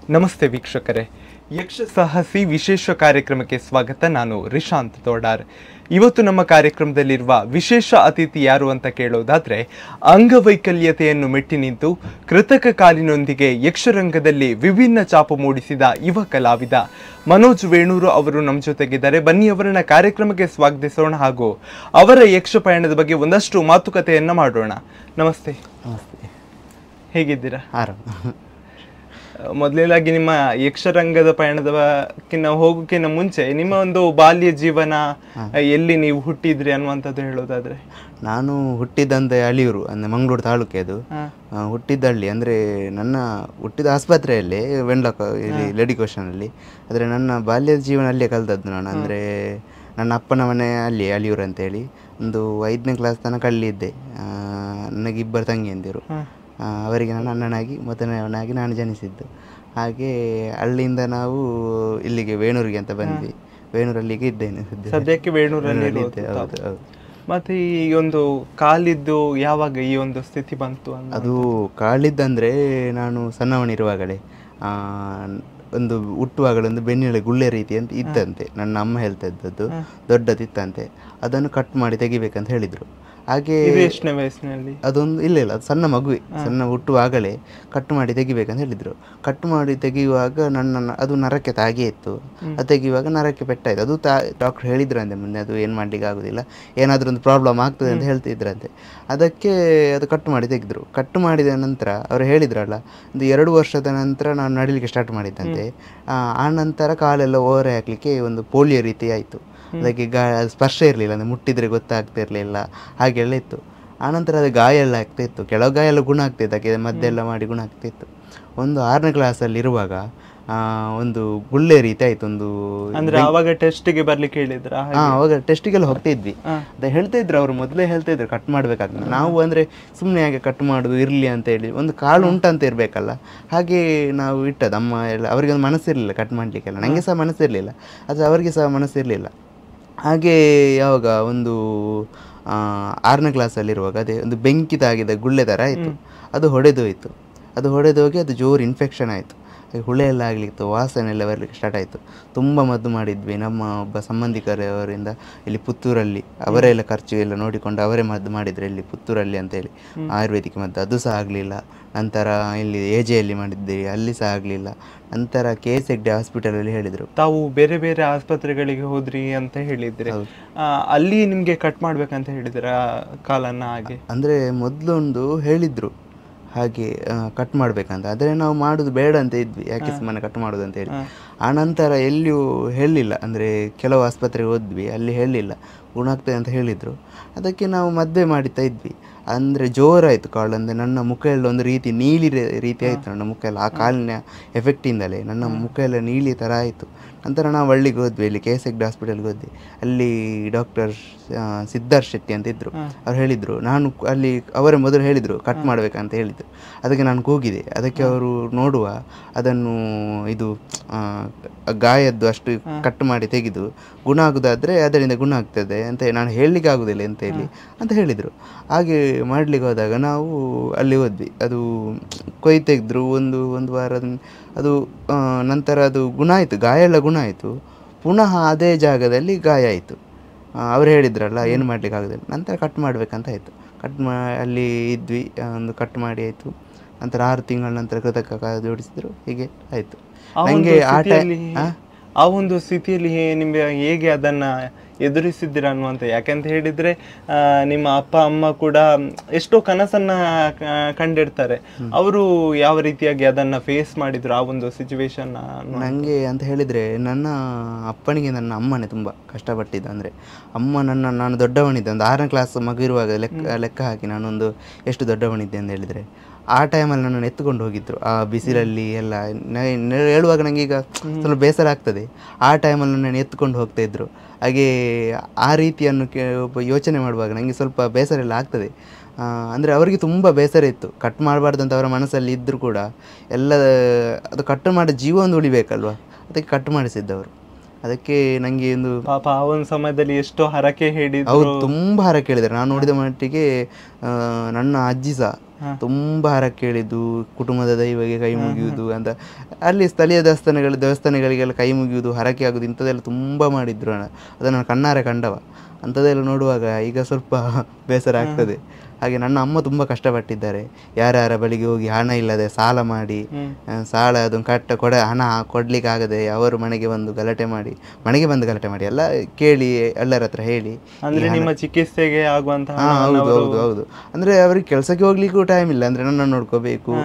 ನಮಸ್ತೆ ವೀಕ್ಷಕರೇ, ಯಕ್ಷ ಸಾಹಸಿ ವಿಶೇಷ ಕಾರ್ಯಕ್ರಮಕ್ಕೆ ಸ್ವಾಗತ. ನಾನು ರಿಶಾಂತ್ ತೋಡಾರ್. ಇವತ್ತು ನಮ್ಮ ಕಾರ್ಯಕ್ರಮದಲ್ಲಿರುವ ವಿಶೇಷ ಅತಿಥಿ ಯಾರು ಅಂತ ಕೇಳೋದಾದ್ರೆ, ಅಂಗವೈಕಲ್ಯತೆಯನ್ನು ಮೆಟ್ಟಿ ನಿಂತು ಕೃತಕ ಕಾಲಿನೊಂದಿಗೆ ಯಕ್ಷರಂಗದಲ್ಲಿ ವಿಭಿನ್ನ ಛಾಪು ಮೂಡಿಸಿದ ಯುವ ಕಲಾವಿದ ಮನೋಜ್ ವೇಣೂರು ಅವರು ನಮ್ಮ ಜೊತೆಗಿದ್ದಾರೆ. ಬನ್ನಿ ಅವರನ್ನ ಕಾರ್ಯಕ್ರಮಕ್ಕೆ ಸ್ವಾಗತಿಸೋಣ ಹಾಗೂ ಅವರ ಯಕ್ಷ ಪಯಣದ ಬಗ್ಗೆ ಒಂದಷ್ಟು ಮಾತುಕತೆಯನ್ನ ಮಾಡೋಣ. ನಮಸ್ತೆ. ನಮಸ್ತೆ, ಹೇಗಿದ್ದೀರಾ? ಆರಾಮ. ಮೊದಲೇದಾಗಿ ನಿಮ್ಮ ಯಕ್ಷರಂಗದ ಪಯಣದಕ್ಕಿಂತ ಹೋಗೋಕ್ಕಿಂತ ಮುಂಚೆ ನಿಮ್ಮ ಒಂದು ಬಾಲ್ಯ ಜೀವನ, ಎಲ್ಲಿ ನೀವು ಹುಟ್ಟಿದ್ರಿ ಅನ್ನುವಂಥದ್ದು ಹೇಳೋದಾದ್ರೆ? ನಾನು ಹುಟ್ಟಿದ್ದಂತೆ ಅಳಿಯೂರು, ಅಂದರೆ ಮಂಗಳೂರು ತಾಲೂಕೆ. ಅದು ಹುಟ್ಟಿದ್ದಳ್ಳಿ, ಅಂದರೆ ನನ್ನ ಹುಟ್ಟಿದ ಆಸ್ಪತ್ರೆಯಲ್ಲಿ ವೆಂಡ್ಲಾಕ್ ಇಲ್ಲಿ ಲೆಡಿಕೋಷನಲ್ಲಿ. ಆದರೆ ನನ್ನ ಬಾಲ್ಯದ ಜೀವನ ಅಲ್ಲಿಯೇ ಕಲ್ತದ್ದು ನಾನು. ಅಂದರೆ ನನ್ನ ಅಪ್ಪನ ಮನೆ ಅಲ್ಲಿ ಅಳಿಯೂರು ಅಂತೇಳಿ. ಒಂದು 5ನೇ ಕ್ಲಾಸ್ ತನಕ ಅಲ್ಲಿ ಇದ್ದೆ. ನನಗೆ 2 ತಂಗಿಯಂದಿರು. ಅವರಿಗೆ ನಾನು ಅಣ್ಣನಾಗಿ ಮೊದಲನೇವನಾಗಿ ನಾನು ಜನಿಸಿದ್ದು. ಹಾಗೆ ಅಲ್ಲಿಂದ ನಾವು ಇಲ್ಲಿಗೆ ವೇಣೂರಿಗೆ ಅಂತ ಬಂದ್ವಿ. ವೇಣೂರಲ್ಲಿಗೆ ಇದ್ದೇನೆ ಸದ್ಯಕ್ಕೆ, ವೇಣೂರಲ್ಲಿ ಇದ್ದೆ. ಹೌದು ಹೌದು. ಮತ್ತೆ ಈ ಒಂದು ಕಾಲಿದ್ದು ಯಾವಾಗ ಈ ಒಂದು ಸ್ಥಿತಿ ಬಂತು? ಅದು ಕಾಲಿದ್ದಂದರೆ ನಾನು ಸಣ್ಣವನಿರುವಾಗಲೇ, ಒಂದು ಹುಟ್ಟುವಾಗಲೇ ಒಂದು ಬೆನ್ನೆಲೆ ಗುಳ್ಳೆ ರೀತಿ ಅಂತ ಇದ್ದಂತೆ. ನನ್ನ ಅಮ್ಮ ಹೇಳ್ತಾ ಇದ್ದದ್ದು, ದೊಡ್ಡದಿತ್ತಂತೆ. ಅದನ್ನು ಕಟ್ ಮಾಡಿ ತೆಗಿಬೇಕಂತ ಹೇಳಿದರು. ಹಾಗೆ ಎಷ್ಟನೇ ವಯಸ್ಸಿನಲ್ಲಿ? ಅದೊಂದು ಇಲ್ಲ ಸಣ್ಣ ಮಗುವೆ, ಸಣ್ಣ ಹುಟ್ಟುವಾಗಲೇ ಕಟ್ ಮಾಡಿ ತೆಗಿಬೇಕಂತ ಹೇಳಿದರು. ಕಟ್ ಮಾಡಿ ತೆಗೆಯುವಾಗ ಅದು ನರಕ್ಕೆ ತಾಗೇ ಇತ್ತು. ಅದು ತೆಗೆಯುವಾಗ ನರಕ್ಕೆ ಪೆಟ್ಟಾಯಿತು. ಅದು ಡಾಕ್ಟ್ರ್ ಹೇಳಿದ್ರಂತೆ, ಮುಂದೆ ಅದು ಏನು ಮಾಡಲಿಕ್ಕೆ ಆಗೋದಿಲ್ಲ, ಏನಾದರೂ ಒಂದು ಪ್ರಾಬ್ಲಮ್ ಆಗ್ತದೆ ಅಂತ ಹೇಳ್ತಿದ್ರಂತೆ. ಅದಕ್ಕೆ ಅದು ಕಟ್ ಮಾಡಿ ತೆಗೆದ್ರು. ಕಟ್ ಮಾಡಿದ ನಂತರ ಅವರು ಹೇಳಿದ್ರಲ್ಲ, ಒಂದು 2 ವರ್ಷದ ನಂತರ ನಾನು ನಡಿಲಿಕ್ಕೆ ಸ್ಟಾರ್ಟ್ ಮಾಡಿದ್ದಂತೆ. ಆ ನಂತರ ಕಾಲೆಲ್ಲ ಓರೆ ಹಾಕಲಿಕ್ಕೆ ಒಂದು ಪೋಲಿಯೋ ರೀತಿ ಆಯಿತು. ಅದಕ್ಕೆ ಸ್ಪರ್ಶ ಇರಲಿಲ್ಲ, ಅಂದರೆ ಮುಟ್ಟಿದರೆ ಗೊತ್ತಾಗ್ತಿರ್ಲಿಲ್ಲ, ಹಾಗೆಲ್ಲ ಇತ್ತು. ಆನಂತರ ಅದು ಗಾಯ ಎಲ್ಲ ಆಗ್ತಾಯಿತ್ತು. ಕೆಲವು ಗಾಯ ಎಲ್ಲ ಗುಣ ಆಗ್ತಿತ್ತು, ಅದಕ್ಕೆ ಮದ್ದೆಲ್ಲ ಮಾಡಿ ಗುಣ ಆಗ್ತಿತ್ತು. ಒಂದು 6ನೇ ಕ್ಲಾಸಲ್ಲಿ ಇರುವಾಗ ಒಂದು ಗುಳ್ಳೆ ರೀತಿ ಆಯ್ತು. ಒಂದು ಅಂದ್ರೆ ಅವಾಗ ಟೆಸ್ಟಿಗೆ ಬರ್ಲಿಕ್ಕೆ ಹೇಳಿದ್ರ? ಅವಾಗ ಟೆಸ್ಟಿಗೆಲ್ಲ ಹೋಗ್ತಿದ್ವಿ. ಅದೇ ಹೇಳ್ತಾ ಇದ್ರು ಅವರು, ಮೊದಲೇ ಹೇಳ್ತಾ ಇದ್ರು ಕಟ್ ಮಾಡ್ಬೇಕಾಗ್ತದೆ. ನಾವು ಅಂದರೆ ಸುಮ್ಮನೆ ಹಾಗೆ ಕಟ್ ಮಾಡೋದು ಇರಲಿ ಅಂತ ಹೇಳಿ, ಒಂದು ಕಾಲು ಉಂಟಂತ ಇರಬೇಕಲ್ಲ, ಹಾಗೆ ನಾವು ಇಟ್ಟದ್ದು. ಅಮ್ಮ ಎಲ್ಲ ಅವರಿಗೆ ಒಂದು ಮನಸ್ಸಿರಲಿಲ್ಲ ಕಟ್ ಮಾಡಲಿಕ್ಕೆಲ್ಲ. ನನಗೆ ಸಹ ಮನಸ್ಸಿರಲಿಲ್ಲ, ಅದು ಅವರಿಗೆ ಸಹ ಮನಸ್ಸಿರಲಿಲ್ಲ. ಹಾಗೆ ಯಾವಾಗ ಒಂದು 6ನೇ ಕ್ಲಾಸಲ್ಲಿರುವಾಗ ಅದೇ ಒಂದು ಬೆಂಕಿ ತಾಗಿದ ಗುಳ್ಳೆ ಥರ ಆಯಿತು. ಅದು ಹೊಡೆದೋಯ್ತು. ಅದು ಹೊಡೆದೋಗಿ ಅದು ಜೋರು ಇನ್ಫೆಕ್ಷನ್ ಆಯಿತು. ಹುಳೆ ಎಲ್ಲ ಆಗಲಿತ್ತು, ವಾಸನೆ ಎಲ್ಲ ಬರಲಿಕ್ಕೆ ಸ್ಟಾರ್ಟ್ ಆಯಿತು. ತುಂಬ ಮದ್ದು ಮಾಡಿದ್ವಿ. ನಮ್ಮ ಒಬ್ಬ ಸಂಬಂಧಿಕರವರಿಂದ ಇಲ್ಲಿ ಪುತ್ತೂರಲ್ಲಿ ಅವರೆಲ್ಲ ಖರ್ಚು ಎಲ್ಲ ನೋಡಿಕೊಂಡು ಅವರೇ ಮದ್ದು ಮಾಡಿದ್ರು, ಇಲ್ಲಿ ಪುತ್ತೂರಲ್ಲಿ ಅಂತೇಳಿ ಆಯುರ್ವೇದಿಕ್ ಮದ್ದು. ಅದು ಸಹ ಆಗಲಿಲ್ಲ. ನಂತರ ಇಲ್ಲಿ AJಯಲ್ಲಿ ಮಾಡಿದ್ದೀವಿ, ಅಲ್ಲಿ ಸಹ ಆಗಲಿಲ್ಲ. ನಂತರ KS ಹೆಗ್ಡೆ ಹಾಸ್ಪಿಟಲಲ್ಲಿ ಹೇಳಿದರು. ತಾವು ಬೇರೆ ಬೇರೆ ಆಸ್ಪತ್ರೆಗಳಿಗೆ ಹೋದ್ರಿ ಅಂತ ಹೇಳಿದ್ರೆ, ಅಲ್ಲಿ ನಿಮಗೆ ಕಟ್ ಮಾಡ್ಬೇಕಂತ ಹೇಳಿದ್ರ ಕಾಲನ್ನ? ಹಾಗೆ ಅಂದರೆ ಮೊದಲೊಂದು ಹೇಳಿದರು ಹಾಗೆ ಕಟ್ ಮಾಡಬೇಕಂತ. ಆದರೆ ನಾವು ಮಾಡೋದು ಬೇಡ ಅಂತ ಇದ್ವಿ, ಯಾಕೆ ಸುಮ್ಮನೆ ಕಟ್ ಮಾಡೋದು ಅಂತ ಹೇಳಿ. ಆನಂತರ ಎಲ್ಲಿಯೂ ಹೇಳಲಿಲ್ಲ, ಅಂದರೆ ಕೆಲವು ಆಸ್ಪತ್ರೆಗೆ ಹೋದ್ವಿ, ಅಲ್ಲಿ ಹೇಳಲಿಲ್ಲ, ಗುಣ ಆಗ್ತದೆ ಅಂತ ಹೇಳಿದರು. ಅದಕ್ಕೆ ನಾವು ಮದುವೆ ಮಾಡ್ತಾ ಇದ್ವಿ. ಅಂದರೆ ಜೋರಾಯಿತು ಕಾಲು. ಅಂದರೆ ನನ್ನ ಮುಖ ಎಲ್ಲ ಒಂದು ರೀತಿ ನೀಲಿ ರೀತಿ ಆಯಿತು. ನನ್ನ ಮುಖ ಎಲ್ಲ ಆ ಕಾಲಿನ ಎಫೆಕ್ಟಿಂದಲೇ ನನ್ನ ಮುಖ ಎಲ್ಲ ನೀಲಿ ಥರ ಆಯಿತು. ನಂತರ ನಾವು ಹಳ್ಳಿಗೆ ಹೋದ್ವಿ, ಇಲ್ಲಿ KS ಹೆಗ್ಡೆ ಹಾಸ್ಪಿಟಲ್ಗೆ ಹೋದ್ವಿ. ಅಲ್ಲಿ ಡಾಕ್ಟರ್ ಸಿದ್ಧಾರ್ಥ ಶೆಟ್ಟಿ ಅಂತ ಇದ್ದರು. ಅವ್ರು ಹೇಳಿದರು, ನಾನು ಅಲ್ಲಿ ಅವರೇ ಮೊದಲು ಹೇಳಿದರು ಕಟ್ ಮಾಡಬೇಕಂತ ಹೇಳಿದರು. ಅದಕ್ಕೆ ನಾನು ಕೂಗಿದೆ. ಅದಕ್ಕೆ ಅವರು ನೋಡುವ, ಅದನ್ನು ಇದು ಗಾಯದ್ದು ಅಷ್ಟು ಕಟ್ ಮಾಡಿ ತೆಗೆದು ಗುಣ ಆಗೋದಾದರೆ ಅದರಿಂದ ಗುಣ ಆಗ್ತದೆ ಅಂತ ನಾನು ಹೇಳಲಿಕ್ಕೆ ಆಗೋದಿಲ್ಲ ಅಂತ ಹೇಳಿದರು. ಹಾಗೆ ಮಾಡಲಿಕ್ಕೆ ಹೋದಾಗ ನಾವು ಅಲ್ಲಿ ಹೋದ್ವಿ. ಅದು ಕೊಯ್ ತೆಗೆದ್ರು ಒಂದು ವಾರದ. ಅದು ನಂತರ ಅದು ಗುಣ ಆಯಿತು, ಗಾಯ ಎಲ್ಲ ಗುಣ ಆಯಿತು. ಪುನಃ ಅದೇ ಜಾಗದಲ್ಲಿ ಗಾಯ ಆಯಿತು. ಅವ್ರು ಹೇಳಿದ್ರಲ್ಲ, ಏನು ಮಾಡಲಿಕ್ಕೆ ಆಗೋದಿಲ್ಲ. ನಂತರ ಕಟ್ ಮಾಡಬೇಕಂತ ಆಯಿತು. ಅಲ್ಲಿ ಇದ್ವಿ, ಒಂದು ಕಟ್ ಮಾಡಿ ಆಯಿತು. ನಂತರ 6 ತಿಂಗಳ ನಂತರ ಕೃತಕ ಜೋಡಿಸಿದ್ರು. ಹೀಗೆ ಆಯಿತು. ನನಗೆ ಆ ಒಂದು ಸ್ಥಿತಿಯಲ್ಲಿ ನಿಮಗೆ ಹೇಗೆ ಅದನ್ನ ಎದುರಿಸಿದ್ದೀರ ಅನ್ನುವಂಥ? ಯಾಕೆಂತ ಹೇಳಿದ್ರೆ ನಿಮ್ಮ ಅಪ್ಪ ಅಮ್ಮ ಕೂಡ ಎಷ್ಟೋ ಕನಸನ್ನ ಕಂಡಿರ್ತಾರೆ. ಅವರು ಯಾವ ರೀತಿಯಾಗಿ ಅದನ್ನ ಫೇಸ್ ಮಾಡಿದ್ರು ಆ ಒಂದು ಸಿಚುವೇಶನ್? ನನಗೆ ಅಂತ ಹೇಳಿದರೆ, ನನ್ನ ಅಪ್ಪನಿಗೆ ನನ್ನ ಅಮ್ಮನೇ ತುಂಬ ಕಷ್ಟಪಟ್ಟಿದ್ದ. ಅಂದರೆ ಅಮ್ಮ ನಾನು ದೊಡ್ಡವನಿದ್ದೆ, ಒಂದು 6ನೇ ಕ್ಲಾಸ್ ಮಗು ಇರುವಾಗ ಲೆಕ್ಕ ಹಾಕಿ ನಾನೊಂದು ಎಷ್ಟು ದೊಡ್ಡವನಿದ್ದೆ ಅಂತ ಹೇಳಿದರೆ, ಆ ಟೈಮಲ್ಲಿ ನನ್ನನ್ನು ಎತ್ಕೊಂಡು ಹೋಗಿದ್ರು. ಆ ಬಿಸಿಲಲ್ಲಿ ಎಲ್ಲ ಹೇಳುವಾಗ ನನಗೆ ಈಗ ಸ್ವಲ್ಪ ಬೇಸರ ಆಗ್ತದೆ. ಆ ಟೈಮಲ್ಲಿ ನನ್ನನ್ನು ಎತ್ಕೊಂಡು ಹೋಗ್ತಾಯಿದ್ರು. ಹಾಗೆ ಆ ರೀತಿಯನ್ನು ಯೋಚನೆ ಮಾಡುವಾಗ ನನಗೆ ಸ್ವಲ್ಪ ಬೇಸರ ಎಲ್ಲ ಆಗ್ತದೆ. ಅಂದರೆ ಅವರಿಗೆ ತುಂಬ ಬೇಸರ ಇತ್ತು, ಕಟ್ ಮಾಡಬಾರ್ದು ಅಂತ ಅವರ ಮನಸ್ಸಲ್ಲಿ ಇದ್ದರೂ ಕೂಡ ಎಲ್ಲ ಅದು ಕಟ್ ಮಾಡೋ ಜೀವ ಒಂದು ಉಳಿಬೇಕಲ್ವ, ಅದಕ್ಕೆ ಕಟ್ ಮಾಡಿಸಿದ್ದವರು. ಅದಕ್ಕೆ ನನಗೆ ಒಂದು ಪಾಪ ಆ ಒಂದು ಸಮಯದಲ್ಲಿ ಎಷ್ಟೋ ಹರಕೆ ಹೇಳಿದ್ರು. ಹೌದು, ತುಂಬ ಹರಕೆ ಹೇಳಿದ್ದಾರೆ. ನಾನು ನೋಡಿದ ಮಟ್ಟಿಗೆ ನನ್ನ ಅಜ್ಜಿ ಸಹ ತುಂಬಾ ಹರಕೆ ಕೇಳಿದ್ದು, ಕುಟುಂಬದ ದೈವಗೆ ಕೈ ಮುಗಿಯುವುದು ಅಂತ, ಅಲ್ಲಿ ಸ್ಥಳೀಯ ದೇವಸ್ಥಾನಗಳಿಗೆಲ್ಲ ಕೈ ಮುಗಿಯುವುದು, ಹರಕೆ ಆಗುದು, ಇಂಥದ್ದೆಲ್ಲ ತುಂಬಾ ಮಾಡಿದ್ರು. ಅದನ್ನು ನಾನು ಕಣ್ಣಾರೆ ಕಂಡವ. ಅಂಥದ್ದೆಲ್ಲ ನೋಡುವಾಗ ಈಗ ಸ್ವಲ್ಪ ಬೇಸರ ಆಗ್ತದೆ. ಹಾಗೆ ನನ್ನ ಅಮ್ಮ ತುಂಬ ಕಷ್ಟಪಟ್ಟಿದ್ದಾರೆ. ಯಾರ್ಯಾರ ಬಳಿಗೆ ಹೋಗಿ ಹಣ ಇಲ್ಲದೆ ಸಾಲ ಮಾಡಿ, ಸಾಲ ಅದನ್ನು ಹಣ ಕೊಡ್ಲಿಕ್ಕೆ ಆಗದೆ ಅವರು ಮನೆಗೆ ಬಂದು ಗಲಾಟೆ ಮಾಡಿ ಎಲ್ಲ ಕೇಳಿ ಎಲ್ಲರ ಹತ್ರ ಹೇಳಿ, ಅಂದ್ರೆ ನಿಮ್ಮ ಚಿಕಿತ್ಸೆಗೆ ಆಗುವಂತಹ. ಹೌದು ಹೌದು ಹೌದು. ಅಂದ್ರೆ ಅವ್ರಿಗೆ ಕೆಲಸಕ್ಕೆ ಹೋಗ್ಲಿಕ್ಕೂ ಟೈಮ್ ಇಲ್ಲ. ಅಂದ್ರೆ ನನ್ನ ನೋಡ್ಕೋಬೇಕು,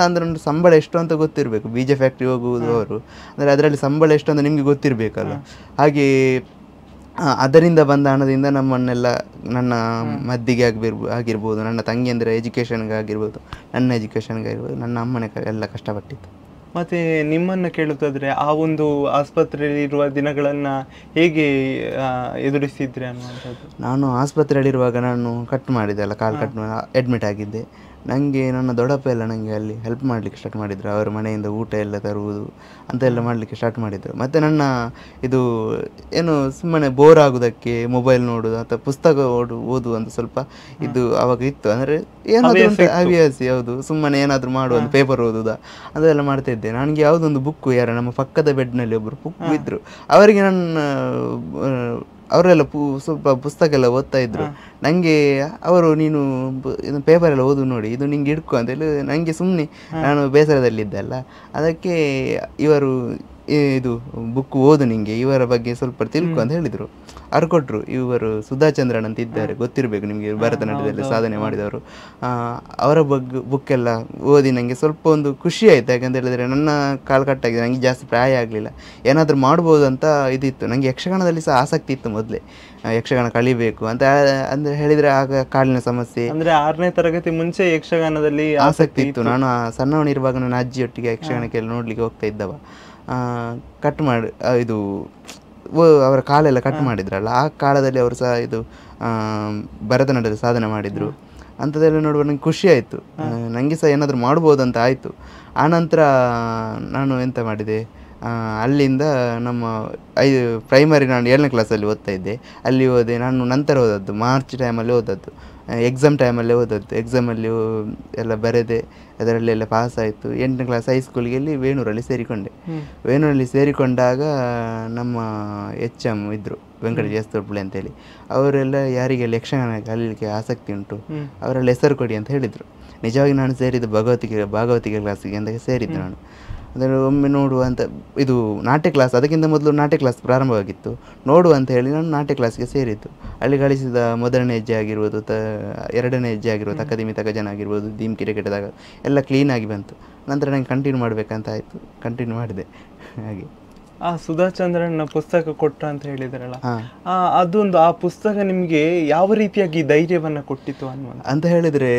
ಅಂದ್ರೆ ಒಂದು ಸಂಬಳ ಎಷ್ಟು ಅಂತ ಗೊತ್ತಿರಬೇಕು. ಬೀಜ ಫ್ಯಾಕ್ಟ್ರಿ ಹೋಗುವುದು ಅವರು, ಅಂದ್ರೆ ಅದರಲ್ಲಿ ಸಂಬಳ ಎಷ್ಟು ಅಂತ ನಿಮ್ಗೆ ಗೊತ್ತಿರ್ಬೇಕಲ್ಲ. ಹಾಗೆ ಅದರಿಂದ ಬಂದ ಹಣದಿಂದ ನಮ್ಮನ್ನೆಲ್ಲ, ನನ್ನ ಮದ್ದಿಗೆ ಆಗಿರ್ಬೋದು, ನನ್ನ ತಂಗಿಯಂದಿರ ಎಜುಕೇಷನ್ಗೆ ಆಗಿರ್ಬೋದು, ನನ್ನ ಎಜುಕೇಷನ್ಗೆ ಆಗಿರ್ಬೋದು, ನನ್ನ ಅಮ್ಮನೇ ಎಲ್ಲ ಕಷ್ಟಪಟ್ಟಿತ್ತು. ಮತ್ತೆ ನಿಮ್ಮನ್ನು ಕೇಳುತ್ತಾದ್ರೆ ಆ ಒಂದು ಆಸ್ಪತ್ರೆಯಲ್ಲಿ ಇರುವ ದಿನಗಳನ್ನ ಹೇಗೆ ಎದುರಿಸಿದ್ರಿ ಅನ್ನುವಂಥದ್ದು? ನಾನು ಆಸ್ಪತ್ರೆಯಲ್ಲಿರುವಾಗ ನಾನು ಕಟ್ ಮಾಡಿದೆ ಅಲ್ಲ, ಕಾಲು ಕಟ್ ಮಾಡಿ ಅಡ್ಮಿಟ್ ಆಗಿದ್ದೆ. ನನಗೆ ನನ್ನ ದೊಡ್ಡಪ್ಪ ಎಲ್ಲ ನನಗೆ ಅಲ್ಲಿ ಹೆಲ್ಪ್ ಮಾಡಲಿಕ್ಕೆ ಸ್ಟಾರ್ಟ್ ಮಾಡಿದರು. ಅವರ ಮನೆಯಿಂದ ಊಟ ಎಲ್ಲ ತರುವುದು ಅಂತೆಲ್ಲ ಮಾಡಲಿಕ್ಕೆ ಸ್ಟಾರ್ಟ್ ಮಾಡಿದರು. ಮತ್ತು ನನ್ನ ಇದು ಏನು ಸುಮ್ಮನೆ ಬೋರ್ ಆಗೋದಕ್ಕೆ ಮೊಬೈಲ್ ನೋಡೋದು ಅಥವಾ ಪುಸ್ತಕ ಓದುವುದು ಅಂತ ಸ್ವಲ್ಪ ಇದು ಅವಾಗ ಇತ್ತು. ಅಂದರೆ ಏನಾದರೂ ಹವ್ಯಾಸಿ, ಹೌದು, ಸುಮ್ಮನೆ ಏನಾದರೂ ಮಾಡುವುದು, ಪೇಪರ್ ಓದುವುದಾ ಅದೆಲ್ಲ ಮಾಡ್ತಾಯಿದ್ದೆ. ನನಗೆ ಯಾವುದೊಂದು ಬುಕ್ಕು, ನಮ್ಮ ಪಕ್ಕದ ಬೆಡ್ನಲ್ಲಿ ಒಬ್ಬರು ಬುಕ್ ಇದ್ದರು, ಅವರಿಗೆ ಅವರೆಲ್ಲ ಸ್ವಲ್ಪ ಪುಸ್ತಕ ಎಲ್ಲ ಓದ್ತಾ ಇದ್ರು. ನನಗೆ ಅವರು, ನೀನು ಪೇಪರ್ ಎಲ್ಲ ಓದು ನೋಡಿ, ಇದು ನಿಂಗೆ ಹಿಡ್ಕೊ ಅಂತ ಹೇಳಿ, ನನಗೆ ಸುಮ್ಮನೆ ನಾನು ಬೇಸರದಲ್ಲಿದ್ದೆ ಅಲ್ಲ, ಅದಕ್ಕೆ ಇವರು ಇದು ಬುಕ್ ಓದು, ನಿಂಗೆ ಇವರ ಬಗ್ಗೆ ಸ್ವಲ್ಪ ತಿಳ್ಕೊ ಅಂತ ಹೇಳಿದರು. ಅವ್ರು ಕೊಟ್ಟರು. ಇವರು ಸುಧಾಚಂದ್ರನ್ ಅಂತ ಇದ್ದಾರೆ, ಗೊತ್ತಿರಬೇಕು ನಿಮಗೆ, ಭರತನಾಟ್ಯದಲ್ಲಿ ಸಾಧನೆ ಮಾಡಿದವರು. ಅವರ ಬುಕ್ಕೆಲ್ಲ ಓದಿ ನನಗೆ ಸ್ವಲ್ಪ ಒಂದು ಖುಷಿ ಆಯಿತು. ಯಾಕಂತ ಹೇಳಿದರೆ ನನ್ನ ಕಾಲು ಕಟ್ಟಾಗಿದೆ, ನನಗೆ ಜಾಸ್ತಿ ಪ್ರಾಯ ಆಗಲಿಲ್ಲ, ಏನಾದರೂ ಮಾಡ್ಬೋದು ಅಂತ ಇದಿತ್ತು. ನನಗೆ ಯಕ್ಷಗಾನದಲ್ಲಿ ಸಹ ಆಸಕ್ತಿ ಇತ್ತು ಮೊದಲೇ, ಯಕ್ಷಗಾನ ಕಲಿಬೇಕು ಅಂತ ಅಂದರೆ ಹೇಳಿದರೆ ಆಗ ಕಾಲಿನ ಸಮಸ್ಯೆ. ಅಂದರೆ 6ನೇ ತರಗತಿ ಮುಂಚೆ ಯಕ್ಷಗಾನದಲ್ಲಿ ಆಸಕ್ತಿ ಇತ್ತು. ನಾನು ಸಣ್ಣವನಿರುವಾಗ ನನ್ನ ಅಜ್ಜಿಯೊಟ್ಟಿಗೆ ಯಕ್ಷಗಾನಕ್ಕೆಲ್ಲ ನೋಡಲಿಕ್ಕೆ ಹೋಗ್ತಾ ಇದ್ದವ. ಕಟ್ ಮಾಡಿ ಇದು ಅವರ ಕಾಲೆಲ್ಲ ಕಟ್ ಮಾಡಿದ್ರಲ್ಲ, ಆ ಕಾಲದಲ್ಲಿ ಅವರು ಸಹ ಇದು ಭರತನಾಟ್ಯದಲ್ಲಿ ಸಾಧನೆ ಮಾಡಿದರು. ಅಂಥದ್ದೆಲ್ಲ ನೋಡುವಾಗ ನನಗೆ ಖುಷಿ ಆಯಿತು, ನನಗೆ ಸಹ ಏನಾದರೂ ಮಾಡ್ಬೋದು ಅಂತ ಆಯಿತು. ಆನಂತರ ನಾನು ಎಂತ ಮಾಡಿದೆ, ಅಲ್ಲಿಂದ ನಮ್ಮ ಪ್ರೈಮರಿ ನಾನು 7ನೇ ಕ್ಲಾಸಲ್ಲಿ ಓದ್ತಾ ಇದ್ದೆ, ಅಲ್ಲಿ ಹೋದೆ. ನಾನು ನಂತರ ಓದದ್ದು ಮಾರ್ಚ್ ಟೈಮಲ್ಲಿ ಓದದ್ದು, ಎಕ್ಸಾಮ್ ಟೈಮಲ್ಲೇ ಓದದ್ದು. ಎಕ್ಸಾಮಲ್ಲಿ ಎಲ್ಲ ಬರೆದೆ, ಅದರಲ್ಲೆಲ್ಲ ಪಾಸ್ ಆಯಿತು. 8ನೇ ಕ್ಲಾಸ್ ಹೈಸ್ಕೂಲಿಗೆ ಅಲ್ಲಿ ವೇಣೂರಲ್ಲಿ ಸೇರಿಕೊಂಡೆ. ವೇಣೂರಲ್ಲಿ ಸೇರಿಕೊಂಡಾಗ ನಮ್ಮ HM ಇದ್ದರು, ವೆಂಕಟೇಶ್ ತೋರ್ಪುಳೆ ಅಂತೇಳಿ, ಅವರೆಲ್ಲ ಯಾರಿಗೆಲ್ಲ ಯಕ್ಷಗಾನ ಕಲೀಲಿಕ್ಕೆ ಆಸಕ್ತಿ ಉಂಟು ಅವರೆಲ್ಲ ಹೆಸರು ಕೊಡಿ ಅಂತ ಹೇಳಿದರು. ನಿಜವಾಗಿ ನಾನು ಸೇರಿದ್ದು ಭಾಗವತಿಕೆ ಕ್ಲಾಸಿಗೆ ಅಂತ ಸೇರಿದ್ದು ನಾನು. ಅದನ್ನು ಒಮ್ಮೆ ನೋಡುವ ಅಂತ, ಇದು ನಾಟ್ಯ ಕ್ಲಾಸ್, ಅದಕ್ಕಿಂತ ಮೊದಲು ನಾಟ್ಯ ಕ್ಲಾಸ್ ಪ್ರಾರಂಭವಾಗಿತ್ತು, ನೋಡುವ ಅಂತ ಹೇಳಿ ನಾನು ನಾಟ್ಯ ಕ್ಲಾಸ್ಗೆ ಸೇರಿದ್ದು. ಅಲ್ಲಿ ಗಳಿಸಿದ ಮೊದಲನೇ ಹೆಜ್ಜೆ ಆಗಿರ್ಬೋದು, 2ನೇ ಹೆಜ್ಜೆ ಆಗಿರ್ಬೋದು, ತಕದಿಮಿ ತಕಜನ ಆಗಿರ್ಬೋದು, ದೀಮ್ ಕಿಟಕಿಟದಾಗ ಎಲ್ಲ ಕ್ಲೀನಾಗಿ ಬಂತು. ನಂತರ ನನಗೆ ಕಂಟಿನ್ಯೂ ಮಾಡಬೇಕಂತ ಆಯಿತು, ಕಂಟಿನ್ಯೂ ಮಾಡಿದೆ. ಹಾಗೆ ಆ ಸುಧಾಚಂದ್ರನ ಪುಸ್ತಕ ಕೊಟ್ಟ ಅಂತ ಹೇಳಿದ್ರಲ್ಲ, ಅದೊಂದು ಆ ಪುಸ್ತಕ ನಿಮ್ಗೆ ಯಾವ ರೀತಿಯಾಗಿ ಧೈರ್ಯವನ್ನ ಕೊಟ್ಟಿತ್ತು ಅಂತ ಹೇಳಿದ್ರೆ,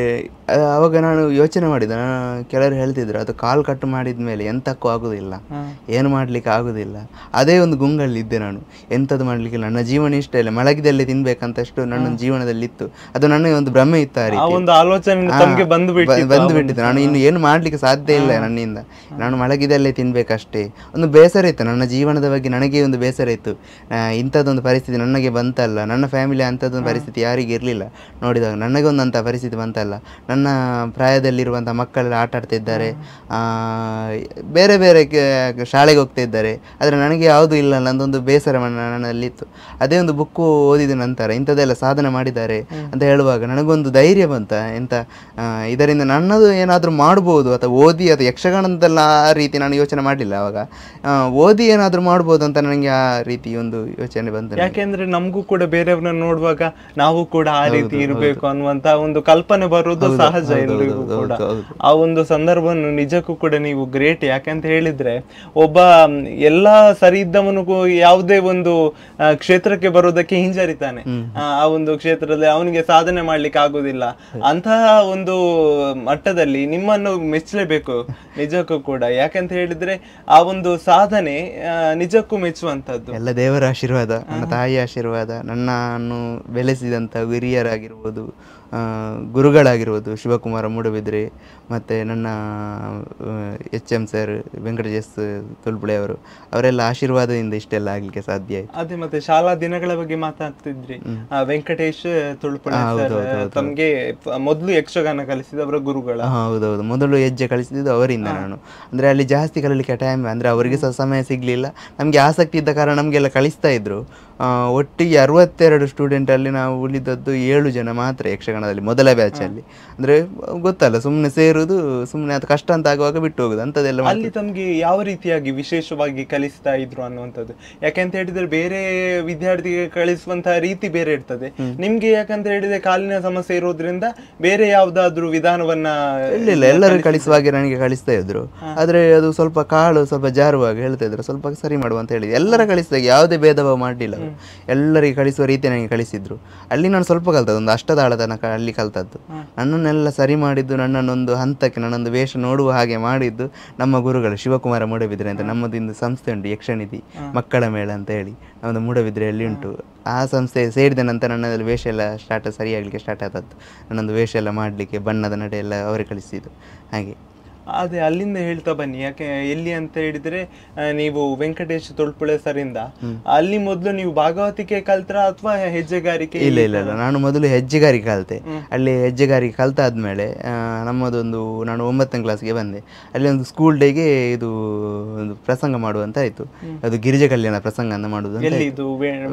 ಅವಾಗ ನಾನು ಯೋಚನೆ ಮಾಡಿದೆ. ಕೆಲವರು ಹೇಳ್ತಿದ್ರು ಅದು ಕಾಲು ಕಟ್ ಮಾಡಿದ ಮೇಲೆ ಎಂತಕ್ಕೂ ಆಗುದಿಲ್ಲ, ಏನು ಮಾಡ್ಲಿಕ್ಕೆ ಆಗುದಿಲ್ಲ. ಅದೇ ಒಂದು ಗುಂಗಲ್ಲಿ ಇದ್ದೆ ನಾನು, ಎಂಥದ್ದು ಮಾಡ್ಲಿಕ್ಕಿಲ್ಲ, ನನ್ನ ಜೀವನ ಇಷ್ಟ ಇಲ್ಲ, ಮಲಗಿದಲ್ಲೇ ತಿನ್ಬೇಕಂತಷ್ಟು ನನ್ನ ಜೀವನದಲ್ಲಿ ಇತ್ತು. ಅದು ನನಗೆ ಒಂದು ಭ್ರಮೆ ಇತ್ತು, ಆ ರೀತಿ ಒಂದು ಆಲೋಚನೆ ಬಂದುಬಿಟ್ಟಿತ್ತು. ನಾನು ಇನ್ನು ಏನು ಮಾಡ್ಲಿಕ್ಕೆ ಸಾಧ್ಯ ಇಲ್ಲ ನನ್ನಿಂದ, ನಾನು ಮಲಗಿದಲ್ಲೇ ತಿನ್ಬೇಕಷ್ಟೇ. ಒಂದು ಬೇಸರ ಇತ್ತು ನನ್ನ ಜೀವನದ ಬಗ್ಗೆ, ನನಗೆ ಒಂದು ಬೇಸರ ಇತ್ತು. ಇಂಥದ್ದೊಂದು ಪರಿಸ್ಥಿತಿ ನನಗೆ ಬಂತಲ್ಲ, ನನ್ನ ಫ್ಯಾಮಿಲಿ ಅಂಥದ್ದೊಂದು ಪರಿಸ್ಥಿತಿ ಯಾರಿಗೆ ಇರಲಿಲ್ಲ. ನೋಡಿದಾಗ ನನಗೆ ಒಂದಂಥ ಪರಿಸ್ಥಿತಿ ಬಂತಲ್ಲ, ನನ್ನ ಪ್ರಾಯದಲ್ಲಿರುವಂಥ ಮಕ್ಕಳೆಲ್ಲ ಆಟ ಆಡ್ತಿದ್ದಾರೆ, ಬೇರೆ ಬೇರೆ ಶಾಲೆಗೆ ಹೋಗ್ತಾ ಇದ್ದಾರೆ, ಆದರೆ ನನಗೆ ಯಾವುದೂ ಇಲ್ಲ, ನಂದೊಂದು ಬೇಸರ ನನ್ನಲ್ಲಿತ್ತು. ಅದೇ ಒಂದು ಬುಕ್ಕು ಓದಿದ ನಂತರ ಇಂಥದ್ದೆಲ್ಲ ಸಾಧನೆ ಮಾಡಿದ್ದಾರೆ ಅಂತ ಹೇಳುವಾಗ ನನಗೊಂದು ಧೈರ್ಯ ಬಂತ. ಇದರಿಂದ ನನ್ನದು ಏನಾದರೂ ಮಾಡ್ಬೋದು, ಅಥವಾ ಓದಿ ಅಥವಾ ಯಕ್ಷಗಾನದಲ್ಲ ಆ ರೀತಿ ನಾನು ಯೋಚನೆ ಮಾಡಲಿಲ್ಲ. ಆವಾಗ ಓದಿ ಏನಾದರೂ ಮಾಡ್ಬೋದು ಅಂತ ನನಗೆ ಆ ರೀತಿ ಒಂದು ಯೋಚನೆ ಬಂತು. ಯಾಕೆಂದ್ರೆ ನಮಗೂ ಕೂಡ ಬೇರೆಯವ್ರನ್ನ ನೋಡುವಾಗ ನಾವು ಕೂಡ ಆ ರೀತಿ ಇರಬೇಕು ಅನ್ನುವಂತ ಒಂದು ಕಲ್ಪನೆ ಬರುವುದು ಸಹಜ ಎಲ್ರಿಗೂ ಕೂಡ. ಆ ಒಂದು ಸಂದರ್ಭವನ್ನು ನಿಜಕ್ಕೂ ಕೂಡ ನೀವು ಗ್ರೇಟ್. ಯಾಕಂತ ಹೇಳಿದ್ರೆ ಒಬ್ಬ ಎಲ್ಲಾ ಸರಿ ಇದ್ದವನಿಗೂ ಯಾವುದೇ ಒಂದು ಕ್ಷೇತ್ರಕ್ಕೆ ಬರೋದಕ್ಕೆ ಹಿಂಜರಿತಾನೆ. ಆ ಒಂದು ಕ್ಷೇತ್ರದಲ್ಲಿ ಅವನಿಗೆ ಸಾಧನೆ ಮಾಡ್ಲಿಕ್ಕೆ ಆಗುದಿಲ್ಲ. ಅಂತಹ ಒಂದು ಮಟ್ಟದಲ್ಲಿ ನಿಮ್ಮನ್ನು ಮೆಚ್ಚಲೇಬೇಕು ನಿಜಕ್ಕೂ ಕೂಡ. ಯಾಕಂತ ಹೇಳಿದ್ರೆ ಆ ಒಂದು ಸಾಧನೆ ನಿಜಕ್ಕೂ ಮೆಚ್ಚುವಂತದ್ದು. ಎಲ್ಲ ದೇವರ ಆಶೀರ್ವಾದ, ನನ್ನ ತಾಯಿಯ ಆಶೀರ್ವಾದ, ನನ್ನನ್ನು ಬೆಳೆಸಿದಂಥ ಹಿರಿಯರಾಗಿರ್ಬೋದು, ಗುರುಗಳಾಗಿರ್ಬೋದು, ಶಿವಕುಮಾರ ಮೂಡಬಿದ್ರೆ ಮತ್ತು ನನ್ನ HM ಸರ್, ವೆಂಕಟೇಶ್ ತುಳ್ಪುಳೆ ಅವರೆಲ್ಲ ಆಶೀರ್ವಾದದಿಂದ ಇಷ್ಟೆಲ್ಲ ಆಗಲಿಕ್ಕೆ ಸಾಧ್ಯ ಆಯಿತು. ಅದೇ ಮತ್ತೆ ಶಾಲಾ ದಿನಗಳ ಬಗ್ಗೆ ಮಾತಾಡ್ತಿದ್ರಿ. ವೆಂಕಟೇಶ್ ತುಳ್ಪುಳೆ ತಮ್ಗೆ ಮೊದಲು ಯಕ್ಷಗಾನ ಕಲಿಸಿದವರ ಗುರುಗಳ. ಹೌದೌದು, ಮೊದಲು ಹೆಜ್ಜೆ ಕಲಿಸಿದ್ದು ಅವರಿಂದ ನಾನು. ಅಂದರೆ ಅಲ್ಲಿ ಜಾಸ್ತಿ ಕಲೀಲಿಕ್ಕೆ ಟೈಮ್, ಅಂದರೆ ಅವರಿಗೆ ಸಹ ಸಮಯ ಸಿಗಲಿಲ್ಲ, ನಮಗೆ ಆಸಕ್ತಿ ಇದ್ದ ಕಾರಣ ನಮಗೆಲ್ಲ ಕಲಿಸ್ತಾ ಇದ್ರು. ಒಟ್ಟಿಗೆ 62 ಸ್ಟೂಡೆಂಟಲ್ಲಿ ನಾವು ಉಳಿದದ್ದು 7 ಜನ ಮಾತ್ರ ಯಕ್ಷಗಾನದಲ್ಲಿ ಮೊದಲ ಬ್ಯಾಚಲ್ಲಿ. ಅಂದರೆ ಗೊತ್ತಲ್ಲ, ಸುಮ್ಮನೆ ಸೇರುವುದು, ಸುಮ್ಮನೆ ಅದು ಕಷ್ಟ ಅಂತ ಆಗುವಾಗ ಬಿಟ್ಟು ಹೋಗುದು ಅಂಥದ್ದೆಲ್ಲ. ಅಲ್ಲಿ ತಮಗೆ ಯಾವ ರೀತಿಯಾಗಿ ವಿಶೇಷವಾಗಿ ಕಲಿಸ್ತಾ ಇದ್ರು ಅನ್ನುವಂಥದ್ದು? ಯಾಕೆಂತ ಹೇಳಿದ್ರೆ ಬೇರೆ ವಿದ್ಯಾರ್ಥಿಗೆ ಕಲಿಸುವಂತಹ ರೀತಿ ಬೇರೆ ಇರ್ತದೆ, ನಿಮ್ಗೆ ಯಾಕಂತ ಹೇಳಿದ್ರೆ ಕಾಲಿನ ಸಮಸ್ಯೆ ಇರೋದ್ರಿಂದ ಬೇರೆ ಯಾವ್ದಾದ್ರು ವಿಧಾನವನ್ನ ಇಲ್ಲ, ಎಲ್ಲರೂ ಕಲಿಸುವಾಗೆ ನನಗೆ ಕಲಿಸ್ತಾ ಇದ್ರು. ಆದ್ರೆ ಅದು ಸ್ವಲ್ಪ ಕಾಳು ಸ್ವಲ್ಪ ಜಾರುವಾಗ ಹೇಳ್ತಾ ಇದ್ರು, ಸ್ವಲ್ಪ ಸರಿ ಮಾಡುವ ಅಂತ ಹೇಳಿದ್ರು. ಎಲ್ಲರ ಕಲಿಸಿದಾಗ ಯಾವುದೇ ಭೇದ ಭಾವ ಮಾಡಲಿಲ್ಲ, ಎಲ್ಲರಿಗೆ ಕಲಿಸುವ ರೀತಿ ನನಗೆ ಕಲಿಸಿದ್ರು. ಅಲ್ಲಿ ನಾನು ಸ್ವಲ್ಪ ಕಲ್ತದ್ದು, ಒಂದು ಅಷ್ಟದಾಳ ತನಕ ಅಲ್ಲಿ ಕಲ್ತದ್ದು. ನನ್ನನ್ನೆಲ್ಲ ಸರಿ ಮಾಡಿದ್ದು, ನನ್ನನ್ನೊಂದು ಹಂತಕ್ಕೆ ನನ್ನೊಂದು ವೇಷ ನೋಡುವ ಹಾಗೆ ಮಾಡಿದ್ದು ನಮ್ಮ ಗುರುಗಳು ಶಿವಕುಮಾರ ಮೂಡಬಿದ್ರೆ ಅಂತ. ನಮ್ಮದೊಂದು ಸಂಸ್ಥೆ ಉಂಟು, ಯಕ್ಷನಿಧಿ ಮಕ್ಕಳ ಮೇಳ ಅಂತ ಹೇಳಿ, ನಮ್ಮದು ಮೂಡಬಿದ್ರೆಯಲ್ಲಿ ಉಂಟು. ಆ ಸಂಸ್ಥೆ ಸೇರಿದ ನಂತರ ನನ್ನಲ್ಲಿ ವೇಷ ಎಲ್ಲ ಸರಿಯಾಗಲಿಕ್ಕೆ ಸ್ಟಾರ್ಟ್ ಆದದ್ದು. ನನ್ನೊಂದು ವೇಷ ಎಲ್ಲ ಮಾಡಲಿಕ್ಕೆ, ಬಣ್ಣದ ನಡೆ ಎಲ್ಲ ಅವರೇ ಕಲಿಸಿದ್ದು. ಹಾಗೆ ಅದೇ ಅಲ್ಲಿಂದ ಹೇಳ್ತಾ ಬನ್ನಿ. ಯಾಕೆ ಎಲ್ಲಿ ಅಂತ ಹೇಳಿದ್ರೆ, ನೀವು ವೆಂಕಟೇಶ್ ತುಳ್ಪುಳೆ ಸರಿಂದ ಅಲ್ಲಿ ಮೊದಲು ನೀವು ಭಾಗವತಿಕೆ ಕಲ್ತ್ರ ಅಥವಾ ಹೆಜ್ಜೆಗಾರಿಕೆ? ಇಲ್ಲ, ನಾನು ಮೊದಲು ಹೆಜ್ಜೆಗಾರಿಕೆ ಕಲಿತೆ. ಅಲ್ಲಿ ಹೆಜ್ಜೆಗಾರಿಕೆ ಕಲ್ತಾದ್ಮೇಲೆ ನಮ್ಮದೊಂದು, ನಾನು 9ನೇ ಕ್ಲಾಸ್ಗೆ ಬಂದೆ. ಅಲ್ಲಿ ಒಂದು ಸ್ಕೂಲ್ ಡೇಗೆ ಇದು ಒಂದು ಪ್ರಸಂಗ ಮಾಡುವಂತ ಆಯ್ತು. ಅದು ಗಿರಿಜಾ ಕಲ್ಯಾಣ ಪ್ರಸಂಗ ಅಂತ ಮಾಡುದು,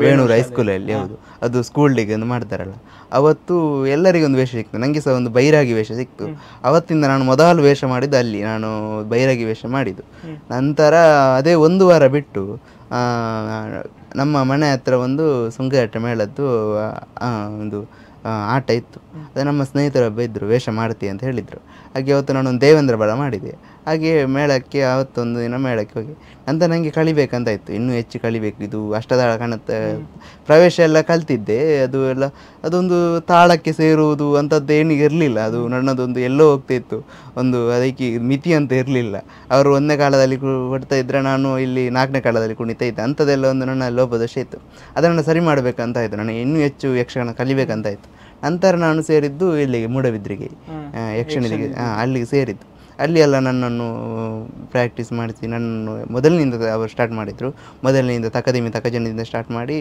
ವೇಣೂರು ಹೈಸ್ಕೂಲಲ್ಲಿ. ಹೌದು, ಅದು ಸ್ಕೂಲ್ ಡೇಗೆ ಒಂದು ಮಾಡ್ತಾರಲ್ಲ. ಅವತ್ತು ಎಲ್ಲರಿಗೊಂದು ವೇಷ ಸಿಕ್ತು, ನನಗೆ ಸಹ ಒಂದು ಬೈರಾಗಿ ವೇಷ ಸಿಕ್ತು. ಅವತ್ತಿಂದ ನಾನು ಮೊದಲು ವೇಷ ಮಾಡಿದ್ದು ಅಲ್ಲಿ, ನಾನು ಬೈರಾಗಿ ವೇಷ ಮಾಡಿದ್ದು. ನಂತರ ಅದೇ 1 ವಾರ ಬಿಟ್ಟು ನಮ್ಮ ಮನೆ ಹತ್ರ ಒಂದು ಸುಂಗಯಾಟ ಮೇಳದ್ದು ಒಂದು ಆಟ ಇತ್ತು. ಅದೇ ನಮ್ಮ ಸ್ನೇಹಿತರೊಬ್ಬ ಇದ್ದರು, ವೇಷ ಮಾಡ್ತೀವಿ ಅಂತ ಹೇಳಿದರು. ಹಾಗೆ ಅವತ್ತು ನಾನೊಂದು ದೇವೇಂದ್ರ ಬಲ ಮಾಡಿದೆ. ಹಾಗೆ ಮೇಳಕ್ಕೆ ಅವತ್ತೊಂದು ದಿನ ಮೇಳಕ್ಕೆ ಹೋಗಿ ನಂತರ ನನಗೆ ಕಲಿಬೇಕಂತ ಇತ್ತು, ಇನ್ನೂ ಹೆಚ್ಚು ಕಲಿಬೇಕು. ಇದು ಅಷ್ಟದಾಳ ಕಾಣುತ್ತೆ, ಪ್ರವೇಶ ಎಲ್ಲ ಕಲ್ತಿದ್ದೆ. ಅದು ಎಲ್ಲ ಅದೊಂದು ತಾಳಕ್ಕೆ ಸೇರುವುದು ಅಂಥದ್ದು ಏನಿಗೆ ಇರಲಿಲ್ಲ. ಅದು ನನ್ನದೊಂದು ಎಲ್ಲೋ ಹೋಗ್ತಿತ್ತು, ಒಂದು ಅದಕ್ಕೆ ಮಿತಿ ಅಂತ ಇರಲಿಲ್ಲ. ಅವರು 1ನೇ ಕಾಲದಲ್ಲಿ ಕೊಡ್ತಾ ಇದ್ದರೆ ನಾನು ಇಲ್ಲಿ 4ನೇ ಕಾಲದಲ್ಲಿ ಕುಣಿತಾ ಇದ್ದೆ. ಅಂಥದ್ದೆಲ್ಲ ಒಂದು ನನ್ನ ಲೋಪದೋಷ ಇತ್ತು. ಅದನ್ನು ಸರಿ ಮಾಡಬೇಕಂತ ಆಯಿತು, ನನಗೆ ಇನ್ನೂ ಹೆಚ್ಚು ಯಕ್ಷಗಾನ ಕಲಿಬೇಕಂತ ಆಯಿತು. ನಂತರ ನಾನು ಸೇರಿದ್ದು ಇಲ್ಲಿಗೆ ಮೂಡಬಿದ್ರಿಗೆ, ಯಕ್ಷನಿಧಿಗೆ. ಅಲ್ಲಿಗೆ ಸೇರಿದ್ದು. ಅಲ್ಲಿ ಎಲ್ಲ ನನ್ನನ್ನು ಪ್ರಾಕ್ಟೀಸ್ ಮಾಡಿಸಿ, ನನ್ನನ್ನು ಮೊದಲಿನಿಂದ ಅವರು ಸ್ಟಾರ್ಟ್ ಮಾಡಿದರು. ಮೊದಲಿನಿಂದ ತಕಜನಿಂದ ಸ್ಟಾರ್ಟ್ ಮಾಡಿ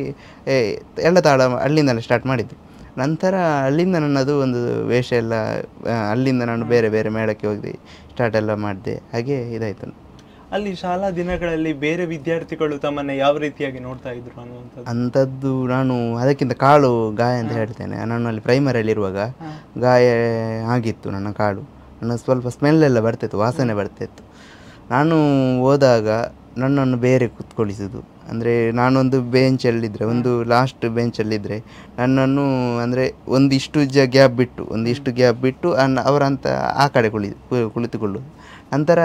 ಎಲ್ಲ ತಾಳ ಅಲ್ಲಿಂದಲೇ ಸ್ಟಾರ್ಟ್ ಮಾಡಿದ್ದು. ನಂತರ ಅಲ್ಲಿಂದ ನನ್ನದು ಒಂದು ವೇಷ ಎಲ್ಲ, ಅಲ್ಲಿಂದ ನಾನು ಬೇರೆ ಬೇರೆ ಮೇಳಕ್ಕೆ ಹೋಗಿ ಸ್ಟಾರ್ಟ್ ಎಲ್ಲ ಮಾಡಿದೆ. ಹಾಗೆ ಇದಾಯಿತು. ಅಲ್ಲಿ ಶಾಲಾ ದಿನಗಳಲ್ಲಿ ಬೇರೆ ವಿದ್ಯಾರ್ಥಿಗಳು ತಮ್ಮನ್ನು ಯಾವ ರೀತಿಯಾಗಿ ನೋಡ್ತಾ ಇದ್ರು ಅನ್ನುವಂಥದ್ದು? ಅಂಥದ್ದು ನಾನು ಅದಕ್ಕಿಂತ ಕಾಲು ಗಾಯ ಅಂತ ಹೇಳ್ತೇನೆ. ನಾನು ಅಲ್ಲಿ ಪ್ರೈಮರಿಯಲ್ಲಿರುವಾಗ ಗಾಯ ಆಗಿತ್ತು ನನ್ನ ಕಾಲು. ನನ್ನ ಸ್ವಲ್ಪ ಸ್ಮೆಲ್ಲೆಲ್ಲ ಬರ್ತಿತ್ತು, ವಾಸನೆ ಬರ್ತಿತ್ತು. ನಾನು ಹೋದಾಗ ನನ್ನನ್ನು ಬೇರೆ ಕೂತ್ಕೊಳಿಸೋದು. ಅಂದರೆ ನಾನೊಂದು ಬೆಂಚಲ್ಲಿದ್ದರೆ, ಒಂದು ಲಾಸ್ಟ್ ಬೆಂಚಲ್ಲಿದ್ದರೆ ನನ್ನನ್ನು ಅಂದರೆ ಒಂದಿಷ್ಟು ಗ್ಯಾಪ್ ಬಿಟ್ಟು ಅವರಂತ ಆ ಕಡೆ ಕುಳಿತುಕೊಳ್ಳೋದು. ನಂತರ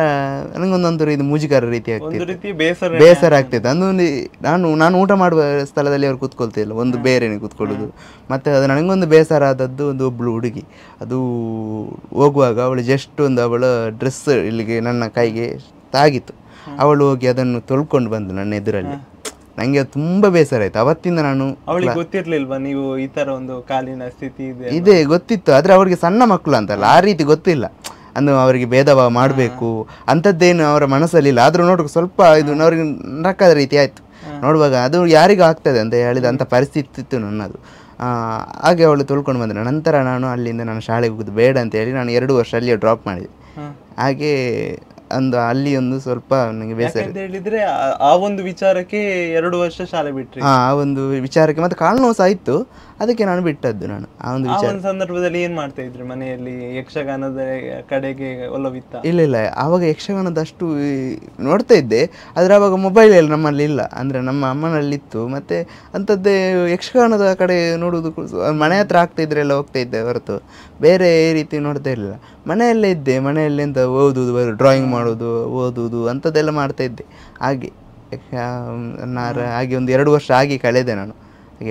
ನನಗೊಂದೊಂದು ಇದು ಮುಜುಗರ ರೀತಿ ಆಗ್ತಿತ್ತು, ಬೇಸರ ಆಗ್ತಿತ್ತು. ನಾನು ಊಟ ಮಾಡುವ ಸ್ಥಳದಲ್ಲಿ ಅವ್ರು ಕೂತ್ಕೊಳ್ತಿಲ್ಲ, ಒಂದು ಬೇರೆನೇ ಕೂತ್ಕೊಳ್ಳೋದು. ಮತ್ತು ಅದು ನನಗೊಂದು ಬೇಸರ ಆದದ್ದು, ಒಬ್ಬಳು ಹುಡುಗಿ ಅದು ಹೋಗುವಾಗ ಅವಳು ಜಸ್ಟ್ ಅವಳ ಡ್ರೆಸ್ ಇಲ್ಲಿಗೆ ನನ್ನ ಕೈಗೆ ತಾಗಿತ್ತು. ಅವಳು ಹೋಗಿ ಅದನ್ನು ತೊಳ್ಕೊಂಡು ಬಂದು ನನ್ನ ಎದುರಲ್ಲಿ. ನನಗೆ ತುಂಬ ಬೇಸರ ಆಯಿತು. ಅವತ್ತಿಂದ ನಾನು, ಅವಳಿಗೆ ಗೊತ್ತಿರ್ಲಿಲ್ವಾ ನೀವು ಈ ಥರ ಒಂದು ಕಾಲಿನ ಸ್ಥಿತಿ ಇದೆ? ಗೊತ್ತಿತ್ತು, ಆದರೆ ಅವರಿಗೆ ಸಣ್ಣ ಮಕ್ಕಳು ಅಂತಲ್ಲ, ಆ ರೀತಿ ಗೊತ್ತಿಲ್ಲ. ಅವರಿಗೆ ಭೇದ ಭಾವ ಮಾಡಬೇಕು ಅಂಥದ್ದೇನು ಅವರ ಮನಸ್ಸಲ್ಲಿಲ್ಲ. ಆದರೂ ನೋಡುವಾಗ ಸ್ವಲ್ಪ ಇದು ಅವ್ರಿಗೆ ನರಕದ ರೀತಿ ಆಯಿತು. ನೋಡುವಾಗ ಅದು ಯಾರಿಗೂ ಆಗ್ತದೆ ಅಂತ ಹೇಳಿದ ಅಂಥ ಪರಿಸ್ಥಿತಿ ಇತ್ತು ನನ್ನದು. ಹಾಗೆ ಅವಳು ತೊಳ್ಕೊಂಡು ಬಂದರೆ ನಂತರ ನಾನು ಅಲ್ಲಿಂದ ನಾನು ಶಾಲೆಗೆ ಹೋಗೋದು ಬೇಡ ಅಂತ ಹೇಳಿ ನಾನು 2 ವರ್ಷ ಅಲ್ಲಿಯೇ ಡ್ರಾಪ್ ಮಾಡಿದೆ. ಹಾಗೆ ಅಲ್ಲಿ ಒಂದು ಸ್ವಲ್ಪ ನನಗೆ ಬೇಸರ ಹೇಳಿದ್ರೆ ಆ ಒಂದು ವಿಚಾರಕ್ಕೆ 2 ವರ್ಷ ಶಾಲೆ ಬಿಟ್ರಿ. ಆ ಒಂದು ವಿಚಾರಕ್ಕೆ ಮತ್ತೆ ಕಾಲು ನೋವು ಸಹ ಇತ್ತು, ಅದಕ್ಕೆ ನಾನು ಬಿಟ್ಟದ್ದು. ನಾನು ಆ ಒಂದು ಸಂದರ್ಭದಲ್ಲಿ ಏನ್ ಮಾಡ್ತಾ ಇದ್ರಿ ಮನೆಯಲ್ಲಿ? ಯಕ್ಷಗಾನದ ಕಡೆಗೆ ಒಲವಿತ್ತ? ಇಲ್ಲ, ಆವಾಗ ಯಕ್ಷಗಾನದ ಅಷ್ಟು ನೋಡ್ತಾ ಇದ್ದೆ, ಆದರೆ ಆವಾಗ ಮೊಬೈಲ್ ಎಲ್ಲ ನಮ್ಮಲ್ಲಿ ಇಲ್ಲ, ಅಂದರೆ ನಮ್ಮ ಅಮ್ಮನಲ್ಲಿತ್ತು. ಮತ್ತೆ ಅಂಥದ್ದೇ ಯಕ್ಷಗಾನದ ಕಡೆ ನೋಡುವುದು ಮನೆ ಹತ್ರ ಆಗ್ತಾ ಇದ್ರೆ ಎಲ್ಲ ಹೋಗ್ತಾ ಇದ್ದೆ ಹೊರತು ಬೇರೆ ಈ ರೀತಿ ನೋಡ್ತಾ ಇರಲಿಲ್ಲ. ಮನೆಯಲ್ಲೇ ಇದ್ದೆ, ಮನೆಯಲ್ಲಿ ಎಂತ ಓದುವುದು, ಡ್ರಾಯಿಂಗ್ ಮಾಡೋದು, ಓದುವುದು ಅಂಥದ್ದೆಲ್ಲ ಮಾಡ್ತಾ ಇದ್ದೆ. ಹಾಗೆ ಹಾಗೆ ಒಂದು 2 ವರ್ಷ ಆಗಿ ಕಳೆದೆ ನಾನು.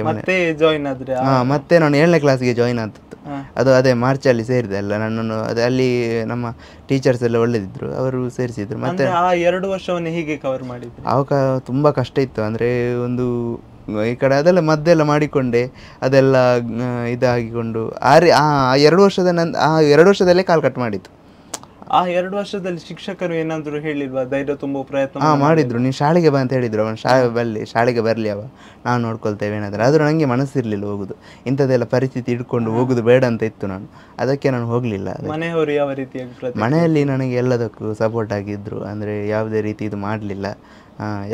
ಮತ್ತೆ ಜಾಯಿನ್ ಆದ್ರೆ? ಮತ್ತೆ ನಾನು 7ನೇ ಕ್ಲಾಸ್ಗೆ ಜಾಯಿನ್ ಆದದ್ದು. ಅದು ಅದೇ ಮಾರ್ಚಲ್ಲಿ ಸೇರಿದೆ ಅಲ್ಲ ನನ್ನನ್ನು, ಅದು ಅಲ್ಲಿ ನಮ್ಮ ಟೀಚರ್ಸ್ ಎಲ್ಲ ಒಳ್ಳೆದಿದ್ರು, ಅವರು ಸೇರಿಸಿದ್ರು. ಮತ್ತೆ ಆ 2 ವರ್ಷವನ್ನು ಹೀಗೆ ಕವರ್ ಮಾಡಿದ್ರು? ಆವಾಗ ತುಂಬ ಕಷ್ಟ ಇತ್ತು. ಅಂದರೆ ಒಂದು ಈ ಕಡೆ ಅದೆಲ್ಲ ಮದ್ದೆಲ್ಲ ಮಾಡಿಕೊಂಡೆ, ಅದೆಲ್ಲ ಇದಾಗಿಕೊಂಡು ಆ 2 ವರ್ಷದ ಆ 2 ವರ್ಷದಲ್ಲೇ ಕಾಲು ಕಟ್ ಮಾಡಿತ್ತು. ಆ 2 ವರ್ಷದಲ್ಲಿ ಶಿಕ್ಷಕರು ಏನಾದ್ರು ಹೇಳಿಲ್ವಾ, ಧೈರ್ಯ ತುಂಬೋ ಪ್ರಯತ್ನ? ಮಾಡಿದ್ರು. ನೀನು ಶಾಲೆಗೆ ಬಾ ಅಂತ ಹೇಳಿದ್ರು. ಅವನು ಶಾಲೆಗೆ ಬರಲಿ, ನಾವು ನೋಡ್ಕೊಳ್ತೇವೆ ಏನಾದರೂ. ಆದರೂ ನನಗೆ ಮನಸ್ಸಿರಲಿಲ್ಲ ಹೋಗುದು, ಇಂಥದ್ದೆಲ್ಲ ಪರಿಸ್ಥಿತಿ ಇಟ್ಕೊಂಡು ಹೋಗುದು ಬೇಡ ಅಂತ ಇತ್ತು. ಅದಕ್ಕೆ ನಾನು ಹೋಗಲಿಲ್ಲ. ಮನೆಯವರು ಯಾವ ರೀತಿಯಾಗಿ? ಮನೆಯಲ್ಲಿ ನನಗೆ ಎಲ್ಲದಕ್ಕೂ ಸಪೋರ್ಟ್ ಆಗಿದ್ದರು. ಅಂದರೆ ಯಾವುದೇ ರೀತಿ ಇದು ಮಾಡಲಿಲ್ಲ.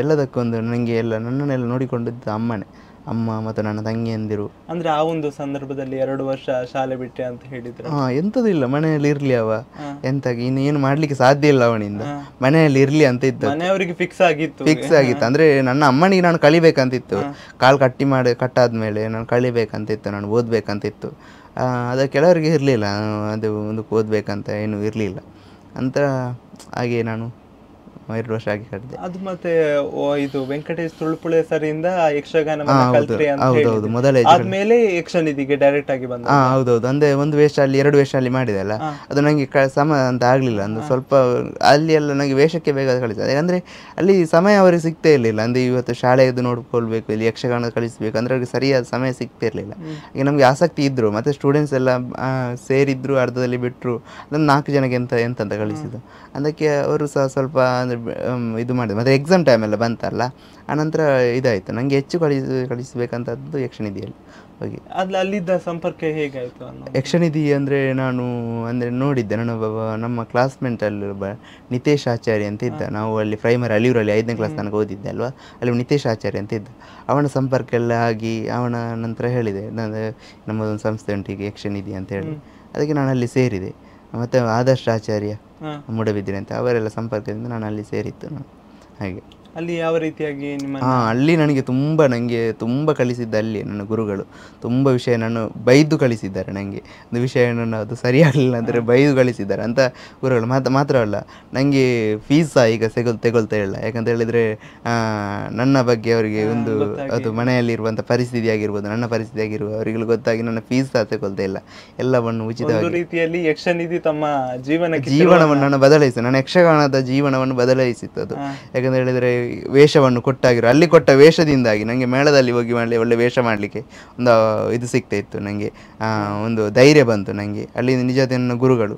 ಎಲ್ಲದಕ್ಕೊಂದು ನನಗೆ ನನ್ನನ್ನೆಲ್ಲ ನೋಡಿಕೊಂಡಿದ್ದು ಅಮ್ಮ ಮತ್ತು ನನ್ನ ತಂಗಿಯಂದಿರು. ಅಂದ್ರೆ ಆ ಒಂದು ಸಂದರ್ಭದಲ್ಲಿ 2 ವರ್ಷ ಶಾಲೆ ಬಿಟ್ಟೆ ಅಂತ ಹೇಳಿದ್ರು? ಎಂಥದ್ದು ಇಲ್ಲ, ಮನೆಯಲ್ಲಿ ಇರ್ಲಿ ಎಂತಾಗಿ ಇನ್ನೇನು ಮಾಡ್ಲಿಕ್ಕೆ ಸಾಧ್ಯ ಇಲ್ಲ ಅವನಿಂದ, ಮನೆಯಲ್ಲಿ ಇರ್ಲಿ ಅಂತ ಇತ್ತು. ಮನೆಯವರಿಗೆ ಫಿಕ್ಸ್ ಆಗಿತ್ತು. ಅಂದ್ರೆ ನನ್ನ ಅಮ್ಮನಿಗೆ ನಾನು ಕಲಿಬೇಕಂತಿತ್ತು. ಕಾಲು ಕಟ್ಟಾದ್ಮೇಲೆ ನಾನು ಕಲಿಬೇಕಂತಿತ್ತು, ನಾನು ಓದ್ಬೇಕಂತಿತ್ತು. ಅದು ಕೆಲವರಿಗೆ ಇರಲಿಲ್ಲ, ಅದು ಮುಂದಕ್ಕೆ ಓದ್ಬೇಕಂತ ಏನು ಇರಲಿಲ್ಲ ಅಂತ. ಹಾಗೆ ನಾನು 2 ವರ್ಷ ಆಗಿ ಕಟ್ಟಿದೆ. ಅದು ಮತ್ತೆ ಇದು ವೆಂಕಟೇಶ್ ತುಳುಪುಳೆ ಸರಿಂದ ಯಕ್ಷಗಾನವನ್ನ ಕಲ್ತ್ರಿ ಅಂತ ಹೇಳಿದ್ರು. ಮೊದಲೇ ಆದ್ಮೇಲೆ ಯಕ್ಷನಿಧಿಗೆ ಡೈರೆಕ್ಟ್ ಆಗಿ ಬಂದ? ಹೌದೌದು. ಅಂದ್ರೆ 1 ವೇಷ ಅಲ್ಲಿ 2 ವೇಷ ಅಲ್ಲಿ ಮಾಡಿದೆ ಅಲ್ಲ, ಅದು ನನಗೆ ಸಮ ಅಂತ ಆಗ್ಲಿಲ್ಲ. ಅಂದ್ರೆ ಸ್ವಲ್ಪ ಅಲ್ಲಿ ಎಲ್ಲ ನನಗೆ ವೇಷಕ್ಕೆ ಬೇಗ ಕಳಿಸಿದೆ. ಯಾಕಂದ್ರೆ ಅಲ್ಲಿ ಸಮಯ ಅವರಿಗೆ ಸಿಗ್ತೇ ಇರಲಿಲ್ಲ. ಅಂದ್ರೆ ಇವತ್ತು ಶಾಲೆಯದ್ದು ನೋಡ್ಕೊಳ್ಬೇಕು, ಇಲ್ಲಿ ಯಕ್ಷಗಾನ ಕಳಿಸ್ಬೇಕು ಅಂದ್ರೆ ಅವ್ರಿಗೆ ಸರಿಯಾದ ಸಮಯ ಸಿಗ್ತಾ ಇರಲಿಲ್ಲ. ಈಗ ನಮ್ಗೆ ಆಸಕ್ತಿ ಇದ್ರು, ಮತ್ತೆ ಸ್ಟೂಡೆಂಟ್ಸ್ ಎಲ್ಲ ಸೇರಿದ್ರು, ಅರ್ಧದಲ್ಲಿ ಬಿಟ್ಟರು. ಅದನ್ನು 4 ಜನಕ್ಕೆ ಎಂತ ಕಳಿಸಿದ್ದು. ಅದಕ್ಕೆ ಅವರು ಸಹ ಸ್ವಲ್ಪ ಅಂದ್ರೆ ಇದು ಮಾಡಿದೆ. ಮತ್ತು ಎಕ್ಸಾಮ್ ಟೈಮೆಲ್ಲ ಬಂತಲ್ಲ, ಆನಂತರ ಇದಾಯಿತು. ನನಗೆ ಹೆಚ್ಚು ಕಳಿಸಬೇಕಂತದ್ದು ಯಕ್ಷನಿಧಿಯಲ್ಲಿ ಹೋಗಿ. ಅಲ್ಲಿದ್ದ ಸಂಪರ್ಕ ಹೇಗಾಯಿತು? ಯಕ್ಷನಿಧಿ ಅಂದರೆ ನಾನು ನೋಡಿದ್ದೆ, ನಮ್ಮ ಕ್ಲಾಸ್ಮೇಟಲ್ಲಿ ಒಬ್ಬ ನಿತೇಶ್ ಆಚಾರ್ಯ ಅಂತ ಇದ್ದ. ನಾವು ಅಲ್ಲಿ ಪ್ರೈಮರಿ ಅಲಿಯೂರಲ್ಲಿ 5ನೇ ಕ್ಲಾಸ್ ತನಕ ಓದಿದ್ದೆ ಅಲ್ವಾ, ಅಲ್ಲಿ ನಿತೇಶ್ ಆಚಾರ್ಯ ಅಂತ ಇದ್ದ. ಅವನ ಸಂಪರ್ಕ ಎಲ್ಲ ಆಗಿ ಅವನ ನಂತರ ಹೇಳಿದೆ, ನಮ್ಮದೊಂದು ಸಂಸ್ಥೆ ಉಂಟು ಈಗ ಯಕ್ಷನಿಧಿ ಅಂತ ಹೇಳಿ, ಅದಕ್ಕೆ ನಾನು ಅಲ್ಲಿ ಸೇರಿದೆ. ಮತ್ತು ಆದರ್ಶ ಆಚಾರ್ಯ ಮೂಡಬಿದ್ದಿರೆ ಅಂತ, ಅವರೆಲ್ಲ ಸಂಪರ್ಕದಿಂದ ನಾನು ಅಲ್ಲಿ ಸೇರಿತ್ತು. ಹಾಗೆ ಅಲ್ಲಿ ಯಾವ ರೀತಿಯಾಗಿ ಅಲ್ಲಿ ನನಗೆ ತುಂಬ ಕಲಿಸಿದ್ದ. ಅಲ್ಲಿ ನನ್ನ ಗುರುಗಳು ತುಂಬ ವಿಷಯ ನಾನು ಬೈದು ಕಲಿಸಿದ್ದಾರೆ. ನನಗೆ ಒಂದು ವಿಷಯ ಅದು ಸರಿಯಾಗಲಿಲ್ಲ ಅಂದರೆ ಬೈದು ಕಲಿಸಿದ್ದಾರೆ ಅಂತ ಗುರುಗಳು. ಮಾತ್ರವಲ್ಲ, ನನಗೆ ಫೀಸ್ ಸಹ ಈಗ ತೆಗೊಳ್ತಾ ಇಲ್ಲ. ಯಾಕಂತ ಹೇಳಿದರೆ ನನ್ನ ಬಗ್ಗೆ ಅವರಿಗೆ ಒಂದು ಅದು ಮನೆಯಲ್ಲಿರುವಂಥ ಪರಿಸ್ಥಿತಿ ಆಗಿರ್ಬೋದು, ನನ್ನ ಪರಿಸ್ಥಿತಿ ಆಗಿರ್ಬೋದು, ಅವರಿಗೆ ಗೊತ್ತಾಗಿ ನನ್ನ ಫೀಸ್ ಸಹ ತೆಗೊಳ್ತಾ ಇಲ್ಲ. ಎಲ್ಲವನ್ನು ಉಚಿತವಾಗಿ ರೀತಿಯಲ್ಲಿ ಯಕ್ಷನಿಧಿ ತಮ್ಮ ಜೀವನವನ್ನು ನಾನು ಬದಲಾಯಿಸಿತು. ನನ್ನ ಯಕ್ಷಗಾನದ ಜೀವನವನ್ನು ಬದಲಾಯಿಸಿತ್ತು ಅದು. ಯಾಕಂತ ಹೇಳಿದರೆ ವೇಷವನ್ನು ಕೊಟ್ಟಾಗಿರೋ, ಅಲ್ಲಿ ಕೊಟ್ಟ ವೇಷದಿಂದಾಗಿ ನನಗೆ ಮೇಳದಲ್ಲಿ ಹೋಗಿ ಒಳ್ಳೆ ವೇಷ ಮಾಡಲಿಕ್ಕೆ ಒಂದು ಇದು ಸಿಗ್ತಾ ಇತ್ತು. ನನಗೆ ಒಂದು ಧೈರ್ಯ ಬಂತು. ನನಗೆ ಅಲ್ಲಿ ನಿಜವಾದ ನನ್ನ ಗುರುಗಳು,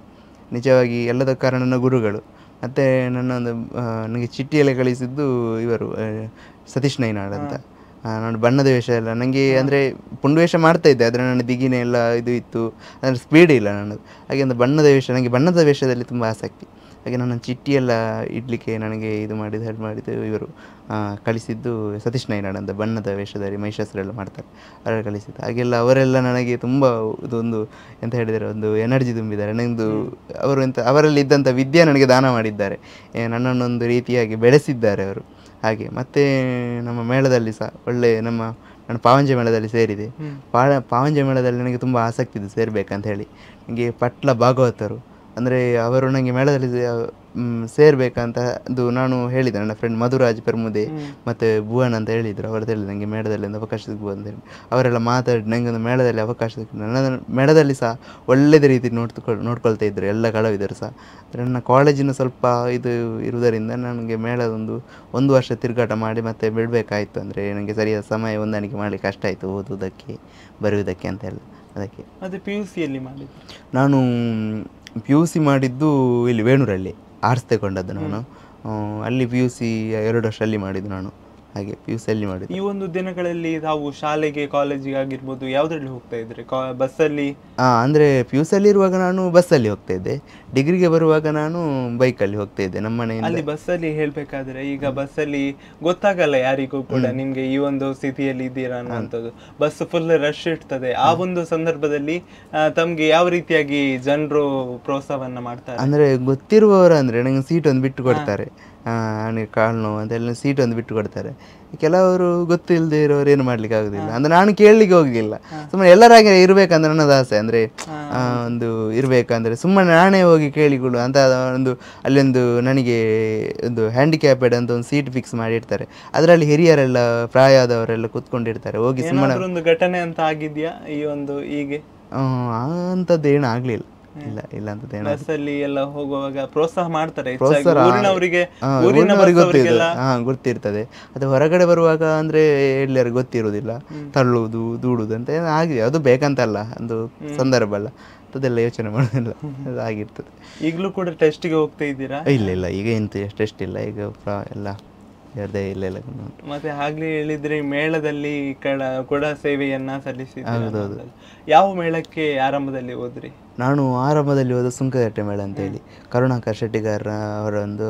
ನಿಜವಾಗಿ ಎಲ್ಲದ ಕಾರಣ ನನ್ನ ಗುರುಗಳು. ಮತ್ತು ನನಗೆ ಚಿಟ್ಟಿಯಲ್ಲಿ ಕಳಿಸಿದ್ದು ಇವರು ಸತೀಶ್ ನೈನಾಳ್ ಅಂತ. ನಾನು ಬಣ್ಣದ ವೇಷ ಎಲ್ಲ ನನಗೆ ಅಂದರೆ ಪುಂಡು ವೇಷ ಮಾಡ್ತಾಯಿದ್ದೆ, ಆದರೆ ನನ್ನ ದಿಗಿನೇ ಎಲ್ಲ ಇದು ಇತ್ತು, ಅಂದರೆ ಸ್ಪೀಡ್ ಇಲ್ಲ ನನ್ನದು. ಹಾಗೆ ಒಂದು ಬಣ್ಣದ ವೇಷ, ನನಗೆ ಬಣ್ಣದ ವೇಷದಲ್ಲಿ ತುಂಬ ಆಸಕ್ತಿ. ಹಾಗೆ ನನ್ನ ಚಿಟ್ಟಿಯೆಲ್ಲ ಇಡಲಿಕ್ಕೆ ನನಗೆ ಇದು ಹೆಲ್ಪ್ ಮಾಡಿದ್ದು ಇವರು ಕಲಿಸಿದ್ದು ಸತೀಶ್ ನೈನಾಳ್ ಅಂತ, ಬಣ್ಣದ ವೇಷದಲ್ಲಿ ಮಹಿಷಾಸುರೆಲ್ಲ ಮಾಡ್ತಾರೆ, ಅವರೆಲ್ಲ ಕಲಿಸಿದ್ದು. ಹಾಗೆಲ್ಲ ಅವರೆಲ್ಲ ನನಗೆ ತುಂಬ ಇದೊಂದು ಎಂತ ಹೇಳಿದರೆ ಒಂದು ಎನರ್ಜಿ ತುಂಬಿದ್ದಾರೆ. ನನಗೆ ಅವರು ಅವರಲ್ಲಿ ಇದ್ದಂಥ ವಿದ್ಯೆ ನನಗೆ ದಾನ ಮಾಡಿದ್ದಾರೆ, ನನ್ನನ್ನೊಂದು ರೀತಿಯಾಗಿ ಬೆಳೆಸಿದ್ದಾರೆ ಅವರು. ಹಾಗೆ ಮತ್ತು ನಮ್ಮ ಮೇಳದಲ್ಲಿ ಸಹ ನಾನು ಪಾವಂಜೆ ಮೇಳದಲ್ಲಿ ಸೇರಿದೆ. ಪಾವಂಜೆ ಮೇಳದಲ್ಲಿ ನನಗೆ ತುಂಬ ಆಸಕ್ತಿ ಇದೆ ಸೇರಬೇಕಂತ ಹೇಳಿ. ನನಗೆ ಪಟ್ಲ ಭಾಗವತರು ಅಂದರೆ ಅವರು ನನಗೆ ಮೇಳದಲ್ಲಿ ಸೇರಬೇಕಂತ ಅದು ನಾನು ಹೇಳಿದೆ. ನನ್ನ ಫ್ರೆಂಡ್ ಮಧುರಾಜ್ ಪೆರ್ಮುದೆ ಮತ್ತು ಭುವನ್ ಅಂತ ಹೇಳಿದರು. ಅವರದ್ದು ಹೇಳಿದೆ ನನಗೆ ಮೇಳದಲ್ಲಿ ಒಂದು ಅವಕಾಶ ಸಿಗ್ಬೋದು ಅಂತ ಹೇಳಿ. ಅವರೆಲ್ಲ ಮಾತಾಡಿ ನನಗೆ ಒಂದು ಮೇಳದಲ್ಲಿ ಅವಕಾಶ ಸಿಗ್ತದೆ. ನನ್ನ ಮೇಳದಲ್ಲಿ ಸಹ ಒಳ್ಳೆಯ ರೀತಿ ನೋಡ್ಕೊಳ್ತಾ ಇದ್ದರು ಎಲ್ಲ ಕಲಾವಿದರು ಸಹ. ನನ್ನ ಕಾಲೇಜಿನ ಸ್ವಲ್ಪ ಇದು ಇರುವುದರಿಂದ ನನಗೆ ಮೇಳದೊಂದು 1 ವರ್ಷ ತಿರುಗಾಟ ಮಾಡಿ ಮತ್ತೆ ಬಿಡಬೇಕಾಯಿತು. ಅಂದರೆ ನನಗೆ ಸರಿಯಾದ ಸಮಯ ಹೊಂದಾಣಿಕೆ ಮಾಡಲಿಕ್ಕೆ ಕಷ್ಟ ಆಯಿತು, ಓದುವುದಕ್ಕೆ ಬರೆಯುವುದಕ್ಕೆ ಅಂತೆಲ್ಲ. ಅದಕ್ಕೆ ಅದು PUCಯಲ್ಲಿ ಮಾಡಿದ್ದು ನಾನು PUC ಮಾಡಿದ್ದು ಇಲ್ಲಿ ವೇಣೂರಲ್ಲಿ, ಆರ್ಟ್ಸ್ ತಗೊಂಡದ್ದು ನಾನು. ಅಲ್ಲಿ PUC 2 ವರ್ಷ ಅಲ್ಲಿ ಮಾಡಿದ್ದು ನಾನು. ಹಾಗೆ PUC ಅಲ್ಲಿ ಮಾಡಿದ್ದು. ಈ ಒಂದು ದಿನಗಳಲ್ಲಿ ತಾವು ಶಾಲೆಗೆ ಕಾಲೇಜಿಗೆ ಆಗಿರ್ಬೋದು ಯಾವುದ್ರಲ್ಲಿ ಹೋಗ್ತಾ ಇದ್ರಿ? ಬಸ್ಸಲ್ಲಿ? ಅಂದರೆ PUC ಅಲ್ಲಿ ಇರುವಾಗ ನಾನು ಬಸ್ಸಲ್ಲಿ ಹೋಗ್ತಾ ಇದ್ದೆ. ಡಿಗ್ರಿಗೆ ಬರುವಾಗ ನಾನು ಬೈಕಲ್ಲಿ ಹೋಗ್ತಾ ಇದ್ದೆ ನಮ್ಮ ಮನೆಯಿಂದ. ಅಲ್ಲಿ ಬಸ್ಸಲ್ಲಿ ಹೇಳ್ಬೇಕಾದ್ರೆ ಈಗ ಬಸ್ಸಲ್ಲಿ ಗೊತ್ತಾಗಲ್ಲ ಯಾರಿಗೂ ಕೂಡ ನಿಮ್ಗೆ ಈ ಒಂದು ಸ್ಥಿತಿಯಲ್ಲಿ ಇದ್ದೀರಾ ಅನ್ನುವಂಥದ್ದು. ಬಸ್ ಫುಲ್ ರಶ್ ಇರ್ತದೆ. ಆ ಒಂದು ಸಂದರ್ಭದಲ್ಲಿ ತಮ್ಗೆ ಯಾವ ರೀತಿಯಾಗಿ ಜನರು ಪ್ರೋತ್ಸಾಹವನ್ನ ಮಾಡ್ತಾರೆ? ಅಂದರೆ ಗೊತ್ತಿರುವವರು ಅಂದರೆ ನಂಗೆ ಸೀಟ್ ಒಂದು ಬಿಟ್ಟು ಕೊಡ್ತಾರೆ, ನನಗೆ ಕಾಲು ನೋವು ಅಂತೆಲ್ಲ ಸೀಟ್ ಒಂದು ಬಿಟ್ಟು ಕೊಡ್ತಾರೆ. ಕೆಲವರು ಗೊತ್ತಿಲ್ಲದೆ ಇರೋರು ಏನು ಮಾಡ್ಲಿಕ್ಕೆ ಆಗುದಿಲ್ಲ. ಅಂದ್ರೆ ನಾನು ಕೇಳಲಿಕ್ಕೆ ಹೋಗಿಲ್ಲ, ಸುಮ್ಮನೆ ಎಲ್ಲರಾಗೆ ಇರ್ಬೇಕಂದ್ರೆ ನನ್ನದು ಆಸೆ. ಅಂದರೆ ಒಂದು ಇರಬೇಕಂದ್ರೆ ಸುಮ್ಮನೆ ನಾನೇ ಹೋಗಿ ಕೇಳಿಕೊಳ್ಳು ಅಂತ ಅಲ್ಲೊಂದು ನನಗೆ ಒಂದು ಹ್ಯಾಂಡಿಕ್ಯಾಪೆಡ್ ಅಂತ ಒಂದು ಸೀಟ್ ಫಿಕ್ಸ್ ಮಾಡಿರ್ತಾರೆ. ಅದರಲ್ಲಿ ಹಿರಿಯರೆಲ್ಲ ಪ್ರಾಯದವರೆಲ್ಲ ಕೂತ್ಕೊಂಡಿರ್ತಾರೆ. ಹೋಗಿ ಸುಮ್ಮನೆ ಒಂದು ಘಟನೆ ಅಂತ ಆಗಿದ್ಯಾ ಈ ಒಂದು ಹೀಗೆ? ಅಂಥದ್ದು ಏನು ಆಗಲಿಲ್ಲ. ಇಲ್ಲ ಇಲ್ಲ ಅಂತದ್ದು ಏನು ಬಸ್ಸಲ್ಲಿ ಎಲ್ಲ ಹೋಗುವಾಗ ಪ್ರೋತ್ಸಾಹ ಮಾಡ್ತಾರೆ ಪ್ರೋತ್ಸಾಹ ಊರಿನವರಿಗೆ ಊರಿನವರಿಗೆ ಗೊತ್ತಿರ್ತದೆ. ಗೊತ್ತಿರ್ತದೆ. ಅದು ಹೊರಗಡೆ ಬರುವಾಗ ಅಂದರೆ ಎಲ್ಲರಿಗೂ ಗೊತ್ತಿರೋದಿಲ್ಲ, ತಳ್ಳುವುದು ದೂಡುವುದು ಅಂತ ಆಗಿದೆ. ಅದು ಬೇಕಂತಲ್ಲ, ಒಂದು ಸಂದರ್ಭ ಅಲ್ಲ, ಅದೆಲ್ಲ ಯೋಚನೆ ಮಾಡೋದಿಲ್ಲ, ಅದು ಆಗಿರ್ತದೆ. ಈಗಲೂ ಕೂಡ ಟೆಸ್ಟಿಗೆ ಹೋಗ್ತಾ ಇದ್ದೀರಾ? ಇಲ್ಲ ಇಲ್ಲ, ಈಗ ಎಂತ ಟೆಸ್ಟ್ ಇಲ್ಲ, ಈಗ ಎಲ್ಲ ಯಾರದೇ ಇಲ್ಲ ಇಲ್ಲ. ಮತ್ತೆ ಆಗ್ಲೇ ಹೇಳಿದ್ರೆ ಮೇಳದಲ್ಲಿ ಕೊಡ ಸೇವೆಯನ್ನ ಸಲ್ಲಿಸಿದ್ದೀರಾ. ಹೌದೌದು. ಯಾವ ಮೇಳಕ್ಕೆ ಆರಂಭದಲ್ಲಿ ಹೋದ್ರಿ? ನಾನು ಆರಂಭದಲ್ಲಿ ಹೋದ ಸುಂಕದಟ್ಟೆ ಮೇಳ ಅಂತ ಹೇಳಿ, ಕರುಣಾಕರ್ ಶೆಟ್ಟಿಗಾರ ಅವರ ಒಂದು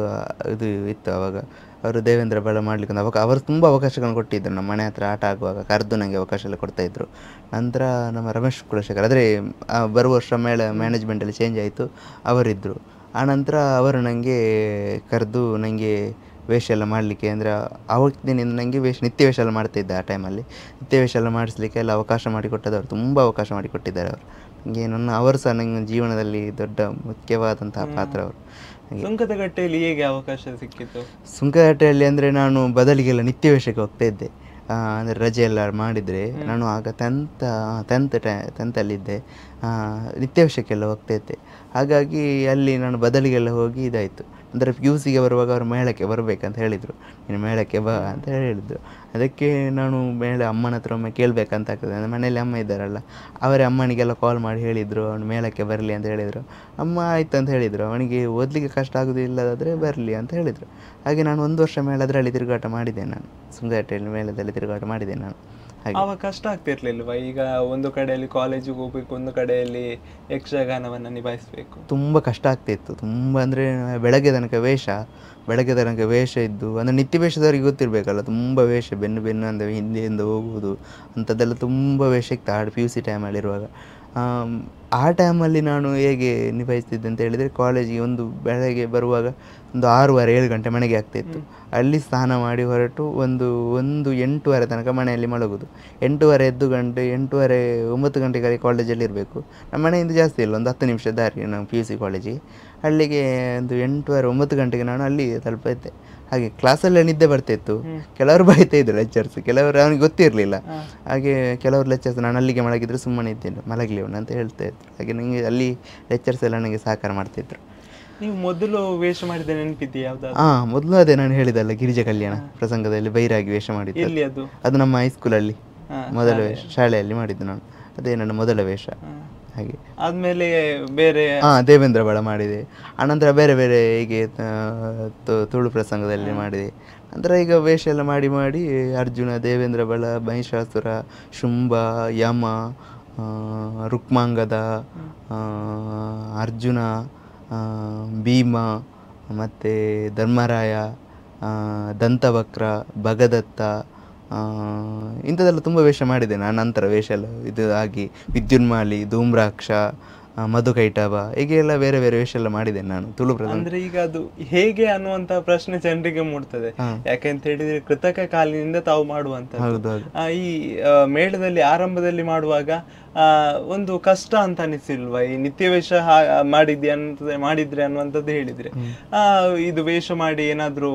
ಇದು ಇತ್ತು. ಅವಾಗ ಅವರು ದೇವೇಂದ್ರ ಬಳ ಮಾಡ್ಲಿಕ್ಕೆ ಅವರು ತುಂಬ ಅವಕಾಶಗಳನ್ನು ಕೊಟ್ಟಿದ್ದರು. ನಮ್ಮ ಮನೆ ಹತ್ರ ಆಟ ಆಗುವಾಗ ಕರೆದು ನನಗೆ ಅವಕಾಶ ಎಲ್ಲ ಕೊಡ್ತಾಯಿದ್ರು. ನಂತರ ನಮ್ಮ ರಮೇಶ್ ಕುಲಶೇಖರ್, ಆದರೆ ಬರುವ ವರ್ಷ ಮೇಳ ಮ್ಯಾನೇಜ್ಮೆಂಟಲ್ಲಿ ಚೇಂಜ್ ಆಯಿತು, ಅವರಿದ್ದರು. ಆನಂತರ ಅವರು ನನಗೆ ಕರೆದು ನನಗೆ ವೇಷ ಎಲ್ಲ ಮಾಡಲಿಕ್ಕೆ, ಅಂದರೆ ಆವತ್ತಿನಿಂದ ನನಗೆ ನಿತ್ಯ ವೇಷ ಎಲ್ಲ ಮಾಡ್ತಾಯಿದ್ದೆ. ಆ ಟೈಮಲ್ಲಿ ನಿತ್ಯ ವೇಷ ಎಲ್ಲ ಮಾಡಿಸ್ಲಿಕ್ಕೆ ಎಲ್ಲ ಅವಕಾಶ ಮಾಡಿಕೊಟ್ಟದವರು, ತುಂಬ ಅವಕಾಶ ಮಾಡಿಕೊಟ್ಟಿದ್ದಾರೆ ಅವರು ನನಗೆ. ಅವರು ಸಹ ನನ್ನ ಜೀವನದಲ್ಲಿ ದೊಡ್ಡ ಮುಖ್ಯವಾದಂತಹ ಪಾತ್ರ ಅವರು. ಸುಂಕದಕಟ್ಟೆಯಲ್ಲಿ ಹೇಗೆ ಅವಕಾಶ ಸಿಕ್ಕಿತ್ತು? ಸುಂಕದಕಟ್ಟೆಯಲ್ಲಿ ಅಂದರೆ ನಾನು ಬದಲಿಗೆಲ್ಲ ನಿತ್ಯ ವೇಷಕ್ಕೆ ಹೋಗ್ತಾ ಇದ್ದೆ. ಅಂದರೆ ರಜೆ ಎಲ್ಲ ಮಾಡಿದರೆ ನಾನು ಆಗ ಟೆಂತಲ್ಲಿದ್ದೆ, ನಿತ್ಯ ವೇಷಕ್ಕೆಲ್ಲ ಹೋಗ್ತಾ ಇದ್ದೆ. ಹಾಗಾಗಿ ಅಲ್ಲಿ ನಾನು ಬದಲಿಗೆಲ್ಲ ಹೋಗಿ ಇದಾಯಿತು. ಅಂದರೆ PUCಗೆ ಬರುವಾಗ ಅವರು ಮೇಳಕ್ಕೆ ಬರಬೇಕಂತ ಹೇಳಿದರು, ನೀನು ಮೇಳಕ್ಕೆ ಬಾ ಅಂತ ಹೇಳಿದರು. ಅದಕ್ಕೆ ನಾನು ಅಮ್ಮನ ಹತ್ರ ಒಮ್ಮೆ ಕೇಳಬೇಕಂತ ಆಗ್ತದೆ. ಅಂದರೆ ಮನೇಲಿ ಅಮ್ಮ ಇದ್ದಾರಲ್ಲ, ಅವರೇ ಅಮ್ಮನಿಗೆಲ್ಲ ಕಾಲ್ ಮಾಡಿ ಹೇಳಿದರು, ಅವನು ಮೇಳಕ್ಕೆ ಬರಲಿ ಅಂತ ಹೇಳಿದರು. ಅಮ್ಮ ಆಯಿತು ಅಂತ ಹೇಳಿದರು. ಅವನಿಗೆ ಓದಲಿಕ್ಕೆ ಕಷ್ಟ ಆಗೋದಿಲ್ಲದಾದರೆ ಬರಲಿ ಅಂತ ಹೇಳಿದರು. ಹಾಗೆ ನಾನು 1 ವರ್ಷ ಮೇಳದ್ರಲ್ಲಿ ತಿರುಗಾಟ ಮಾಡಿದೆ. ನಾನು ಸುಂಕದಕಟ್ಟೆಯಲ್ಲಿ ಮೇಳದಲ್ಲಿ ತಿರುಗಾಟ ಮಾಡಿದೆ ನಾನು. ಆವಾಗ ಕಷ್ಟ ಆಗ್ತಿರ್ಲಿಲ್ವಾ? ಈಗ ಒಂದು ಕಡೆಯಲ್ಲಿ ಕಾಲೇಜಿಗೆ ಹೋಗ್ಬೇಕು, ಒಂದು ಕಡೆಯಲ್ಲಿ ಯಕ್ಷಗಾನವನ್ನು ನಿಭಾಯಿಸಬೇಕು. ತುಂಬ ಕಷ್ಟ ಆಗ್ತಿತ್ತು, ತುಂಬ. ಅಂದರೆ ಬೆಳಗ್ಗೆ ತನಕ ವೇಷ ಇದ್ದು, ಅಂದರೆ ನಿತ್ಯ ವೇಷದವರಿಗೆ ಗೊತ್ತಿರಬೇಕಲ್ಲ, ತುಂಬ ವೇಷ, ಬೆನ್ನು ಅಂದರೆ ಹಿಂದೆಯಿಂದ ಹೋಗುವುದು ಅಂಥದ್ದೆಲ್ಲ ತುಂಬ ವೇಷ ಇತ್ತು PUC ಟೈಮಲ್ಲಿರುವಾಗ. ಆ ಟೈಮಲ್ಲಿ ನಾನು ಹೇಗೆ ನಿಭಾಯಿಸ್ತಿದ್ದೆ ಅಂತ ಹೇಳಿದರೆ, ಕಾಲೇಜಿಗೆ ಬೆಳಗ್ಗೆ ಬರುವಾಗ ಒಂದು 6:30-7 ಗಂಟೆ ಮನೆಗೆ ಆಗ್ತಾಯಿತ್ತು. ಅಲ್ಲಿ ಸ್ನಾನ ಮಾಡಿ ಹೊರಟು ಒಂದು 8:30 ತನಕ ಮನೆಯಲ್ಲಿ ಮಲಗೋದು. 8:30 ಎದ್ದು 9 ಗಂಟೆಗೆ ಕಾಲೇಜಲ್ಲಿ ಇರಬೇಕು. ನಮ್ಮ ಮನೆಯಿಂದ ಜಾಸ್ತಿ ಇಲ್ಲ, ಒಂದು 10 ನಿಮಿಷ ದಾರಿ ನಾವು PUC ಕಾಲೇಜಿಗೆ. ಅಲ್ಲಿಗೆ ಒಂದು 8:30-9 ಗಂಟೆಗೆ ನಾನು ಅಲ್ಲಿ ತಲುಪಿದ್ದೆ. ಹಾಗೆ ಕ್ಲಾಸಲ್ಲೇ ನಿದ್ದೆ ಬರ್ತಾಯಿತ್ತು. ಕೆಲವರು ಬೈತಾ ಇದ್ರು ಲೆಕ್ಚರ್ಸ್, ಕೆಲವರು ಅವನಿಗೆ ಗೊತ್ತಿರಲಿಲ್ಲ. ಹಾಗೆ ಕೆಲವರು ಲೆಕ್ಚರ್ಸ್ ನಾನು ಅಲ್ಲಿಗೆ ಮಲಗಿದ್ರೆ ಸುಮ್ಮನೆ ಇದ್ದೇನೆ, ಮಲಗಲಿ ಅವನು ಅಂತ ಹೇಳ್ತಾ ಇದ್ರು. ಹಾಗೆ ನನಗೆ ಅಲ್ಲಿ ಲೆಕ್ಚರ್ಸ್ ಎಲ್ಲ ನನಗೆ ಸಹಕಾರ ಮಾಡ್ತಿದ್ರು. ನೀವು ಮೊದಲು ವೇಷ ಮಾಡಿದ ನೆನಪಿದೆಯಾ ಯಾವ್ದಾದ್ರು? ಮೊದಲು ಅದೇ ನಾನು ಹೇಳಿದಲ್ಲ, ಗಿರಿಜಾ ಕಲ್ಯಾಣ ಪ್ರಸಂಗದಲ್ಲಿ ಬೈರಾಗಿ ವೇಷ ಮಾಡಿದ್ದು. ಅದು ನಮ್ಮ ಹೈಸ್ಕೂಲಲ್ಲಿ ಮೊದಲ ವೇಷ, ಶಾಲೆಯಲ್ಲಿ ಮಾಡಿದ್ದು ನಾನು. ಅದೇ ನನ್ನ ಮೊದಲ ವೇಷ. ಹಾಗೆ ಆದ್ಮೇಲೆ ಬೇರೆ ದೇವೇಂದ್ರ ಬಳ ಮಾಡಿದೆ. ಆನಂತರ ಬೇರೆ ಬೇರೆ ಹೀಗೆ ತುಳು ಪ್ರಸಂಗದಲ್ಲಿ ಮಾಡಿದೆ. ನಂತರ ಈಗ ವೇಷ ಎಲ್ಲ ಮಾಡಿ ಅರ್ಜುನ, ದೇವೇಂದ್ರ ಬಳ, ಮಹಿಷಾಸುರ, ಶುಂಭ, ಯಮ, ರುಕ್ಮಾಂಗದ, ಅರ್ಜುನ, ಭೀಮ, ಮತ್ತು ಧರ್ಮರಾಯ, ದಂತವಕ್ರ, ಭಗದತ್ತ, ಇಂಥದ್ದೆಲ್ಲ ತುಂಬ ವೇಷ ಮಾಡಿದೆ ನಾನು. ನಂತರ ವೇಷ ಎಲ್ಲ ಇದು ಆಗಿ ವಿದ್ಯುನ್ಮಾಲಿ, ಧೂಮ್ರಾಕ್ಷ, ಮಧುಕೈಟಭ, ಹೀಗೆ ಎಲ್ಲ ಬೇರೆ ಬೇರೆ ವೇಷ ಎಲ್ಲ ಮಾಡಿದೆ ನಾನು ತುಳು ಪ್ರಸಂಗ. ಅಂದ್ರೆ ಈಗ ಅದು ಹೇಗೆ ಅನ್ನುವಂತ ಪ್ರಶ್ನೆ ಜನರಿಗೆ ಮೂಡ್ತದೆ. ಯಾಕೆಂತ ಹೇಳಿದ್ರೆ ಕೃತಕ ಕಾಲಿನಿಂದ ತಾವು ಮಾಡುವಂತ ಈ ಮೇಳದಲ್ಲಿ ಆರಂಭದಲ್ಲಿ ಮಾಡುವಾಗ ಒಂದು ಕಷ್ಟ ಅಂತ ಅನಿಸಿಲ್ವಾ? ಈ ನಿತ್ಯ ವೇಷ ಮಾಡಿದ್ರೆ ಅನ್ನುವಂಥದ್ದು ಹೇಳಿದ್ರೆ, ಇದು ವೇಷ ಮಾಡಿ ಏನಾದ್ರು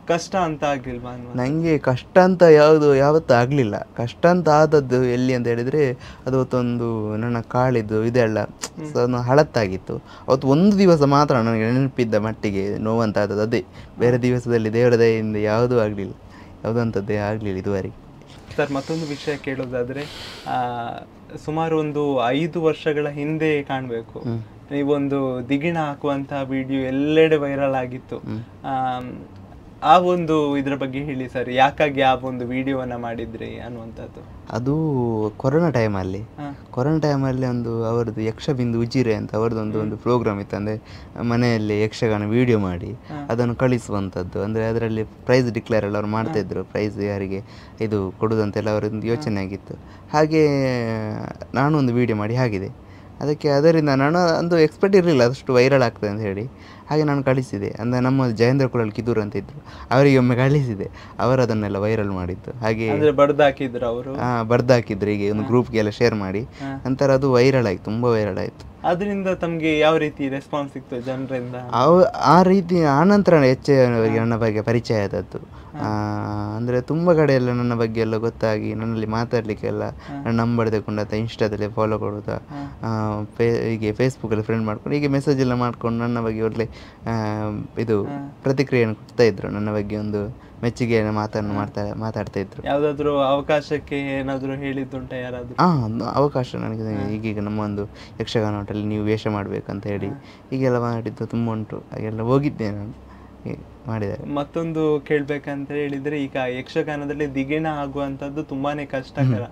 ಕಷ್ಟ ಅಂತ ಆಗ್ಲಿಲ್ವಾ? ನನಗೆ ಕಷ್ಟ ಅಂತ ಯಾವತ್ತೂ ಆಗಲಿಲ್ಲ. ಕಷ್ಟ ಅಂತ ಆದದ್ದು ಎಲ್ಲಿ ಅಂತ ಹೇಳಿದರೆ, ಅದೊಂದು ನನ್ನ ಕಾಳಿದ್ದು ಇದೆಲ್ಲ ಹಳತ್ತಾಗಿತ್ತು. ಅವತ್ತು ಒಂದು ದಿವಸ ಮಾತ್ರ ನನಗೆ ನೆನಪಿದ್ದ ಮಟ್ಟಿಗೆ ನೋವಂತಾದದ್ದು ಅದೇ. ಬೇರೆ ದಿವಸದಲ್ಲಿ ದೇವರ ದಯೆಯಿಂದ ಯಾವುದೂ ಆಗಲಿಲ್ಲ, ಯಾವುದಂಥದ್ದೇ ಆಗಲಿಲ್ಲ ಇದುವರೆಗೆ. ಸರ್, ಮತ್ತೊಂದು ವಿಷಯ ಕೇಳೋದಾದರೆ, ಸುಮಾರು ಒಂದು 5 ವರ್ಷಗಳ ಹಿಂದೆ ಕಾಣಬೇಕು, ನೀವೊಂದು ದಿಗಿಣ ಹಾಕುವಂತಹ ವಿಡಿಯೋ ಎಲ್ಲೆಡೆ ವೈರಲ್ ಆಗಿತ್ತು. ಆ ಒಂದು ಇದ್ರ ಬಗ್ಗೆ ಹೇಳಿ ಸರ್, ಯಾಕಾಗಿ ಆ ಒಂದು ವಿಡಿಯೋವನ್ನ ಮಾಡಿದ್ರಿ ಅನ್ನುವಂಥದ್ದು? ಅದು ಕೊರೋನಾ ಟೈಮಲ್ಲಿ ಒಂದು ಅವರದ್ದು ಯಕ್ಷಬಿಂದು ಉಜಿರೆ ಅಂತ ಅವರದೊಂದು ಪ್ರೋಗ್ರಾಮ್ ಇತ್ತು. ಅಂದರೆ ಮನೆಯಲ್ಲಿ ಯಕ್ಷಗಾನ ವಿಡಿಯೋ ಮಾಡಿ ಅದನ್ನು ಕಳಿಸುವಂಥದ್ದು. ಅಂದರೆ ಅದರಲ್ಲಿ ಪ್ರೈಸ್ ಡಿಕ್ಲೇರ್ ಎಲ್ಲ ಅವ್ರು ಮಾಡ್ತಾಯಿದ್ರು, ಪ್ರೈಸ್ ಯಾರಿಗೆ ಇದು ಕೊಡೋದಂತೆಲ್ಲ ಅವರೊಂದು ಯೋಚನೆ ಆಗಿತ್ತು. ಹಾಗೆ ನಾನು ಒಂದು ವಿಡಿಯೋ ಮಾಡಿ ಹಾಕಿದೆ. ಅದರಿಂದ ನಾನು ಒಂದು ಎಕ್ಸ್ಪೆಕ್ಟ್ ಇರಲಿಲ್ಲ ಅಷ್ಟು ವೈರಲ್ ಆಗ್ತದೆ ಅಂತ ಹೇಳಿ. ಹಾಗೆ ನಾನು ಕಳಿಸಿದೆ. ಅಂದರೆ ನಮ್ಮ ಜಯೇಂದ್ರ ಕುಳಲ್ ಕಿದೂರ್ ಅಂತ ಇದ್ದರು, ಅವರಿಗೆ ಒಮ್ಮೆ ಕಳಿಸಿದೆ. ಅವರು ಅದನ್ನೆಲ್ಲ ವೈರಲ್ ಮಾಡಿದ್ದು. ಹಾಗೆ ಬರ್ದಾಕಿದ್ರು ಅವರು, ಬರ್ದಾಕಿದ್ರು ಹೀಗೆ ಒಂದು ಗ್ರೂಪ್ಗೆಲ್ಲ ಶೇರ್ ಮಾಡಿ. ನಂತರ ಅದು ವೈರಲ್ ಆಯಿತು, ತುಂಬ ವೈರಲ್ ಆಯಿತು. ಅದರಿಂದ ತಮಗೆ ಯಾವ ರೀತಿ ರೆಸ್ಪಾನ್ಸ್ ಸಿಕ್ತು ಜನರಿಂದ? ಆ ರೀತಿ ಆನಂತರ ಹೆಚ್ಚಿನವರಿಗೆ ನನ್ನ ಬಗ್ಗೆ ಪರಿಚಯ ಆದದ್ದು. ಅಂದರೆ ತುಂಬ ಕಡೆ ಎಲ್ಲ ನನ್ನ ಬಗ್ಗೆ ಎಲ್ಲ ಗೊತ್ತಾಗಿ ನನ್ನಲ್ಲಿ ಮಾತಾಡಲಿಕ್ಕೆಲ್ಲ ನನ್ನ ನಂಬರ್ ತಗೊಂಡು ಅಥವಾ ಇನ್ಸ್ಟಾದಲ್ಲಿ ಫಾಲೋ ಕೊಡೋದು, ಹೀಗೆ ಫೇಸ್ಬುಕ್ಕಲ್ಲಿ ಫ್ರೆಂಡ್ ಮಾಡ್ಕೊಂಡು ಹೀಗೆ ಮೆಸೇಜ್ ಎಲ್ಲ ಮಾಡ್ಕೊಂಡು ನನ್ನ ಬಗ್ಗೆ ಒಳ್ಳೆ ಇದು ಪ್ರತಿಕ್ರಿಯೆಯನ್ನು ಕೊಡ್ತಾ ಇದ್ರು. ನನ್ನ ಬಗ್ಗೆ ಒಂದು ಮೆಚ್ಚುಗೆ ಮಾತನ್ನು ಮಾತಾಡ್ತಾ ಇದ್ರು. ಯಾವುದಾದ್ರೂ ಅವಕಾಶಕ್ಕೆ ಏನಾದರೂ ಹೇಳಿದ್ದುಂಟ ಯಾರಾದರೂ? ಅವಕಾಶ ನನಗೆ ಈಗೀಗ ನಮ್ಮ ಒಂದು ಯಕ್ಷಗಾನ ಹೋಟೆಲ್ ನೀವು ವೇಷ ಮಾಡಬೇಕಂತ ಹೇಳಿ ಹೀಗೆಲ್ಲ ಮಾಡಿದ್ದು ತುಂಬ ಉಂಟು. ಹಾಗೆಲ್ಲ ಹೋಗಿದ್ದೆ ನಾನು, ಮಾಡಿದ್ದಾರೆ. ಮತ್ತೊಂದು ಕೇಳಬೇಕಂತ ಹೇಳಿದರೆ, ಈಗ ಯಕ್ಷಗಾನದಲ್ಲಿ ದಿಗಿಣ ಆಗುವಂಥದ್ದು ತುಂಬಾನೇ ಕಷ್ಟಕರ.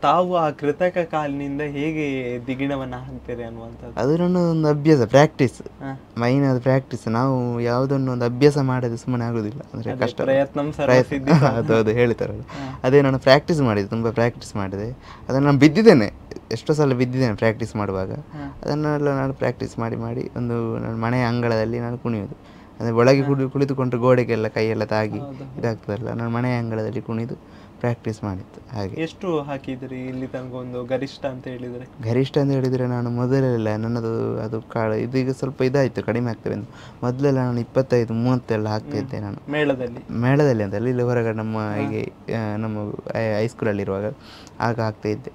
ತಾವು ಆ ಕೃತಕ ಕಾಲಿನಿಂದ ಹೇಗೆ ದಿಗಿಣವನ್ನು ಹಾಕ್ತೀರಿ ಅನ್ನುವಂಥದ್ದು? ಅದು ನನ್ನ ಒಂದು ಅಭ್ಯಾಸ, ಪ್ರಾಕ್ಟೀಸ್, ಮೈನ್ ಅದು ಪ್ರಾಕ್ಟೀಸ್. ನಾವು ಯಾವುದನ್ನು ಒಂದು ಅಭ್ಯಾಸ ಮಾಡೋದು ಸುಮ್ಮನೆ ಆಗೋದಿಲ್ಲ, ಅಂದರೆ ಕಷ್ಟ, ಅದು ಹೇಳ್ತಾರಲ್ಲ, ಅದೇ ನಾನು ಪ್ರಾಕ್ಟೀಸ್ ಮಾಡಿದೆ, ತುಂಬ ಪ್ರಾಕ್ಟೀಸ್ ಮಾಡಿದೆ. ಅದನ್ನು ನಾನು ಬಿದ್ದಿದ್ದೇನೆ, ಎಷ್ಟೋ ಸಲ ಬಿದ್ದಿದ್ದೇನೆ ಪ್ರಾಕ್ಟೀಸ್ ಮಾಡುವಾಗ. ಅದನ್ನೆಲ್ಲ ನಾನು ಪ್ರಾಕ್ಟೀಸ್ ಮಾಡಿ ಒಂದು ನನ್ನ ಮನೆಯ ಅಂಗಳದಲ್ಲಿ ನಾನು ಕುಣಿಯೋದು. ಅಂದರೆ ಒಳಗೆ ಕುಳಿತುಕೊಂಡ್ರೆ ಗೋಡೆಗೆಲ್ಲ ಕೈಯೆಲ್ಲ ತಾಗಿ ಇದಾಗ್ತದಲ್ಲ, ನಾನು ಮನೆಯ ಅಂಗಳದಲ್ಲಿ ಕುಣಿದು ಪ್ರಾಕ್ಟೀಸ್ ಮಾಡಿತ್ತು. ಹಾಗೆ ಎಷ್ಟು ಹಾಕಿದ್ರಿ ಇಲ್ಲಿ ತನಕ ಒಂದು ಗರಿಷ್ಠ ಅಂತ ಹೇಳಿದರೆ? ಗರಿಷ್ಠ ಅಂತ ಹೇಳಿದರೆ ನಾನು ಮೊದಲೆಲ್ಲ ನನ್ನದು ಅದು ಇದೀಗ ಸ್ವಲ್ಪ ಇದಾಯಿತು, ಕಡಿಮೆ ಆಗ್ತದೆ. ಮೊದಲೆಲ್ಲ ನಾನು 25-30 ಎಲ್ಲ ಹಾಕ್ತಿದ್ದೆ ನಾನು ಮೇಳದಲ್ಲಿ ಅಂತಲ್ಲ, ಇಲ್ಲಿ ಹೊರಗಡೆ ನಮ್ಮ ಹೀಗೆ ನಮ್ಮ ಹೈಸ್ಕೂಲಲ್ಲಿರುವಾಗ ಆಗ ಹಾಕ್ತಾ ಇದ್ದೆ.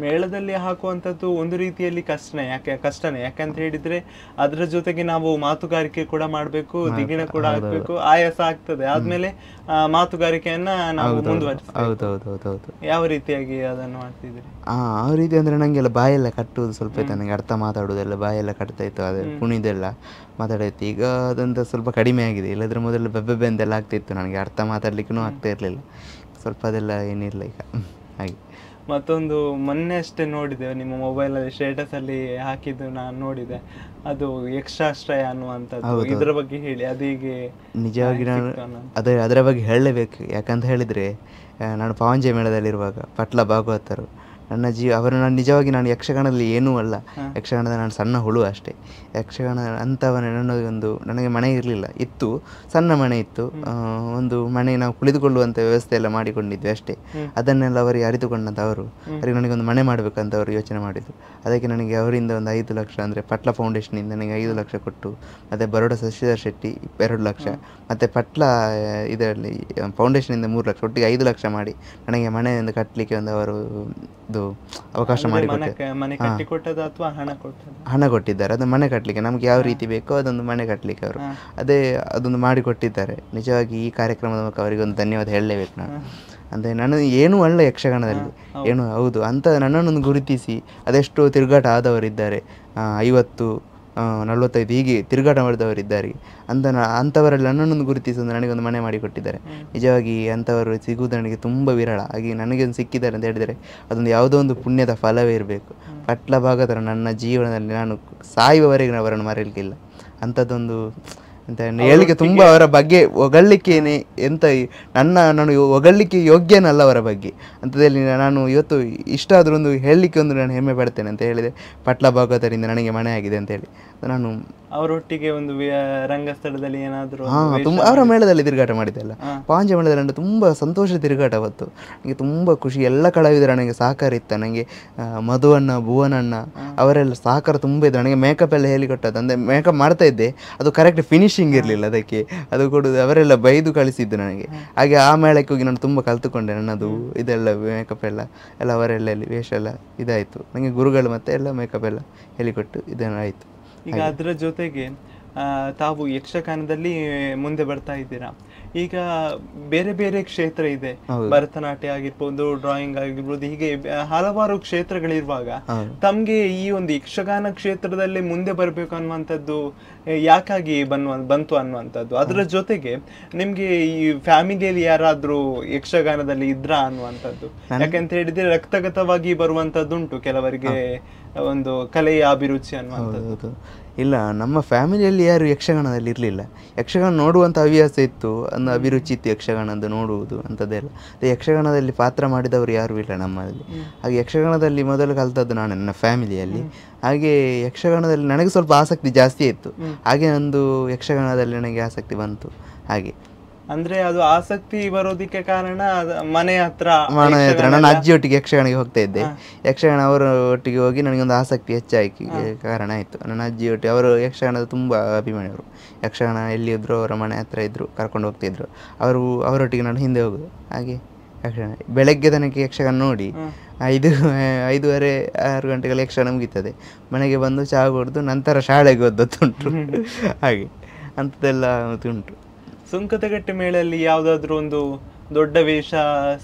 ಮೇಳದಲ್ಲಿ ಹಾಕುವಂಥದ್ದು ಒಂದು ರೀತಿಯಲ್ಲಿ ಕಷ್ಟನೇ, ಯಾಕಂತ ಹೇಳಿದ್ರೆ ಅದರ ಜೊತೆಗೆ ನಾವು ಮಾತುಗಾರಿಕೆ ಕೂಡ ಮಾಡಬೇಕು, ದಿಗಿಣ ಕೂಡ ಹಾಕ್ಬೇಕು, ಆಯಾಸ ಆಗ್ತದೆ. ಆದ್ಮೇಲೆ ಮಾತುಗಾರಿಕೆಯನ್ನ ನಾವು ಮುಂದುವರಿಸಬೇಕು. ಯಾವ ರೀತಿಯಾಗಿ ಅದನ್ನು ಮಾಡ್ತಿದ್ರಿ? ಆ ರೀತಿ ಅಂದ್ರೆ ನಂಗೆಲ್ಲ ಬಾಯೆಲ್ಲ ಕಟ್ಟುವುದು ಸ್ವಲ್ಪ ಇತ್ತು, ನನಗೆ ಅರ್ಥ ಮಾತಾಡುವುದೆಲ್ಲ ಬಾಯೆಲ್ಲ ಕಟ್ತಾ ಇತ್ತು, ಅದೇ ಕುಣಿದೆಲ್ಲ ಮಾತಾಡೈತಿ. ಈಗ ಅದಂತ ಸ್ವಲ್ಪ ಕಡಿಮೆ ಆಗಿದೆ. ಇಲ್ಲದ್ರೆ ಮೊದಲು ಬೆಬ್ಬೆ ಅಂತೆಲ್ಲ ಆಗ್ತಿತ್ತು, ನನಗೆ ಅರ್ಥ ಮಾತಾಡ್ಲಿಕ್ಕೂ ಆಗ್ತಾ ಇರಲಿಲ್ಲ. ಸ್ವಲ್ಪ ಅದೆಲ್ಲ ಏನಿಲ್ಲ ಈಗ. ಹಾಗೆ ಮತ್ತೊಂದು ಮೊನ್ನೆ ಅಷ್ಟೇ ನೋಡಿದೆ, ನಿಮ್ಮ ಮೊಬೈಲಲ್ಲಿ ಸ್ಟೇಟಸಲ್ಲಿ ಹಾಕಿದ್ದು ನಾನು ನೋಡಿದೆ, ಅದು ಯಕ್ಷಾಶ್ರಯ ಅನ್ನುವಂಥದ್ದು. ಇದರ ಬಗ್ಗೆ ಹೇಳಿ, ಅದೀಗೆ ನಿಜವಾಗಿ ನಾನು ಅದರ ಬಗ್ಗೆ ಹೇಳಲೇಬೇಕು. ಯಾಕಂತ ಹೇಳಿದರೆ, ನಾನು ಪಾವಂಜೆ ಮೇಳದಲ್ಲಿರುವಾಗ ಪಟ್ಲ ಭಾಗವತರು ಅವರು ನಿಜವಾಗಿ ನಾನು ಯಕ್ಷಗಾನದಲ್ಲಿ ಏನೂ ಅಲ್ಲ, ಯಕ್ಷಗಾನದ ನಾನು ಸಣ್ಣ ಹುಳು ಅಷ್ಟೇ. ಯಕ್ಷಗಾನ ಅಂಥವನೇ ನನಗೆ ಮನೆ ಇರಲಿಲ್ಲ, ಇತ್ತು ಸಣ್ಣ ಮನೆ ಇತ್ತು, ಒಂದು ಮನೆ ನಾವು ಕುಳಿತುಕೊಳ್ಳುವಂಥ ವ್ಯವಸ್ಥೆ ಎಲ್ಲ ಮಾಡಿಕೊಂಡಿದ್ವಿ ಅಷ್ಟೇ. ಅದನ್ನೆಲ್ಲ ಅವರಿಗೆ ಅರಿತುಕೊಂಡಂಥ ಅವರಿಗೆ ನನಗೊಂದು ಮನೆ ಮಾಡಬೇಕಂತ ಅವರು ಯೋಚನೆ ಮಾಡಿದರು. ಅದಕ್ಕೆ ನನಗೆ ಅವರಿಂದ ಒಂದು 5 ಲಕ್ಷ, ಅಂದರೆ ಪಟ್ಲ ಫೌಂಡೇಶನಿಂದ ನನಗೆ 5 ಲಕ್ಷ ಕೊಟ್ಟು, ಮತ್ತು ಬರೋಡ ಶಶಿಧರ್ ಶೆಟ್ಟಿ 2 ಲಕ್ಷ, ಮತ್ತು ಪಟ್ಲ ಇದರಲ್ಲಿ ಫೌಂಡೇಶನಿಂದ 3 ಲಕ್ಷ, ಒಟ್ಟಿಗೆ 5 ಲಕ್ಷ ಮಾಡಿ ನನಗೆ ಮನೆಯಿಂದ ಕಟ್ಟಲಿಕ್ಕೆ ಅವರು ಅವಕಾಶ ಮಾಡಿಕೊಟ್ಟೆ. ಹಣ ಕೊಟ್ಟಿದ್ದಾರೆ, ಅದು ಮನೆ ಕಟ್ಟಲಿಕ್ಕೆ ನಮ್ಗೆ ಯಾವ ರೀತಿ ಬೇಕೋ ಅದೊಂದು ಮನೆ ಕಟ್ಟಲಿಕ್ಕೆ ಅವರು ಅದೊಂದು ಮಾಡಿಕೊಟ್ಟಿದ್ದಾರೆ. ನಿಜವಾಗಿ ಈ ಕಾರ್ಯಕ್ರಮದ ಮೂಲಕ ಅವರಿಗೆ ಒಂದು ಧನ್ಯವಾದ ಹೇಳಲೇಬೇಕು ನಾನು. ಅಂದರೆ ನಾನು ಏನೂ ಅಲ್ಲ ಯಕ್ಷಗಾನದಲ್ಲಿ, ಏನು ಹೌದು ಅಂತ ನನ್ನನ್ನು ಗುರುತಿಸಿ ಅದೆಷ್ಟೋ ತಿರುಗಾಟ ಆದವರಿದ್ದಾರೆ, 50-45 ಹೀಗೆ ತಿರುಗಾಟ ಮಾಡಿದವರಿದ್ದಾರೆ. ಅಂಥವರಲ್ಲಿ ನನ್ನನ್ನು ಗುರುತಿಸಿ ನನಗೊಂದು ಮನೆ ಮಾಡಿಕೊಟ್ಟಿದ್ದಾರೆ. ನಿಜವಾಗಿ ಅಂಥವರು ಸಿಗುವುದು ನನಗೆ ತುಂಬ ವಿರಳ. ಹಾಗೆ ನನಗೊಂದು ಸಿಕ್ಕಿದ್ದಾರೆ ಅಂತ ಹೇಳಿದರೆ ಅದೊಂದು ಯಾವುದೋ ಒಂದು ಪುಣ್ಯದ ಫಲವೇ ಇರಬೇಕು. ಪಟ್ಲ ಭಾಗತರ ನನ್ನ ಜೀವನದಲ್ಲಿ ನಾನು ಸಾಯುವವರೆಗೆ ಅವರನ್ನು ಮರೆಯಲಿಕ್ಕಿಲ್ಲ. ಅಂಥದ್ದೊಂದು ಅಂತ ಹೇಳಲಿಕ್ಕೆ ತುಂಬ ಅವರ ಬಗ್ಗೆ ಹೊಗಳಲಿಕ್ಕೇನೆ ನಾನು ಹೊಗಳಲಿಕ್ಕೆ ಯೋಗ್ಯನಲ್ಲ ಅವರ ಬಗ್ಗೆ. ಅಂಥದ್ದಲ್ಲಿ ನಾನು ಇವತ್ತು ಇಷ್ಟ ಆದರೂ ಒಂದು ಹೇಳಲಿಕ್ಕೆ ನಾನು ಹೆಮ್ಮೆ ಪಡ್ತೇನೆ ಅಂತ ಹೇಳಿದರೆ, ಪಟ್ಲ ಭಾಗವತರಿಂದ ನನಗೆ ಮನೆ ಆಗಿದೆ ಅಂತೇಳಿ. ನಾನು ಅವರೊಟ್ಟಿಗೆ ಒಂದು ರಂಗಸ್ಥಳದಲ್ಲಿ ಏನಾದರೂ ತುಂಬ ಅವರ ಮೇಳದಲ್ಲಿ ತಿರುಗಾಟ ಮಾಡಿದ್ದೆಲ್ಲ, ಪಾಂಜೆ ಮೇಳದಲ್ಲಿ ನನಗೆ ತುಂಬ ಸಂತೋಷ ತಿರುಗಾಟ ಅವತ್ತು. ನನಗೆ ತುಂಬ ಖುಷಿ. ಎಲ್ಲ ಕಲಾವಿದರು ನನಗೆ ಸಹಕಾರ ಇತ್ತು. ನನಗೆ ಮಧುವಣ್ಣ, ಭುವನಣ್ಣ ಅವರೆಲ್ಲ ಸಹಕಾರ ತುಂಬ ಇತ್ತು. ನನಗೆ ಮೇಕಪ್ ಎಲ್ಲ ಹೇಳಿಕೊಟ್ಟದ್ದು, ಅಂದರೆ ಮೇಕಪ್ ಮಾಡ್ತಾ ಇದ್ದೆ, ಅದು ಕರೆಕ್ಟ್ ಫಿನಿಶಿಂಗ್ ಇರಲಿಲ್ಲ, ಅದಕ್ಕೆ ಅದು ಕೊಡೋದು ಅವರೆಲ್ಲ ಬೈದು ಕಳಿಸಿದ್ದು ನನಗೆ. ಹಾಗೆ ಆ ಮೇಳಕ್ಕೆ ಹೋಗಿ ನಾನು ತುಂಬ ಕಲಿತುಕೊಂಡೆ. ನನ್ನದು ಇದೆಲ್ಲ ಮೇಕಪ್ ಎಲ್ಲ ಅವರೆಲ್ಲ ವೇಷ ಎಲ್ಲ ಇದಾಯಿತು. ನನಗೆ ಗುರುಗಳು ಮತ್ತು ಎಲ್ಲ ಮೇಕಪ್ ಎಲ್ಲ ಹೇಳಿಕೊಟ್ಟು ಇದನ್ನಾಯಿತು. ಈಗ ಅದರ ಜೊತೆಗೆ ತಾವು ಯಕ್ಷಗಾನದಲ್ಲಿ ಮುಂದೆ ಬರ್ತಾ ಇದ್ದೀರಾ. ಈಗ ಬೇರೆ ಬೇರೆ ಕ್ಷೇತ್ರ ಇದೆ, ಭರತನಾಟ್ಯ ಆಗಿರ್ಬೋದು, ಡ್ರಾಯಿಂಗ್ ಆಗಿರ್ಬೋದು, ಹೀಗೆ ಹಲವಾರು ಕ್ಷೇತ್ರಗಳಿರುವಾಗ ತಮ್ಗೆ ಈ ಒಂದು ಯಕ್ಷಗಾನ ಕ್ಷೇತ್ರದಲ್ಲಿ ಮುಂದೆ ಬರ್ಬೇಕು ಅನ್ನುವಂಥದ್ದು ಯಾಕಾಗಿ ಬಂತು ಅನ್ನುವಂಥದ್ದು, ಅದರ ಜೊತೆಗೆ ನಿಮ್ಗೆ ಈ ಫ್ಯಾಮಿಲಿಯಲ್ಲಿ ಯಾರಾದ್ರೂ ಯಕ್ಷಗಾನದಲ್ಲಿ ಇದ್ರ ಅನ್ನುವಂಥದ್ದು? ಯಾಕಂತ ಹೇಳಿದ್ರೆ ರಕ್ತಗತವಾಗಿ ಬರುವಂತದ್ದುಂಟು ಕೆಲವರಿಗೆ ಒಂದು ಕಲೆಯ ಅಭಿರುಚಿ ಅನ್ನುವಂಥದ್ದು. ಇಲ್ಲ, ನಮ್ಮ ಫ್ಯಾಮಿಲಿಯಲ್ಲಿ ಯಾರು ಯಕ್ಷಗಾನದಲ್ಲಿ ಇರಲಿಲ್ಲ. ಯಕ್ಷಗಾನ ನೋಡುವಂಥ ಹವ್ಯಾಸ ಇತ್ತು, ಒಂದು ಅಭಿರುಚಿ ಇತ್ತು ಯಕ್ಷಗಾನದ್ದು ನೋಡುವುದು ಅಂಥದ್ದೆಲ್ಲ. ಯಕ್ಷಗಾನದಲ್ಲಿ ಪಾತ್ರ ಮಾಡಿದವರು ಯಾರೂ ಇಲ್ಲ ನಮ್ಮಲ್ಲಿ. ಹಾಗೆ ಯಕ್ಷಗಾನದಲ್ಲಿ ಮೊದಲು ಕಲಿತದ್ದು ನಾನು ನನ್ನ ಫ್ಯಾಮಿಲಿಯಲ್ಲಿ. ಹಾಗೆ ಯಕ್ಷಗಾನದಲ್ಲಿ ನನಗೆ ಸ್ವಲ್ಪ ಆಸಕ್ತಿ ಜಾಸ್ತಿ ಇತ್ತು. ಹಾಗೆ ಒಂದು ಯಕ್ಷಗಾನದಲ್ಲಿ ನನಗೆ ಆಸಕ್ತಿ ಬಂತು. ಹಾಗೆ ಅಂದ್ರೆ ಅದು ಆಸಕ್ತಿ ಬರೋದಿಕ್ಕೆ ಕಾರಣ ಮನೆ ಹತ್ರ ನನ್ನ ಅಜ್ಜಿಯೊಟ್ಟಿಗೆ ಯಕ್ಷಗಾನಿಗೆ ಹೋಗ್ತಾ ಇದ್ದೆ. ಯಕ್ಷಗಾನ ಅವರ ಒಟ್ಟಿಗೆ ಹೋಗಿ ನನಗೊಂದು ಆಸಕ್ತಿ ಹೆಚ್ಚಾಗಿ ಕಾರಣ ಆಯಿತು. ನನ್ನ ಅಜ್ಜಿಯೊಟ್ಟಿಗೆ ಅವರು ಯಕ್ಷಗಾನದ ತುಂಬ ಅಭಿಮಾನಿಯವರು. ಯಕ್ಷಗಾನ ಎಲ್ಲಿದ್ರು ಅವರ ಮನೆ ಹತ್ರ ಇದ್ದರು, ಕರ್ಕೊಂಡು ಹೋಗ್ತಿದ್ರು. ಅವರೊಟ್ಟಿಗೆ ನಾನು ಹಿಂದೆ ಹೋಗೋದು. ಹಾಗೆ ಯಕ್ಷಗಾನ ಬೆಳಗ್ಗೆ ತನಕ ಯಕ್ಷಗಾನ ನೋಡಿ 5:30 6 ಗಂಟೆಗಳ ಯಕ್ಷಗಾನ ಮುಗೀತದೆ. ಮನೆಗೆ ಬಂದು ಚಹಾ ಕುಡಿದು ನಂತರ ಶಾಲೆಗೆ ಹೋದದ್ದುಂಟು. ಹಾಗೆ ಅಂಥದ್ದೆಲ್ಲ ಉಂಟು. ಸುಂಕದಕಟ್ಟೆ ಮೇಳಲ್ಲಿ ಯಾವುದಾದ್ರೂ ಒಂದು ದೊಡ್ಡ ವೇಷ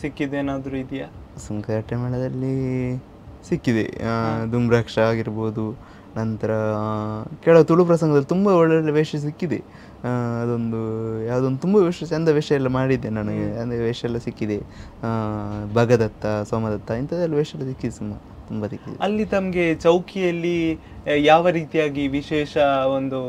ಸಿಕ್ಕಿದೆ ಏನಾದರೂ ಇದೆಯಾ? ಸುಂಕದಕಟ್ಟೆ ಮೇಳದಲ್ಲಿ ಸಿಕ್ಕಿದೆ. ದುಮ್ರಾಕ್ಷ ಆಗಿರ್ಬೋದು, ನಂತರ ಕೆಲವು ತುಳು ಪ್ರಸಂಗದಲ್ಲಿ ತುಂಬ ಒಳ್ಳೊಳ್ಳೆ ವೇಷ ಸಿಕ್ಕಿದೆ. ಅದೊಂದು ಯಾವುದೊಂದು ತುಂಬ ಚಂದ ವೇಷ ಎಲ್ಲ ಮಾಡಿದ್ದೆ ನನಗೆ. ಅಂದರೆ ವೇಷ ಎಲ್ಲ ಸಿಕ್ಕಿದೆ. ಭಗದತ್ತ, ಸೋಮದತ್ತ ಇಂಥದ್ದೆಲ್ಲ ವೇಷ ಎಲ್ಲ ಸಿಕ್ಕಿದೆ, ತುಂಬ ಸಿಕ್ಕಿದೆ. ಅಲ್ಲಿ ತಮಗೆ ಚೌಕಿಯಲ್ಲಿ ಯಾವ ರೀತಿಯಾಗಿ ವಿಶೇಷ ಒಂದು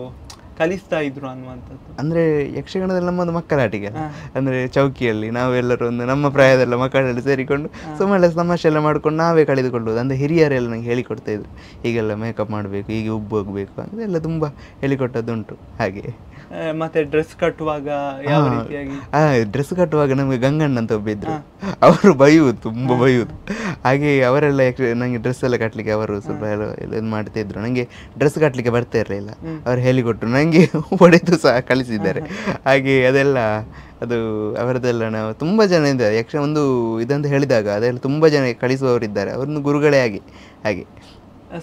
ಕಲಿಸ್ತಾ ಇದ್ರು ಅನ್ನುವಂಥದ್ದು? ಅಂದರೆ ಯಕ್ಷಗಾನದಲ್ಲಿ ನಮ್ಮೊಂದು ಮಕ್ಕಳಾಟಿಗೆ, ಅಂದರೆ ಚೌಕಿಯಲ್ಲಿ ನಾವೆಲ್ಲರೂ ಒಂದು ನಮ್ಮ ಪ್ರಾಯದಲ್ಲ ಮಕ್ಕಳೆಲ್ಲ ಸೇರಿಕೊಂಡು ಸುಮ್ಮನೆ ತಮಾಷೆ ಎಲ್ಲ ಮಾಡ್ಕೊಂಡು ನಾವೇ ಕಳೆದುಕೊಳ್ಳೋದು. ಅಂದರೆ ಹಿರಿಯರೆಲ್ಲ ನಂಗೆ ಹೇಳಿಕೊಡ್ತಾ ಇದ್ರು, ಹೀಗೆಲ್ಲ ಮೇಕಪ್ ಮಾಡಬೇಕು, ಹೀಗೆ ಉಬ್ಬು ಹೋಗ್ಬೇಕು, ಅದೆಲ್ಲ ತುಂಬ ಹೇಳಿಕೊಟ್ಟದ್ದುಂಟು. ಹಾಗೆ ಮತ್ತೆ ಡ್ರೆಸ್ ಕಟ್ಟುವಾಗ ಯಾವ ರೀತಿಯಾಗಿ? ಡ್ರೆಸ್ ಕಟ್ಟುವಾಗ ನಮಗೆ ಗಂಗಣ್ಣ ಅಂತ ಒಬ್ಬಿದ್ರು, ಅವರು ಬೈಯುವುದು, ತುಂಬ ಬೈಯುವುದು. ಹಾಗೆ ಅವರೆಲ್ಲ ನನಗೆ ಡ್ರೆಸ್ ಎಲ್ಲ ಕಟ್ಟಲಿಕ್ಕೆ ಅವರು ಸ್ವಲ್ಪ ಇದು ಮಾಡ್ತಿದ್ರು. ನನಗೆ ಡ್ರೆಸ್ ಕಟ್ಟಲಿಕ್ಕೆ ಬರ್ತಾ ಇರಲಿಲ್ಲ. ಅವ್ರು ಹೇಳಿಕೊಟ್ರು, ನನಗೆ ಹೊಡೆದು ಸಹ ಕಳಿಸಿದ್ದಾರೆ. ಹಾಗೆ ಅದೆಲ್ಲ ಅದು ಅವರದೆಲ್ಲ ನಾವು ತುಂಬ ಜನ ಇದ್ದಾರೆ ಒಂದು ಇದಂತ ಹೇಳಿದಾಗ ಅದೆಲ್ಲ ತುಂಬ ಜನ ಕಳಿಸುವವರಿದ್ದಾರೆ, ಅವ್ರನ್ನು ಗುರುಗಳೇ ಆಗಿ. ಹಾಗೆ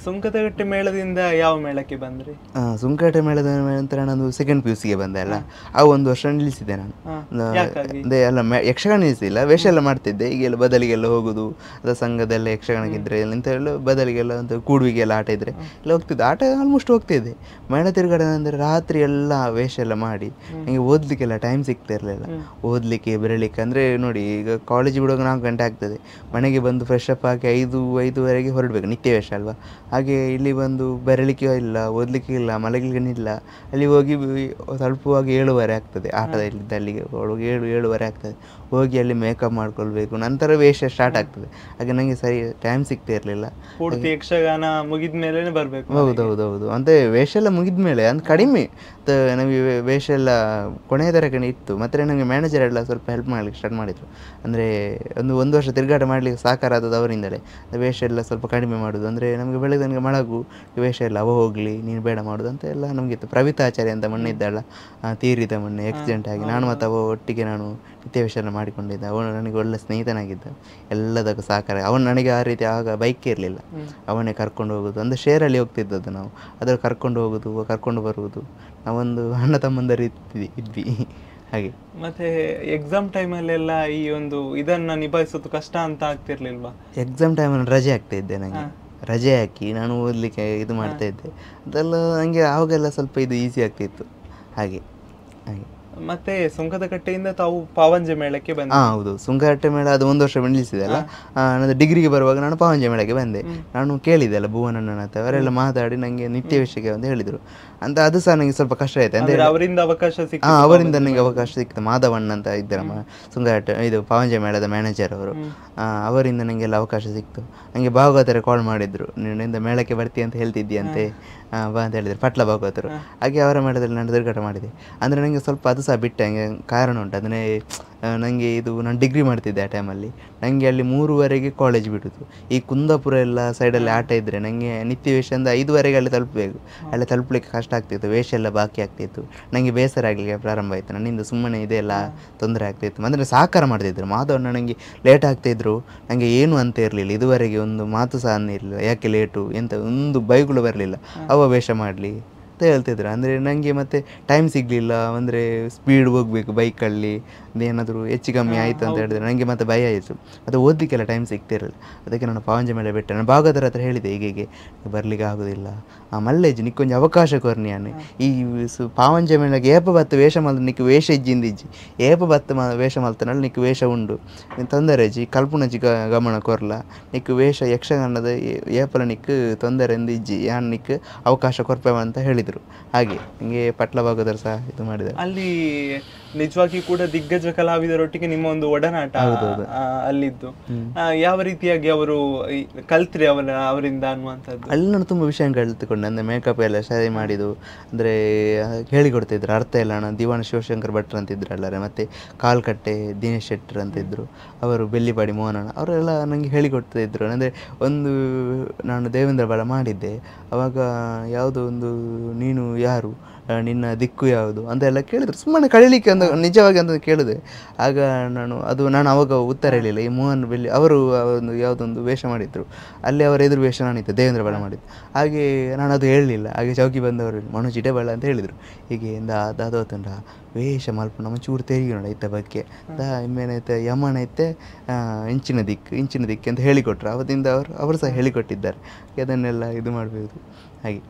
ಸುಂಕದಕಟ್ಟೆ ಮೇಳದಿಂದ ಯಾವ ಮೇಳಕ್ಕೆ ಬಂದ್ರಿ? ಸುಂಕದಕಟ್ಟೆ ಮೇಳದ ನಂತರ ನಾನು ಸೆಕೆಂಡ್ PUC ಗೆ ಬಂದೆ ಅಲ್ಲ, ಆ 1 ವರ್ಷ ನಿಲ್ಲಿಸಿದ್ದೆ ನಾನು. ಅದೇ ಅಲ್ಲ, ಯಕ್ಷಗಾನ ನಿಲ್ಲಿಸಿಲ್ಲ, ವೇಷ ಎಲ್ಲ ಮಾಡ್ತಿದ್ದೆ. ಈಗೆಲ್ಲ ಬದಲಿಗೆಲ್ಲ ಹೋಗುದು, ಅದ ಸಂಘದೆಲ್ಲ ಯಕ್ಷಗಾನಕ್ಕಿದ್ರೆ ಇಂಥೆಲ್ಲ ಬದಲಿಗೆಲ್ಲ ಅಂತ ಕೂಡುವಿಗೆಲ್ಲ ಆಟ ಇದ್ರೆ ಎಲ್ಲ ಹೋಗ್ತಿದ್ದೆ. ಆಟ ಆಲ್ಮೋಸ್ಟ್ ಹೋಗ್ತಿದ್ದೆ. ಮೇಳ ತಿರುಗಾಡ ಅಂದರೆ ರಾತ್ರಿ ಎಲ್ಲ ವೇಷ ಎಲ್ಲ ಮಾಡಿ ನನಗೆ ಓದಲಿಕ್ಕೆಲ್ಲ ಟೈಮ್ ಸಿಗ್ತಾ ಇರಲಿಲ್ಲ. ಓದಲಿಕ್ಕೆ ಬರಲಿಕ್ಕೆ ಅಂದರೆ ನೋಡಿ, ಈಗ ಕಾಲೇಜ್ ಬಿಡುವಾಗ 4 ಗಂಟೆ ಆಗ್ತದೆ, ಮನೆಗೆ ಬಂದು ಫ್ರೆಶ್ ಅಪ್ ಆಗಿ 5-5:30 ಹೊರಡಬೇಕು, ನಿತ್ಯ ವೇಷ ಅಲ್ವಾ. ಹಾಗೆ ಇಲ್ಲಿ ಬಂದು ಬರಲಿಕ್ಕೆ ಇಲ್ಲ, ಓದಲಿಕ್ಕೆ ಇಲ್ಲ, ಮಲಗಲಿಕ್ಕಿಲ್ಲ. ಅಲ್ಲಿ ಹೋಗಿ ತಲುಪುವಾಗ 7:30 ಆಗ್ತದೆ. ಆಟದಲ್ಲಿದ್ದ ಅಲ್ಲಿಗೆ 7:30 ಆಗ್ತದೆ. ಹೋಗಿ ಅಲ್ಲಿ ಮೇಕಪ್ ಮಾಡ್ಕೊಳ್ಬೇಕು, ನಂತರ ವೇಷ ಸ್ಟಾರ್ಟ್ ಆಗ್ತದೆ. ಹಾಗೆ ನನಗೆ ಸರಿ ಟೈಮ್ ಸಿಗ್ತಾ ಇರಲಿಲ್ಲ. ಪೂರ್ತಿ ಯಕ್ಷಗಾನ ಮುಗಿದ ಮೇಲೆ ಬರಬೇಕು. ಹೌದೌದೌದು, ಅಂದರೆ ವೇಷ ಎಲ್ಲ ಮುಗಿದ ಮೇಲೆ ಅಂದ್ರೆ ಕಡಿಮೆ ನಮಗೆ ವೇಷ ಎಲ್ಲ ಕೊನೆಯ ತನಕ ಇತ್ತು. ಮತ್ತು ನನಗೆ ಮ್ಯಾನೇಜರ್ ಎಲ್ಲ ಸ್ವಲ್ಪ ಹೆಲ್ಪ್ ಮಾಡಲಿಕ್ಕೆ ಸ್ಟಾರ್ಟ್ ಮಾಡಿದರು. ಅಂದರೆ ಒಂದು ವರ್ಷ ತಿರುಗಾಟ ಮಾಡಲಿಕ್ಕೆ ಸಾಕಾರದು ಅವರಿಂದಲೇ. ವೇಷ ಎಲ್ಲ ಸ್ವಲ್ಪ ಕಡಿಮೆ ಮಾಡೋದು, ಅಂದರೆ ನಮಗೆ ಬೆಳಗ್ಗೆ ನನಗೆ ಮಳಗು ವೇಷ ಎಲ್ಲ ಅವ ಹೋಗಲಿ, ನೀನು ಬೇಡ ಮಾಡೋದು ಅಂತ ಎಲ್ಲ ನಮಗಿತ್ತು. ಪ್ರವಿತಾಚಾರ್ಯ ಅಂತ ಮೊನ್ನೆ ಇದ್ದಾಳ, ತೀರಿದ ಮೊನ್ನೆ ಆಕ್ಸಿಡೆಂಟ್ ಆಗಿ. ನಾನು ಮತ್ತು ಅವ ಒಟ್ಟಿಗೆ ನಾನು ನಿತ್ಯ ವೇಷ ಎಲ್ಲ ಮಾಡಿಕೊಂಡಿದ್ದೆ. ಅವನು ನನಗೆ ಒಳ್ಳೆ ಸ್ನೇಹಿತನಾಗಿದ್ದ, ಎಲ್ಲದಕ್ಕೂ ಸಹಕಾರ. ಅವನು ನನಗೆ ಆ ರೀತಿ ಆಗ ಬೈಕೇ ಇರಲಿಲ್ಲ, ಅವನೇ ಕರ್ಕೊಂಡು ಹೋಗೋದು. ಅಂದರೆ ಶೇರಲ್ಲಿ ಹೋಗ್ತಿದ್ದದ್ದು ನಾವು, ಅದ್ರಲ್ಲಿ ಕರ್ಕೊಂಡು ಹೋಗೋದು, ಕರ್ಕೊಂಡು ಬರುವುದು. ನಾವೊಂದು ಅಣ್ಣ ತಮ್ಮಂದರಿ ಇದ್ವಿ. ಹಾಗೆ ಮತ್ತೆ ಎಕ್ಸಾಮ್ ಟೈಮಲ್ಲೆಲ್ಲ ಈ ಒಂದು ಇದನ್ನು ನಿಭಾಯಿಸೋದು ಕಷ್ಟ ಅಂತ ಆಗ್ತಿರ್ಲಿಲ್ವಾ? ಎಕ್ಸಾಮ್ ಟೈಮಲ್ಲಿ ರಜೆ ಆಗ್ತಾ ಇದ್ದೆ. ನನಗೆ ರಜೆ ಹಾಕಿ ನಾನು ಓದಲಿಕ್ಕೆ ಇದು ಮಾಡ್ತಾ ಇದ್ದೆ. ಅದೆಲ್ಲ ನನಗೆ ಆವಾಗೆಲ್ಲ ಸ್ವಲ್ಪ ಇದು ಈಸಿ ಆಗ್ತಿತ್ತು. ಹಾಗೆ ಹಾಗೆ ಮತ್ತೆ ಸುಂಕದಕಟ್ಟೆಯಿಂದ ತಾವು ಪಾವಂಜೆ ಮೇಳಕ್ಕೆ ಬಂದೆ? ಹೌದು, ಸುಂಕದಕಟ್ಟೆ ಮೇಳ ಅದು 1 ವರ್ಷ ನಿಲ್ಲಿಸಿದೆ ಅಲ್ಲ. ನಾನು ಡಿಗ್ರಿಗೆ ಬರುವಾಗ ನಾನು ಪಾವಂಜೆ ಮೇಳಕ್ಕೆ ಬಂದೆ. ನಾನು ಕೇಳಿದೆ ಅಲ್ಲ ಭುವನಣ್ಣನ ಹತ್ರ, ಅವರೆಲ್ಲ ಮಾತಾಡಿ ನನಗೆ ನಿತ್ಯ ವೇಷಕ್ಕೆ ಅಂತ ಹೇಳಿದರು. ಅಂತ ಅದು ಸಹ ನನಗೆ ಸ್ವಲ್ಪ ಕಷ್ಟ ಆಯ್ತು. ಅಂದರೆ ಅವರಿಂದ ಅವಕಾಶ ಸಿಕ್ಕಿತು. ಅವರಿಂದ ನನಗೆ ಅವಕಾಶ ಸಿಕ್ಕಿತು. ಮಾಧವಣ್ಣ ಅಂತ ಇದ್ದಾರೆ ಸುಂಕದಕಟ್ಟೆ ಇದು ಪಾವಂಜೆ ಮೇಳದ ಮ್ಯಾನೇಜರ್ ಅವರು. ಅವರಿಂದ ನನಗೆಲ್ಲ ಅವಕಾಶ ಸಿಕ್ತು. ನನಗೆ ಭಾಗವತರೇ ಕಾಲ್ ಮಾಡಿದ್ರು, ನೀನಿಂದ ಮೇಳಕ್ಕೆ ಬರ್ತೀಯ ಅಂತ ಹೇಳ್ತಿದ್ದೀಯಂತೆ, ಬಾ ಅಂತ ಹೇಳಿದ್ರು, ಪಟ್ಲ ಭಾಗವತರು. ಹಾಗೆ ಅವರ ಮೇಳದಲ್ಲಿ ನಾನು ತಿರುಗಾಟ ಮಾಡಿದೆ. ಅಂದರೆ ನನಗೆ ಸ್ವಲ್ಪ ಅದು ಸಹ ಬಿಟ್ಟೆ, ಹಂಗೆ ಕಾರಣ ಉಂಟು. ಅಂದರೆ ನನಗೆ ಇದು ನಾನು ಡಿಗ್ರಿ ಮಾಡ್ತಿದ್ದೆ ಆ ಟೈಮಲ್ಲಿ. ನನಗೆ ಅಲ್ಲಿ 3:30ಗೆ ಕಾಲೇಜ್ ಬಿಡೋದು. ಈ ಕುಂದಾಪುರ ಎಲ್ಲ ಸೈಡಲ್ಲಿ ಆಟ ಇದ್ದರೆ ನನಗೆ ನಿತ್ಯ ವೇಷ ಅಂದರೆ 5:30ಗೆ ಅಲ್ಲಿ ತಲುಪಬೇಕು. ಅಲ್ಲಿ ತಲುಪಲಿಕ್ಕೆ ಕಷ್ಟ ಆಗ್ತಿತ್ತು, ವೇಷ ಎಲ್ಲ ಬಾಕಿ ಆಗ್ತಿತ್ತು. ನನಗೆ ಬೇಸರ ಆಗಲಿಕ್ಕೆ ಪ್ರಾರಂಭ ಆಯಿತು. ನನ್ನಿಂದ ಸುಮ್ಮನೆ ಇದೆಲ್ಲ ತೊಂದರೆ ಆಗ್ತಿತ್ತು. ಅಂದರೆ ಸಹಕಾರ ಮಾಡ್ತಿದ್ರು ಮಾಧವಣ್ಣ. ನನಗೆ ಲೇಟ್ ಆಗ್ತಾಯಿದ್ರು, ನನಗೆ ಏನು ಅಂತ ಇರಲಿಲ್ಲ. ಇದುವರೆಗೆ ಒಂದು ಮಾತು ಸಹ ಅನ್ನಿರಲಿಲ್ಲ, ಯಾಕೆ ಲೇಟು ಎಂತ ಒಂದು ಬೈಗಳು ಬರಲಿಲ್ಲ. ಅವ ವೇಷ ಮಾಡಲಿ ಅಂತ ಹೇಳ್ತಿದ್ರು. ಅಂದರೆ ನನಗೆ ಮತ್ತೆ ಟೈಮ್ ಸಿಗಲಿಲ್ಲ. ಅಂದರೆ ಸ್ಪೀಡ್ ಹೋಗಬೇಕು ಬೈಕಲ್ಲಿ, ಅದೇನಾದರೂ ಹೆಚ್ಚು ಕಮ್ಮಿ ಆಯಿತು ಅಂತ ಹೇಳಿದ್ರೆ ನನಗೆ ಮತ್ತೆ ಭಯ ಆಯಿತು. ಮತ್ತು ಓದಲಿಕ್ಕೆಲ್ಲ ಟೈಮ್ ಸಿಗ್ತಿರಲಿಲ್ಲ. ಅದಕ್ಕೆ ನಾನು ಪಾವಂಜೆ ಮೇಲೆ ಬಿಟ್ಟೆ. ನಾನು ಭಾಗವತರ ಹತ್ರ ಹೇಳಿದೆ, ಹೀಗೆ ಬರಲಿಕ್ಕೆ ಆಗೋದಿಲ್ಲ, ಮಲ್ಲೇಜ್ ನಿಕ್ಕೊಂದು ಅವಕಾಶ ಕೊರ್ನಿ ಅನ್ನು ಈ ಪಾವಂಜೆ ಮೇಲೆಗೆ ಏಪ ಬತ್ತು ವೇಷ ಮಲ್ತ ನಿಕ್ಕು ವೇಷ ಇಜ್ಜಿಂದಿಜ್ಜಿ ಏಪ ಬತ್ತು ವೇಷ ಮಲ್ತನಲ್ಲಿ ನಿಕ್ಕು ವೇಷ ಉಂಡು ತೊಂದರೆಜಿ ಕಲ್ಪುನಜಿ ಗಮನ ಕೊರ್ಲ ನಿಕ್ಕು ವೇಷ ಯಕ್ಷಗಾನದ ಏಪಲ ನಿಕ್ಕು ತೊಂದರೆ ಇಜ್ಜಿ ಯಾನ್ ನಿಕ್ಕು ಅವಕಾಶ ಕೊರ್ಪೇವ ಅಂತ ಹೇಳಿದೆ. ಹೇಳಿದರು. ಹಾಗೆ ಹಿಂಗೆ ಪಟ್ಲ ಭಾಗದವರು ಸಹ ಇದು ಮಾಡಿದ್ದಾರೆ. ಅಲ್ಲಿ ನಿಜವಾಗಿ ಕೂಡ ದಿಗ್ಗಜ ಕಲಾವಿದರೊಟ್ಟಿಗೆ ನಿಮ್ಮ ಒಂದು ಒಡನಾಟ ಅಲ್ಲಿದ್ದು ಯಾವ ರೀತಿಯಾಗಿ ಅವರು ಕಲ್ತ್ರಿ ಅವರಿಂದ ಅನ್ನುವಂಥದ್ದು? ಅಲ್ಲಿ ನಾನು ತುಂಬ ವಿಷಯ ಕಲಿತುಕೊಂಡೆ. ಅಂದರೆ ಮೇಕಪ್ ಎಲ್ಲ ಸರಿ ಮಾಡಿದ್ದು, ಅಂದರೆ ಹೇಳಿಕೊಡ್ತಿದ್ರು ಅರ್ಥ ಎಲ್ಲ. ದಿವಾಣ ಶಿವಶಂಕರ್ ಭಟ್ರು ಅಂತ ಇದ್ರಲ್ಲರೆ, ಮತ್ತು ಕಾಲ್ಕಟ್ಟೆ ದಿನೇಶ್ ಶೆಟ್ಟರ್ ಅಂತ ಇದ್ದರು, ಅವರು ಬೆಳ್ಳಿಪಾಡಿ ಮೋಹನಣ್ಣ ಅವರೆಲ್ಲ ನನಗೆ ಹೇಳಿಕೊಡ್ತಾ ಇದ್ರು. ಅಂದರೆ ಒಂದು ನಾನು ದೇವೇಂದ್ರ ಬಾಳ ಮಾಡಿದ್ದೆ, ಅವಾಗ ಯಾವುದೋ ಒಂದು ನೀನು ಯಾರು, ನಿನ್ನ ದಿಕ್ಕು ಯಾವುದು ಅಂತೆಲ್ಲ ಕೇಳಿದ್ರು. ಸುಮ್ಮನೆ ಕಳೀಲಿಕ್ಕೆ ಒಂದು ನಿಜವಾಗಿ ಅಂತ ಕೇಳಿದೆ. ಆಗ ನಾನು ಅವಾಗ ಉತ್ತರ ಹೇಳಿಲ್ಲ. ಈ ಮೋಹನ್ ಬೆಳ್ಳಿ ಅವರು ಒಂದು ಯಾವುದೊಂದು ವೇಷ ಮಾಡಿದ್ರು, ಅಲ್ಲಿ ಅವರ ಎದುರು ವೇಷ ನಾನಿದ್ದೆ, ದೇವೇಂದ್ರ ಬಾಳ ಮಾಡಿದ್ದು. ಹಾಗೆ ನಾನು ಅದು ಹೇಳಲಿಲ್ಲ. ಹಾಗೆ ಚೌಕಿ ಬಂದವರು ಮನೋಜ್ ಇಟೇಬಾಳ ಅಂತ ಹೇಳಿದರು. ಹೀಗೆ ದಾದೋತುಂಡ ವೇಷ ಮಲ್ಪ ನಮ್ಮ ಚೂರು ತೆರಿಗೆ ನೋಡ ಇತ್ತ ಬಗ್ಗೆ ಇಮ್ಮೇನೈತೆ ಯಮನ ಐತೆ ಇಂಚಿನ ದಿಕ್ಕು ಅಂತ ಹೇಳಿಕೊಟ್ರು. ಅವತ್ತಿಂದ ಅವರು ಸಹ ಹೇಳಿಕೊಟ್ಟಿದ್ದಾರೆ. ಅದನ್ನೆಲ್ಲ ಇದು ಮಾಡಬಹುದು. ಹಾಗೆ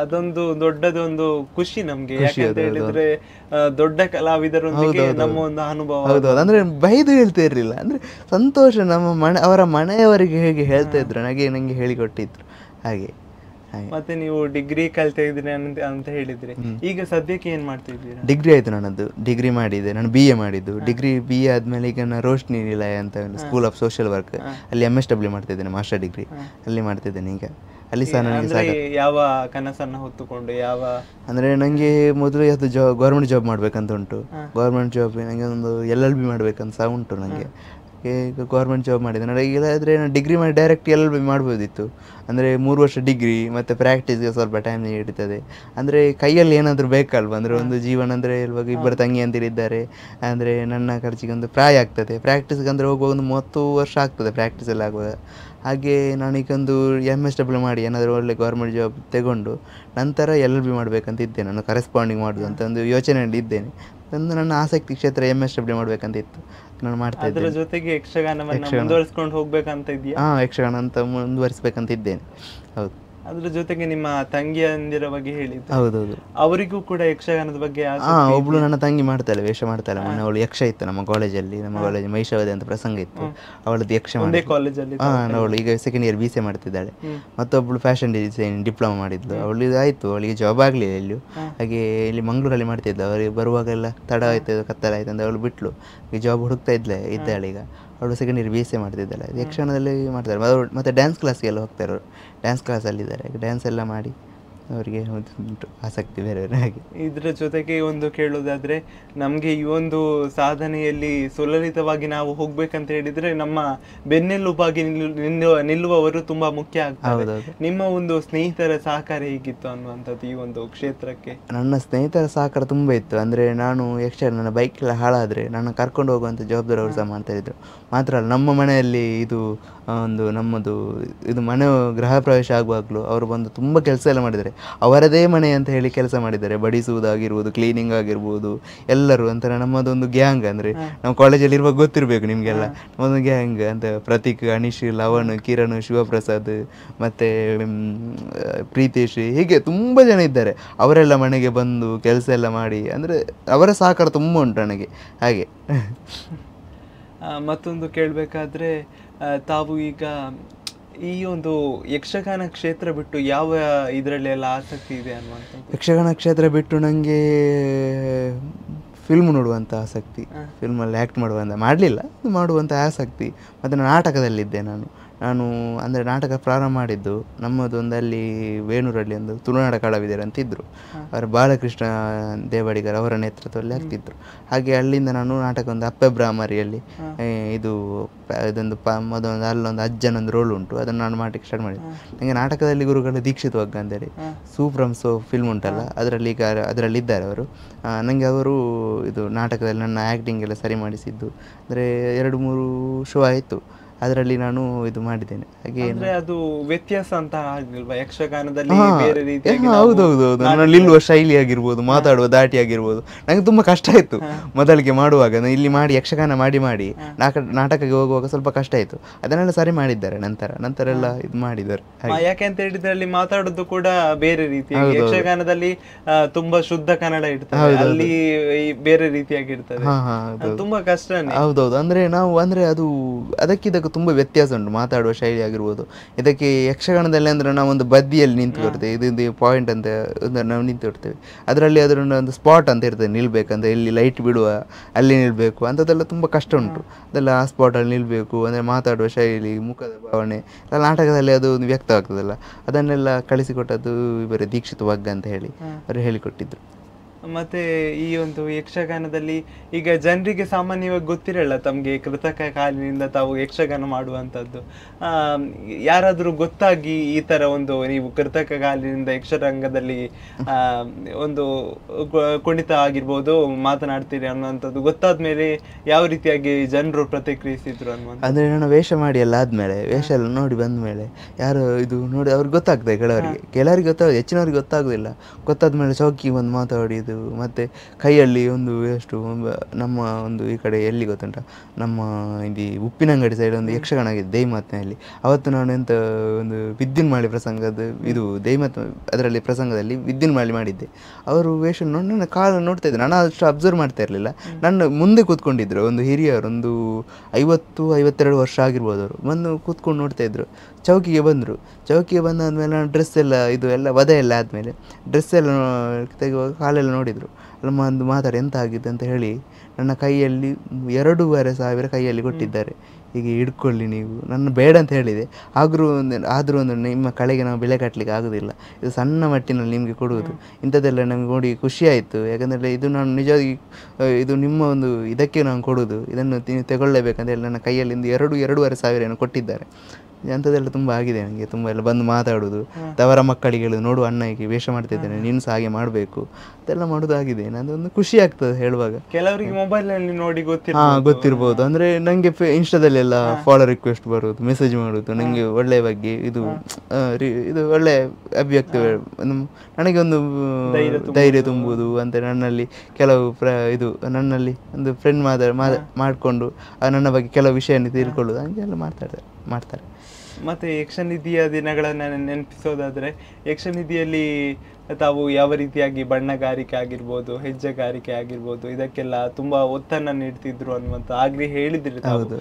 ಅದೊಂದು ದೊಡ್ಡದೊಂದು ಖುಷಿ ನಮ್ಗೆ, ಯಾಕಂತ ಹೇಳಿದ್ರೆ ದೊಡ್ಡ ಕಲಾವಿದರೊಂದಿಗೆ ನಮ್ಮ ಒಂದು ಅನುಭವ. ಹೌದೌದು, ಅಂದ್ರೆ ಬೈದು ಹೇಳ್ತಾ ಇರ್ಲಿಲ್ಲ, ಅಂದ್ರೆ ಸಂತೋಷ. ನಮ್ಮ ಅವರ ಮನೆಯವರಿಗೆ ಹೇಗೆ ಹೇಳ್ತಾ ಇದ್ರು ನಂಗೆ ಹೇಳಿಕೊಟ್ಟಿದ್ರು. ಹಾಗೆ ಮತ್ತೆ ನೀವು ಡಿಗ್ರಿ ಕಲ್ತಾ ಇದ್ರಿ ಅಂತ ಹೇಳಿದ್ರೆ, ಈಗ ಸದ್ಯಕ್ಕೆ ಏನ್ ಮಾಡ್ತಾ ಇದ್ದೀರಾ? ಡಿಗ್ರಿ ಆಯ್ತು ನನ್ನದು. ಡಿಗ್ರಿ ಮಾಡಿದ್ದೆ, ನಾನು BA ಮಾಡಿದ್ದು. BA ಆದ್ಮೇಲೆ ಈಗ ನಾನು ರೋಶ್ನಿ ನಿಲಯ ಅಂತ ಸ್ಕೂಲ್ ಆಫ್ ಸೋಷಿಯಲ್ ವರ್ಕ್ ಅಲ್ಲಿ MSW ಮಾಡ್ತಿದ್ದೇನೆ, ಮಾಸ್ಟರ್ ಡಿಗ್ರಿ ಅಲ್ಲಿ ಮಾಡ್ತಿದ್ದೇನೆ. ಈಗ ಅಲ್ಲಿ ಸಹ ನನಗೆ ಯಾವ ಕನಸನ್ನ ಹೊತ್ತುಕೊಂಡು ಅಂದ್ರೆ ನಂಗೆ ಮೊದಲು ಯಾವ್ದು ಗೌರ್ಮೆಂಟ್ ಜಾಬ್ ಮಾಡ್ಬೇಕಂತ ಉಂಟು. ಗೌರ್ಮೆಂಟ್ ಜಾಬ್ ನಂಗೆ ಒಂದು LLB ಮಾಡ್ಬೇಕಂತ ಸಹ ಉಂಟು ನಂಗೆ. ಈಗ ಗೌರ್ಮೆಂಟ್ ಜಾಬ್ ಮಾಡಿದೆ. ನನಗೆ ಇಲ್ಲಾದರೆ ನಾನು ಡಿಗ್ರಿ ಮಾಡಿ ಡೈರೆಕ್ಟ್ LLB ಮಾಡ್ಬೋದಿತ್ತು. ಅಂದರೆ 3 ವರ್ಷ ಡಿಗ್ರಿ ಮತ್ತು ಪ್ರಾಕ್ಟೀಸ್ಗೆ ಸ್ವಲ್ಪ ಟೈಮ್ ಹಿಡಿತದೆ. ಅಂದರೆ ಕೈಯಲ್ಲಿ ಏನಾದರೂ ಬೇಕಲ್ವ, ಅಂದರೆ ಒಂದು ಜೀವನ. ಅಂದರೆ ಇವಾಗ ಇಬ್ಬರು ತಂಗಿಯಂದಿರಿದ್ದಾರೆ, ಅಂದರೆ ನನ್ನ ಖರ್ಚಿಗೆ ಒಂದು ಪ್ರಾಯ ಆಗ್ತದೆ. ಪ್ರಾಕ್ಟೀಸ್ಗೆ ಅಂದರೆ ಹೋಗುವಾಗ ಒಂದು 30 ವರ್ಷ ಆಗ್ತದೆ ಪ್ರಾಕ್ಟೀಸಲ್ಲಿ ಆಗುವಾಗ. ಹಾಗೆ ನಾನೀಗೊಂದು MSW ಮಾಡಿ ಏನಾದರೂ ಒಳ್ಳೆ ಗೌರ್ಮೆಂಟ್ ಜಾಬ್ ತಗೊಂಡು ನಂತರ LLB ಮಾಡಬೇಕಂತ ಇದ್ದೇನೆ. ನಾನು ಕರೆಸ್ಪಾಂಡಿಂಗ್ ಮಾಡೋದು ಅಂತ ಒಂದು ಯೋಚನೆಯಲ್ಲಿ ಇದ್ದೇನೆ. ಒಂದು ನನ್ನ ಆಸಕ್ತಿ ಕ್ಷೇತ್ರ MSW ಮಾಡಬೇಕಂತ ಇತ್ತು, ನಾನು ಮಾಡ್ತಾ ಇದ್ದೇನೆ. ಅದರ ಜೊತೆಗೆ ಯಕ್ಷಗಾನವನ್ನು ಮುಂದುವರಿಸಿಕೊಂಡು ಹೋಗ್ಬೇಕಂತ ಇದೆಯಾ? ಯಕ್ಷಗಾನ ಅಂತ ಮುಂದುವರಿಸಬೇಕಂತ ಇದ್ದೇನೆ. ಹೌದು. ಅದ್ರ ಜೊತೆಗೆ ನಿಮ್ಮ ತಂಗಿಯಂದಿರ ಬಗ್ಗೆ ಹೇಳಿದ್ದು. ಹೌದೌದು, ಅವರಿಗೂ ಕೂಡ ಯಕ್ಷಗಾನದ ಬಗ್ಗೆ ಒಬ್ಳು ನನ್ನ ತಂಗಿ ಮಾಡ್ತಾಳೆ, ವೇಷ ಮಾಡ್ತಾಳೆ. ಮೊನ್ನೆ ಅವಳು ಯಕ್ಷ ಇತ್ತು ನಮ್ಮ ಕಾಲೇಜಲ್ಲಿ, ನಮ್ಮ ಕಾಲೇಜ್ ಮಹಿಷಾವಧಿ ಅಂತ ಪ್ರಸಂಗ ಇತ್ತು, ಅವಳದ್ದು ಯಕ್ಷ ಕಾಲೇಜಲ್ಲಿ. ಅವಳು ಈಗ ಸೆಕೆಂಡ್ ಇಯರ್ BCA ಮಾಡ್ತಿದ್ದಾಳೆ. ಮತ್ತೊಬ್ಳು ಫ್ಯಾಷನ್ ಡಿಸೈನ್ ಡಿಪ್ಲೊಮಾ ಮಾಡಿದ್ಲು. ಅವಳು ಆಯ್ತು, ಅವಳಿಗೆ ಜಾಬ್ ಆಗಲಿಲ್ಲ ಎಲ್ಲೂ. ಹಾಗೆ ಇಲ್ಲಿ ಮಂಗಳೂರಲ್ಲಿ ಮಾಡ್ತಿದ್ಲು. ಅವರಿಗೆ ಬರುವಾಗೆಲ್ಲ ತಡ ಆಯ್ತು, ಕತ್ತಲಾಯ್ತು ಅಂತ ಅವಳು ಬಿಟ್ಲು. ಈಗ ಜಾಬ್ ಹುಡುಕ್ತಾ ಇದ್ದಾಳೆ. ಈಗ ಅವಳು ಸೆಕೆಂಡ್ ಇಯರ್ BCA ಮಾಡ್ತಿದ್ದಾಳೆ. ಯಕ್ಷಗಾನದಲ್ಲಿ ಮಾಡ್ತಾರೆ. ಮತ್ತು ಡ್ಯಾನ್ಸ್ ಕ್ಲಾಸ್ಗೆಲ್ಲ ಹೋಗ್ತಾರೆ ಅವರು, ಡ್ಯಾನ್ಸ್ ಕ್ಲಾಸಲ್ಲಿದ್ದಾರೆ. ಡ್ಯಾನ್ಸ್ ಎಲ್ಲ ಮಾಡಿ ಅವರಿಗೆ ಉಂಟು ಆಸಕ್ತಿ ಬೇರೆ ಬೇರೆ. ಹಾಗೆ ಇದರ ಜೊತೆಗೆ ಒಂದು ಕೇಳೋದಾದ್ರೆ, ನಮಗೆ ಈ ಒಂದು ಸಾಧನೆಯಲ್ಲಿ ಸುಲಲಿತವಾಗಿ ನಾವು ಹೋಗ್ಬೇಕಂತ ಹೇಳಿದ್ರೆ ನಮ್ಮ ಬೆನ್ನೆಲುಬಾಗಿ ನಿಲ್ಲುವವರು ತುಂಬಾ ಮುಖ್ಯ ಆಗ್ತಾರೆ. ನಿಮ್ಮ ಒಂದು ಸ್ನೇಹಿತರ ಸಹಕಾರ ಹೇಗಿತ್ತು ಅನ್ನುವಂಥದ್ದು ಈ ಒಂದು ಕ್ಷೇತ್ರಕ್ಕೆ? ನನ್ನ ಸ್ನೇಹಿತರ ಸಹಕಾರ ತುಂಬ ಇತ್ತು. ಅಂದರೆ ನಾನು ನನ್ನ ಬೈಕ್ ಎಲ್ಲ ಹಾಳಾದರೆ ನನ್ನ ಕರ್ಕೊಂಡು ಹೋಗುವಂಥ ಜವಾಬ್ದಾರಿ ಅವರು ಸಹ ಮಾಡ್ತಾ ಇದ್ರು. ಮಾತ್ರ ಅಲ್ಲ, ನಮ್ಮ ಮನೆಯಲ್ಲಿ ಇದು ಒಂದು ನಮ್ಮದು ಇದು ಮನೆ ಗೃಹ ಪ್ರವೇಶ ಆಗುವಾಗಲೂ ಅವರು ಬಂದು ತುಂಬ ಕೆಲಸ ಎಲ್ಲ ಮಾಡಿದ್ದಾರೆ. ಅವರದೇ ಮನೆ ಅಂತ ಹೇಳಿ ಕೆಲಸ ಮಾಡಿದ್ದಾರೆ. ಬಡಿಸುವುದಾಗಿರ್ಬೋದು, ಕ್ಲೀನಿಂಗ್ ಆಗಿರ್ಬೋದು, ಎಲ್ಲರೂ ಅಂತಾರೆ. ನಮ್ಮದೊಂದು ಗ್ಯಾಂಗ್, ಅಂದರೆ ನಮ್ಮ ಕಾಲೇಜಲ್ಲಿ ಇರುವಾಗ ಗೊತ್ತಿರಬೇಕು ನಿಮಗೆಲ್ಲ, ನಮ್ಮದೊಂದು ಗ್ಯಾಂಗ್ ಅಂತ. ಪ್ರತೀಕ್, ಅನೀಶ್, ಲವಣ್, ಕಿರಣ್, ಶಿವಪ್ರಸಾದ್, ಮತ್ತು ಪ್ರೀತೇಶ್, ಹೀಗೆ ತುಂಬ ಜನ ಇದ್ದಾರೆ. ಅವರೆಲ್ಲ ಮನೆಗೆ ಬಂದು ಕೆಲಸ ಎಲ್ಲ ಮಾಡಿ, ಅಂದರೆ ಅವರ ಸಹಕಾರ ತುಂಬ ಉಂಟು ನನಗೆ. ಹಾಗೆ ಮತ್ತೊಂದು ಕೇಳಬೇಕಾದ್ರೆ, ತಾವು ಈಗ ಈ ಒಂದು ಯಕ್ಷಗಾನ ಕ್ಷೇತ್ರ ಬಿಟ್ಟು ಯಾವ ಇದರಲ್ಲಿ ಎಲ್ಲ ಆಸಕ್ತಿ ಇದೆ ಅನ್ನುವಂಥದ್ದು? ಯಕ್ಷಗಾನ ಕ್ಷೇತ್ರ ಬಿಟ್ಟು ನನಗೆ ಫಿಲ್ಮ್ ನೋಡುವಂಥ ಆಸಕ್ತಿ, ಫಿಲ್ಮಲ್ಲಿ ಆ್ಯಕ್ಟ್ ಮಾಡುವಂಥ ಆಸಕ್ತಿ. ಮತ್ತು ನಾಟಕದಲ್ಲಿದ್ದೆ ನಾನು ಅಂದರೆ ನಾಟಕ ಪ್ರಾರಂಭ ಮಾಡಿದ್ದು ನಮ್ಮದೊಂದು ಅಲ್ಲಿ ವೇಣೂರಲ್ಲಿ ಒಂದು ತುಳುನಾಡ ಕಲಾವಿದರು ಅಂತ ಇದ್ದರು. ಅವರು ಬಾಲಕೃಷ್ಣ ದೇವಾಡಿಗರ್ ಅವರ ನೇತೃತ್ವದಲ್ಲಿ ಆಗ್ತಿದ್ರು. ಹಾಗೆ ಅಲ್ಲಿಂದ ನಾನು ನಾಟಕ ಒಂದು ಅಪ್ಪೆ ಬ್ರಾಹ್ಮರಿಯಲ್ಲಿ ಇದೊಂದು ಮೊದಲೊಂದು ಅಲ್ಲೊಂದು ಅಜ್ಜನೊಂದು ರೋಲ್ ಉಂಟು, ಅದನ್ನು ನಾನು ಮಾಡಲಿಕ್ಕೆ ಸ್ಟಾರ್ಟ್ ಮಾಡಿದ್ದೆ. ನನಗೆ ನಾಟಕದಲ್ಲಿ ಗುರುಗಳು ದೀಕ್ಷಿತ್ ವಗ್ಗ ಅಂತೇಳಿ ಸೂಪ್ರಮ್ ಫಿಲ್ಮ್ ಉಂಟಲ್ಲ, ಅದರಲ್ಲಿದ್ದಾರೆ ಅವರು. ನನಗೆ ಅವರು ಇದು ನಾಟಕದಲ್ಲಿ ನನ್ನ ಆ್ಯಕ್ಟಿಂಗ್ ಎಲ್ಲ ಸರಿ ಮಾಡಿಸಿದ್ದು. ಅಂದರೆ 2-3 ಶೋ ಆಯಿತು, ಅದರಲ್ಲಿ ನಾನು ಇದು ಮಾಡಿದ್ದೇನೆ. ಹಾಗೆ ಅದು ವ್ಯತ್ಯಾಸ ಅಂತ ಆಗಲಿಲ್ವಾ ಯಕ್ಷಗಾನದಲ್ಲಿ? ಹೌದೌದು, ನಿಲ್ಲುವ ಶೈಲಿ ಆಗಿರ್ಬೋದು, ಮಾತಾಡುವ ದಾಟಿ ಆಗಿರ್ಬೋದು, ನನಗೆ ತುಂಬ ಕಷ್ಟ ಆಯಿತು ಮೊದಲಿಗೆ ಮಾಡುವಾಗ. ಇಲ್ಲಿ ಮಾಡಿ ಯಕ್ಷಗಾನ ಮಾಡಿ ನಾಟಕಕ್ಕೆ ಹೋಗುವಾಗ ಸ್ವಲ್ಪ ಕಷ್ಟ ಆಯಿತು. ಅದನ್ನೆಲ್ಲ ಸರಿ ಮಾಡಿದ್ದಾರೆ ನಂತರ ಎಲ್ಲ ಇದು ಮಾಡಿದ್ದಾರೆ. ಯಾಕೆಂತ ಹೇಳಿದ್ರೆ ಅಲ್ಲಿ ಮಾತಾಡೋದು ಕೂಡ ಬೇರೆ ರೀತಿ, ಯಕ್ಷಗಾನದಲ್ಲಿ ತುಂಬಾ ಶುದ್ಧ ಕನ್ನಡ ಇರ್ತದೆ, ಅಲ್ಲಿ ಬೇರೆ ರೀತಿಯಾಗಿ ಇರ್ತದೆ, ತುಂಬಾ ಕಷ್ಟ. ಹೌದೌದು, ಅಂದ್ರೆ ನಾವು ಅದು ಅದಕ್ಕಿದಕ್ಕೂ ತುಂಬ ವ್ಯತ್ಯಾಸ ಉಂಟು, ಮಾತಾಡುವ ಶೈಲಿ ಆಗಿರ್ಬೋದು. ಇದಕ್ಕೆ ಯಕ್ಷಗಾನದಲ್ಲಿ ಅಂದರೆ ನಾವೊಂದು ಬದಿಯಲ್ಲಿ ನಿಂತು ಬರ್ತೇವೆ, ಇದು ಪಾಯಿಂಟ್ ಅಂತ ನಾವು ನಿಂತು ಬಿಡ್ತೇವೆ. ಅದರಲ್ಲಿ ಅದರ ಒಂದು ಸ್ಪಾಟ್ ಅಂತ ಇರ್ತದೆ, ನಿಲ್ಬೇಕಂತ, ಎಲ್ಲಿ ಲೈಟ್ ಬಿಡುವ ಅಲ್ಲಿ ನಿಲ್ಲಬೇಕು ಅಂಥದ್ದೆಲ್ಲ ತುಂಬ ಕಷ್ಟ ಉಂಟು. ಅದೆಲ್ಲ ಆ ಸ್ಪಾಟಲ್ಲಿ ನಿಲ್ಲಬೇಕು ಅಂದರೆ ಮಾತಾಡುವ ಶೈಲಿ, ಮುಖದ ಭಾವನೆ ಎಲ್ಲ ನಾಟಕದಲ್ಲಿ ಅದು ಒಂದು ವ್ಯಕ್ತ ಆಗ್ತದಲ್ಲ, ಅದನ್ನೆಲ್ಲ ಕಳಿಸಿಕೊಟ್ಟದ್ದು ಇವರೇ ದೀಕ್ಷಿತ್ ವಗ್ಗ ಅಂತ ಹೇಳಿ ಅವರು ಹೇಳಿಕೊಟ್ಟಿದ್ರು. ಮತ್ತೆ ಈ ಒಂದು ಯಕ್ಷಗಾನದಲ್ಲಿ ಈಗ ಜನರಿಗೆ ಸಾಮಾನ್ಯವಾಗಿ ಗೊತ್ತಿರಲ್ಲ ತಮಗೆ ಕೃತಕ ಕಾಲಿನಿಂದ ತಾವು ಯಕ್ಷಗಾನ ಮಾಡುವಂಥದ್ದು. ಯಾರಾದರೂ ಗೊತ್ತಾಗಿ ಈ ತರ ಒಂದು ನೀವು ಕೃತಕ ಕಾಲಿನಿಂದ ಯಕ್ಷರಂಗದಲ್ಲಿ ಒಂದು ಕುಣಿತ ಆಗಿರ್ಬೋದು ಮಾತನಾಡ್ತೀರಿ ಅನ್ನುವಂಥದ್ದು ಗೊತ್ತಾದ ಮೇಲೆ ಯಾವ ರೀತಿಯಾಗಿ ಜನರು ಪ್ರತಿಕ್ರಿಯಿಸಿದ್ರು ಅನ್ನುವಂಥ? ಅಂದರೆ ನಾನು ವೇಷ ಮಾಡಿ ಎಲ್ಲ ಆದಮೇಲೆ, ವೇಷ ಎಲ್ಲ ನೋಡಿ ಬಂದ ಮೇಲೆ ಯಾರು ಇದು ನೋಡಿ ಅವ್ರಿಗೆ ಗೊತ್ತಾಗ್ತದೆ, ಕೆಲವರಿಗೆ ಗೊತ್ತಾಗೋದು, ಹೆಚ್ಚಿನವ್ರಿಗೆ ಗೊತ್ತಾಗೋದಿಲ್ಲ. ಗೊತ್ತಾದ್ಮೇಲೆ ಚೌಕಿ ಒಂದು ಮಾತಾಡಿದ್ದು, ಮತ್ತು ಕೈಯಲ್ಲಿ ಒಂದು ಎಷ್ಟು ನಮ್ಮ ಒಂದು ಈ ಕಡೆ ಎಲ್ಲಿ ಗೊತ್ತುಂಟ, ನಮ್ಮ ಇದು ಉಪ್ಪಿನಂಗಡಿ ಸೈಡ್ ಒಂದು ಯಕ್ಷಗಾನ ಆಗಿದೆ ದೈಮಾತ್ನಲ್ಲಿ. ಅವತ್ತು ನಾನು ಎಂತ ಒಂದು ವಿದ್ಯುನ್ಮಾಳಿ ಪ್ರಸಂಗದ ಇದು ದೈಮಾತ್ ಅದರಲ್ಲಿ ಪ್ರಸಂಗದಲ್ಲಿ ವಿದ್ಯುನ್ಮಾಳಿ ಮಾಡಿದ್ದೆ. ಅವರು ವೇಷ ನೋಡಿ ನನ್ನ ಕಾಲು ನೋಡ್ತಾ ಇದ್ರು, ನಾನು ಅಷ್ಟು ಅಬ್ಸರ್ವ್ ಮಾಡ್ತಾ ಇರಲಿಲ್ಲ. ನನ್ನ ಮುಂದೆ ಕೂತ್ಕೊಂಡಿದ್ರು ಒಂದು ಹಿರಿಯರು, ಒಂದು 50-52 ವರ್ಷ ಆಗಿರ್ಬೋದು. ಅವರು ಬಂದು ಕೂತ್ಕೊಂಡು ನೋಡ್ತಾ ಇದ್ರು. ಚೌಕಿಗೆ ಬಂದರು. ಚೌಕಿಗೆ ಬಂದಾದ್ಮೇಲೆ ನಾನು ಡ್ರೆಸ್ ಎಲ್ಲ ಇದು ಎಲ್ಲ ವಧೆ ಎಲ್ಲ ಆದಮೇಲೆ ಡ್ರೆಸ್ ಎಲ್ಲ ತೆಗೆಯುವಾಗ ಕಾಲೆಲ್ಲ ನೋಡಿದರು. ಅಲ್ಲ ಒಂದು ಮಾತಾಡಿ ಎಂತ ಆಗಿದೆ ಅಂತ ಹೇಳಿ ನನ್ನ ಕೈಯಲ್ಲಿ 2,500 ಕೈಯಲ್ಲಿ ಕೊಟ್ಟಿದ್ದಾರೆ. ಹೀಗೆ ಹಿಡ್ಕೊಳ್ಳಿ ನೀವು, ನನ್ನ ಬೇಡ ಅಂತ ಹೇಳಿದೆ. ಆದರೂ ಒಂದು ನಿಮ್ಮ ಕಳೆಗೆ ನಾವು ಬೆಲೆ ಕಟ್ಟಲಿಕ್ಕೆ ಆಗೋದಿಲ್ಲ, ಇದು ಸಣ್ಣ ಮಟ್ಟಿನಲ್ಲಿ ನಿಮಗೆ ಕೊಡುವುದು. ಇಂಥದ್ದೆಲ್ಲ ನಮಗೆ ನೋಡಿ ಖುಷಿ ಆಯಿತು. ಯಾಕಂದರೆ ಇದು ನಾನು ನಿಜವಾಗಿ ಇದು ನಿಮ್ಮ ಒಂದು ಇದಕ್ಕೆ ನಾನು ಕೊಡೋದು, ಇದನ್ನು ನೀವು ತಗೊಳ್ಳೇಬೇಕಂತ ಹೇಳಿ ನನ್ನ ಕೈಯಲ್ಲಿ 2,500 ಕೊಟ್ಟಿದ್ದಾರೆ. ಅಂಥದ್ದೆಲ್ಲ ತುಂಬ ಆಗಿದೆ ನನಗೆ. ತುಂಬ ಎಲ್ಲ ಬಂದು ಮಾತಾಡೋದು, ಅವರ ಮಕ್ಕಳಿಗೆ ಹೇಳೋದು, ನೋಡು ಅಣ್ಣ ಹೀಗೆ ವೇಷ ಮಾಡ್ತಿದ್ದೇನೆ, ನೀನು ಸಹ ಹಾಗೆ ಮಾಡಬೇಕು, ಅದೆಲ್ಲ ಮಾಡೋದಾಗಿದೆ. ಅದೊಂದು ಖುಷಿ ಆಗ್ತದೆ ಹೇಳುವಾಗ. ಕೆಲವರಿಗೆ ಮೊಬೈಲ್ನಲ್ಲಿ ನೋಡಿ ಗೊತ್ತಿರ್ಬೋದು. ಅಂದರೆ ನನಗೆ ಇನ್ಸ್ಟಾದಲ್ಲಿ ಎಲ್ಲ ಫಾಲೋ ರಿಕ್ವೆಸ್ಟ್ ಬರೋದು, ಮೆಸೇಜ್ ಮಾಡೋದು, ನನಗೆ ಒಳ್ಳೆಯ ಬಗ್ಗೆ ಇದು ಒಳ್ಳೆಯ ಅಭಿವ್ಯಕ್ತಿ, ನನಗೆ ಒಂದು ಧೈರ್ಯ ತುಂಬುವುದು ಅಂತ ನನ್ನಲ್ಲಿ ಕೆಲವು ಇದು ನನ್ನಲ್ಲಿ ಒಂದು ಫ್ರೆಂಡ್ ಮಾಡಿಕೊಂಡು ನನ್ನ ಬಗ್ಗೆ ಕೆಲವು ವಿಷಯವನ್ನು ತಿಳ್ಕೊಳ್ಳೋದು ಹಂಗೆಲ್ಲ ಮಾಡ್ತಾರೆ. ಮತ್ತು ಯಕ್ಷನಿಧಿಯ ದಿನಗಳನ್ನು ನೆನಪಿಸೋದಾದರೆ, ಯಕ್ಷನಿಧಿಯಲ್ಲಿ ತಾವು ಯಾವ ರೀತಿಯಾಗಿ ಬಣ್ಣಗಾರಿಕೆ ಆಗಿರ್ಬೋದು, ಹೆಜ್ಜೆಗಾರಿಕೆ ಆಗಿರ್ಬೋದು, ಇದಕ್ಕೆಲ್ಲ ತುಂಬ ಒತ್ತನ್ನು ನೀಡ್ತಿದ್ರು ಅನ್ನುವಂಥ ಆಗಲಿ ಹೇಳಿದ್ರಿ. ಹೌದು.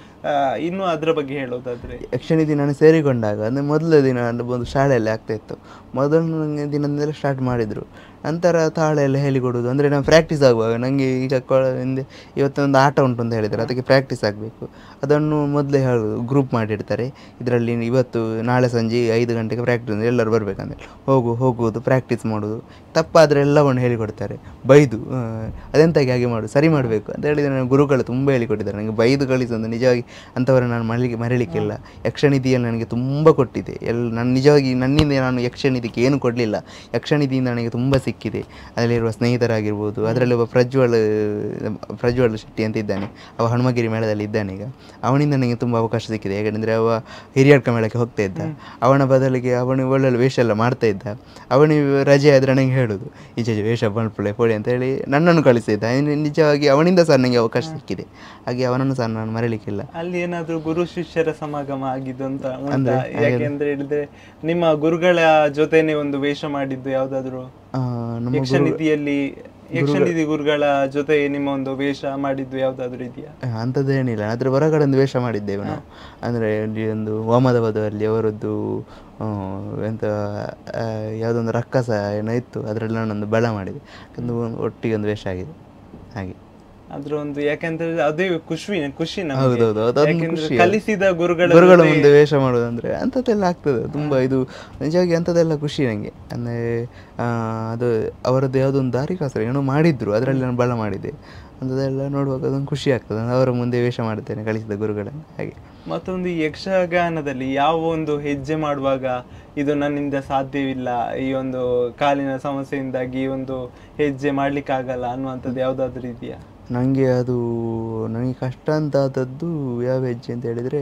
ಇನ್ನೂ ಅದರ ಬಗ್ಗೆ ಹೇಳೋದಾದರೆ, ಯಕ್ಷನಿಧಿ ನಾನು ಸೇರಿಕೊಂಡಾಗ ಅಂದರೆ ಮೊದಲ ದಿನ ಒಂದು ಶಾಲೆಯಲ್ಲಿ ಆಗ್ತಾಯಿತ್ತು. ಮೊದಲನೇ ದಿನದಿಂದಲೇ ಸ್ಟಾರ್ಟ್ ಮಾಡಿದರು. ನಂತರ ತಾಳ ಎಲ್ಲ ಹೇಳಿಕೊಡೋದು. ಅಂದರೆ ನಾನು ಪ್ರಾಕ್ಟೀಸ್ ಆಗುವಾಗ ನನಗೆ ಈಗ ಹಿಂದೆ ಇವತ್ತೊಂದು ಆಟ ಉಂಟು ಅಂತ ಹೇಳಿದ್ದಾರೆ, ಅದಕ್ಕೆ ಪ್ರಾಕ್ಟೀಸ್ ಆಗಬೇಕು. ಅದನ್ನು ಮೊದಲೇ ಹೇಳೋದು, ಗ್ರೂಪ್ ಮಾಡಿರ್ತಾರೆ. ಇದರಲ್ಲಿ ಇವತ್ತು ನಾಳೆ ಸಂಜೆ 5 ಗಂಟೆಗೆ ಪ್ರಾಕ್ಟೀಸ್, ಎಲ್ಲರೂ ಬರಬೇಕಂದ್ರೆ ಹೋಗುವುದು, ಪ್ರಾಕ್ಟೀಸ್ ಮಾಡೋದು. ತಪ್ಪಾದರೆ ಎಲ್ಲವನ್ನು ಹೇಳಿಕೊಡ್ತಾರೆ, ಬೈದು ಅದೆಂತಾಗಿ ಹಾಗೆ ಮಾಡು, ಸರಿ ಮಾಡಬೇಕು ಅಂತ ಹೇಳಿದರೆ ನನ್ನ ಗುರುಗಳು ತುಂಬ ಹೇಳಿಕೊಟ್ಟಿದ್ದಾರೆ. ನನಗೆ ಬೈದು ಕಳಿಸೋದು ನಿಜವಾಗಿ ಅಂಥವರ ನಾನು ಮರೀಲಿಕ್ಕಿಲ್ಲ. ಯಕ್ಷನಿಧಿಯಲ್ಲಿ ನನಗೆ ತುಂಬ ಕೊಟ್ಟಿದೆ. ನಾನು ನಿಜವಾಗಿ ನನ್ನಿಂದ ನಾನು ಯಕ್ಷನಿಧಿಗೆ ಏನು ಕೊಡಲಿಲ್ಲ, ಯಕ್ಷನಿಧಿಯಿಂದ ನನಗೆ ತುಂಬ ಸಿಕ್ಕಿದೆ. ಅದರಲ್ಲಿರುವ ಸ್ನೇಹಿತರಾಗಿರ್ಬೋದು, ಅದರಲ್ಲಿ ಒಬ್ಬ ಪ್ರಜ್ವಲ್ ಶೆಟ್ಟಿ ಅಂತ ಇದ್ದಾನೆ, ಅವ ಹನುಮಗಿರಿ ಮೇಳದಲ್ಲಿ ಇದ್ದಾನೆ ಈಗ. ಅವನಿಂದ ನನಗೆ ತುಂಬ ಅವಕಾಶ ಸಿಕ್ಕಿದೆ. ಯಾಕಂದರೆ ಅವ ಹಿರಿಯಡ್ಕ ಮೇಳಕ್ಕೆ ಹೋಗ್ತಾ ಇದ್ದ, ಅವನ ಬದಲಿಗೆ ಅವನು ಒಳ್ಳೊಳ್ಳೆ ವೇಷ ಎಲ್ಲ ಮಾಡ್ತಾ ಇದ್ದ. ಅವನಿಗೆ ರಜೆ ಆದರೆ ನನಗೆ ಹೇಳೋದು, ಈಚೆ ವೇಷ ಪೊಳಿ ಅಂತ ಹೇಳಿ ನನ್ನನ್ನು ಕಳಿಸಿದ್ದ. ನಿಜವಾಗಿ ಅವನಿಂದ ಸಹ ನನಗೆ ಅವಕಾಶ ಸಿಕ್ಕಿದೆ. ಹಾಗೆ ಅವನನ್ನು ಸಹ ನಾನು ಮರೀಲಿಕ್ಕಿಲ್ಲ. ಅಲ್ಲಿ ಏನಾದರೂ ಗುರು ಶಿಷ್ಯರ ಸಮಾಗಮ ಆಗಿದ್ದು ಅಂತ ಯಾಕೆಂದ್ರೆ ಹೇಳಿದ್ರೆ, ನಿಮ್ಮ ಗುರುಗಳ ಜೊತೆನೆ ಒಂದು ವೇಷ ಮಾಡಿದ್ದು ಯಾವುದಾದ್ರು ಯಕ್ಷನಿಧಿ ಗುರುಗಳ ಜೊತೆ ನಿಮ್ಮ ಒಂದು ವೇಷ ಮಾಡಿದ್ದು ಯಾವುದಾದ್ರೂ ಇದೆಯಾ? ಅಂಥದ್ದೇನಿಲ್ಲ. ಅದ್ರ ಹೊರಗಡೆ ಒಂದು ವೇಷ ಮಾಡಿದ್ದೇವೆ ನಾವು. ಅಂದರೆ ಇಲ್ಲಿ ಒಂದು ಹೋಮದ ಬದಲಲ್ಲಿ ಅವರದ್ದು ಎಂತ ಯಾವುದೊಂದು ರಕ್ಕಸ ಏನೋ ಇತ್ತು, ಅದರಲ್ಲಿ ನಾನೊಂದು ಬಳ ಮಾಡಿದೆ. ಒಟ್ಟಿಗೆ ಒಂದು ವೇಷ ಆಗಿದೆ ಹಾಗೆ. ಅದ್ರ ಒಂದು ಯಾಕಂದ್ರೆ ಅದೇ ಖುಷಿ ಕಲಿಸಿದ ಗುರುಗಳ ಮುಂದೆ ವೇಷ ಮಾಡೋದು ಅಂದರೆ ಅಂಥದ್ದೆಲ್ಲ ಆಗ್ತದೆ ತುಂಬ. ಇದು ನಿಜವಾಗಿ ಅಂಥದ್ದೆಲ್ಲ ಖುಷಿ ನನಗೆ. ಅಂದರೆ ಅದು ಅವರದ್ದು ಯಾವುದೊಂದು ದಾರಿಕಾಸರ ಏನೋ ಮಾಡಿದ್ರು, ಅದರಲ್ಲಿ ನಾನು ಬಳ ಮಾಡಿದ್ದೆ. ಅಂಥದ್ದೆಲ್ಲ ನೋಡುವಾಗ ಅದೊಂದು ಖುಷಿ ಆಗ್ತದೆ. ಅವರ ಮುಂದೆ ವೇಷ ಮಾಡುತ್ತೇನೆ ಕಲಿಸಿದ ಗುರುಗಳನ್ನು ಹಾಗೆ. ಮತ್ತೊಂದು ಯಕ್ಷಗಾನದಲ್ಲಿ ಯಾವ ಒಂದು ಹೆಜ್ಜೆ ಮಾಡುವಾಗ ಇದು ನನ್ನಿಂದ ಸಾಧ್ಯವಿಲ್ಲ, ಈ ಒಂದು ಕಾಲಿನ ಸಮಸ್ಯೆಯಿಂದಾಗಿ ಈ ಒಂದು ಹೆಜ್ಜೆ ಮಾಡ್ಲಿಕ್ಕಾಗಲ್ಲ ಅನ್ನುವಂಥದ್ದು ಯಾವುದಾದ್ರೂ ಇದೆಯಾ? ನನಗೆ ಕಷ್ಟ ಅಂತಾದದ್ದು ಯಾವ ಹೆಜ್ಜೆ ಅಂತ ಹೇಳಿದರೆ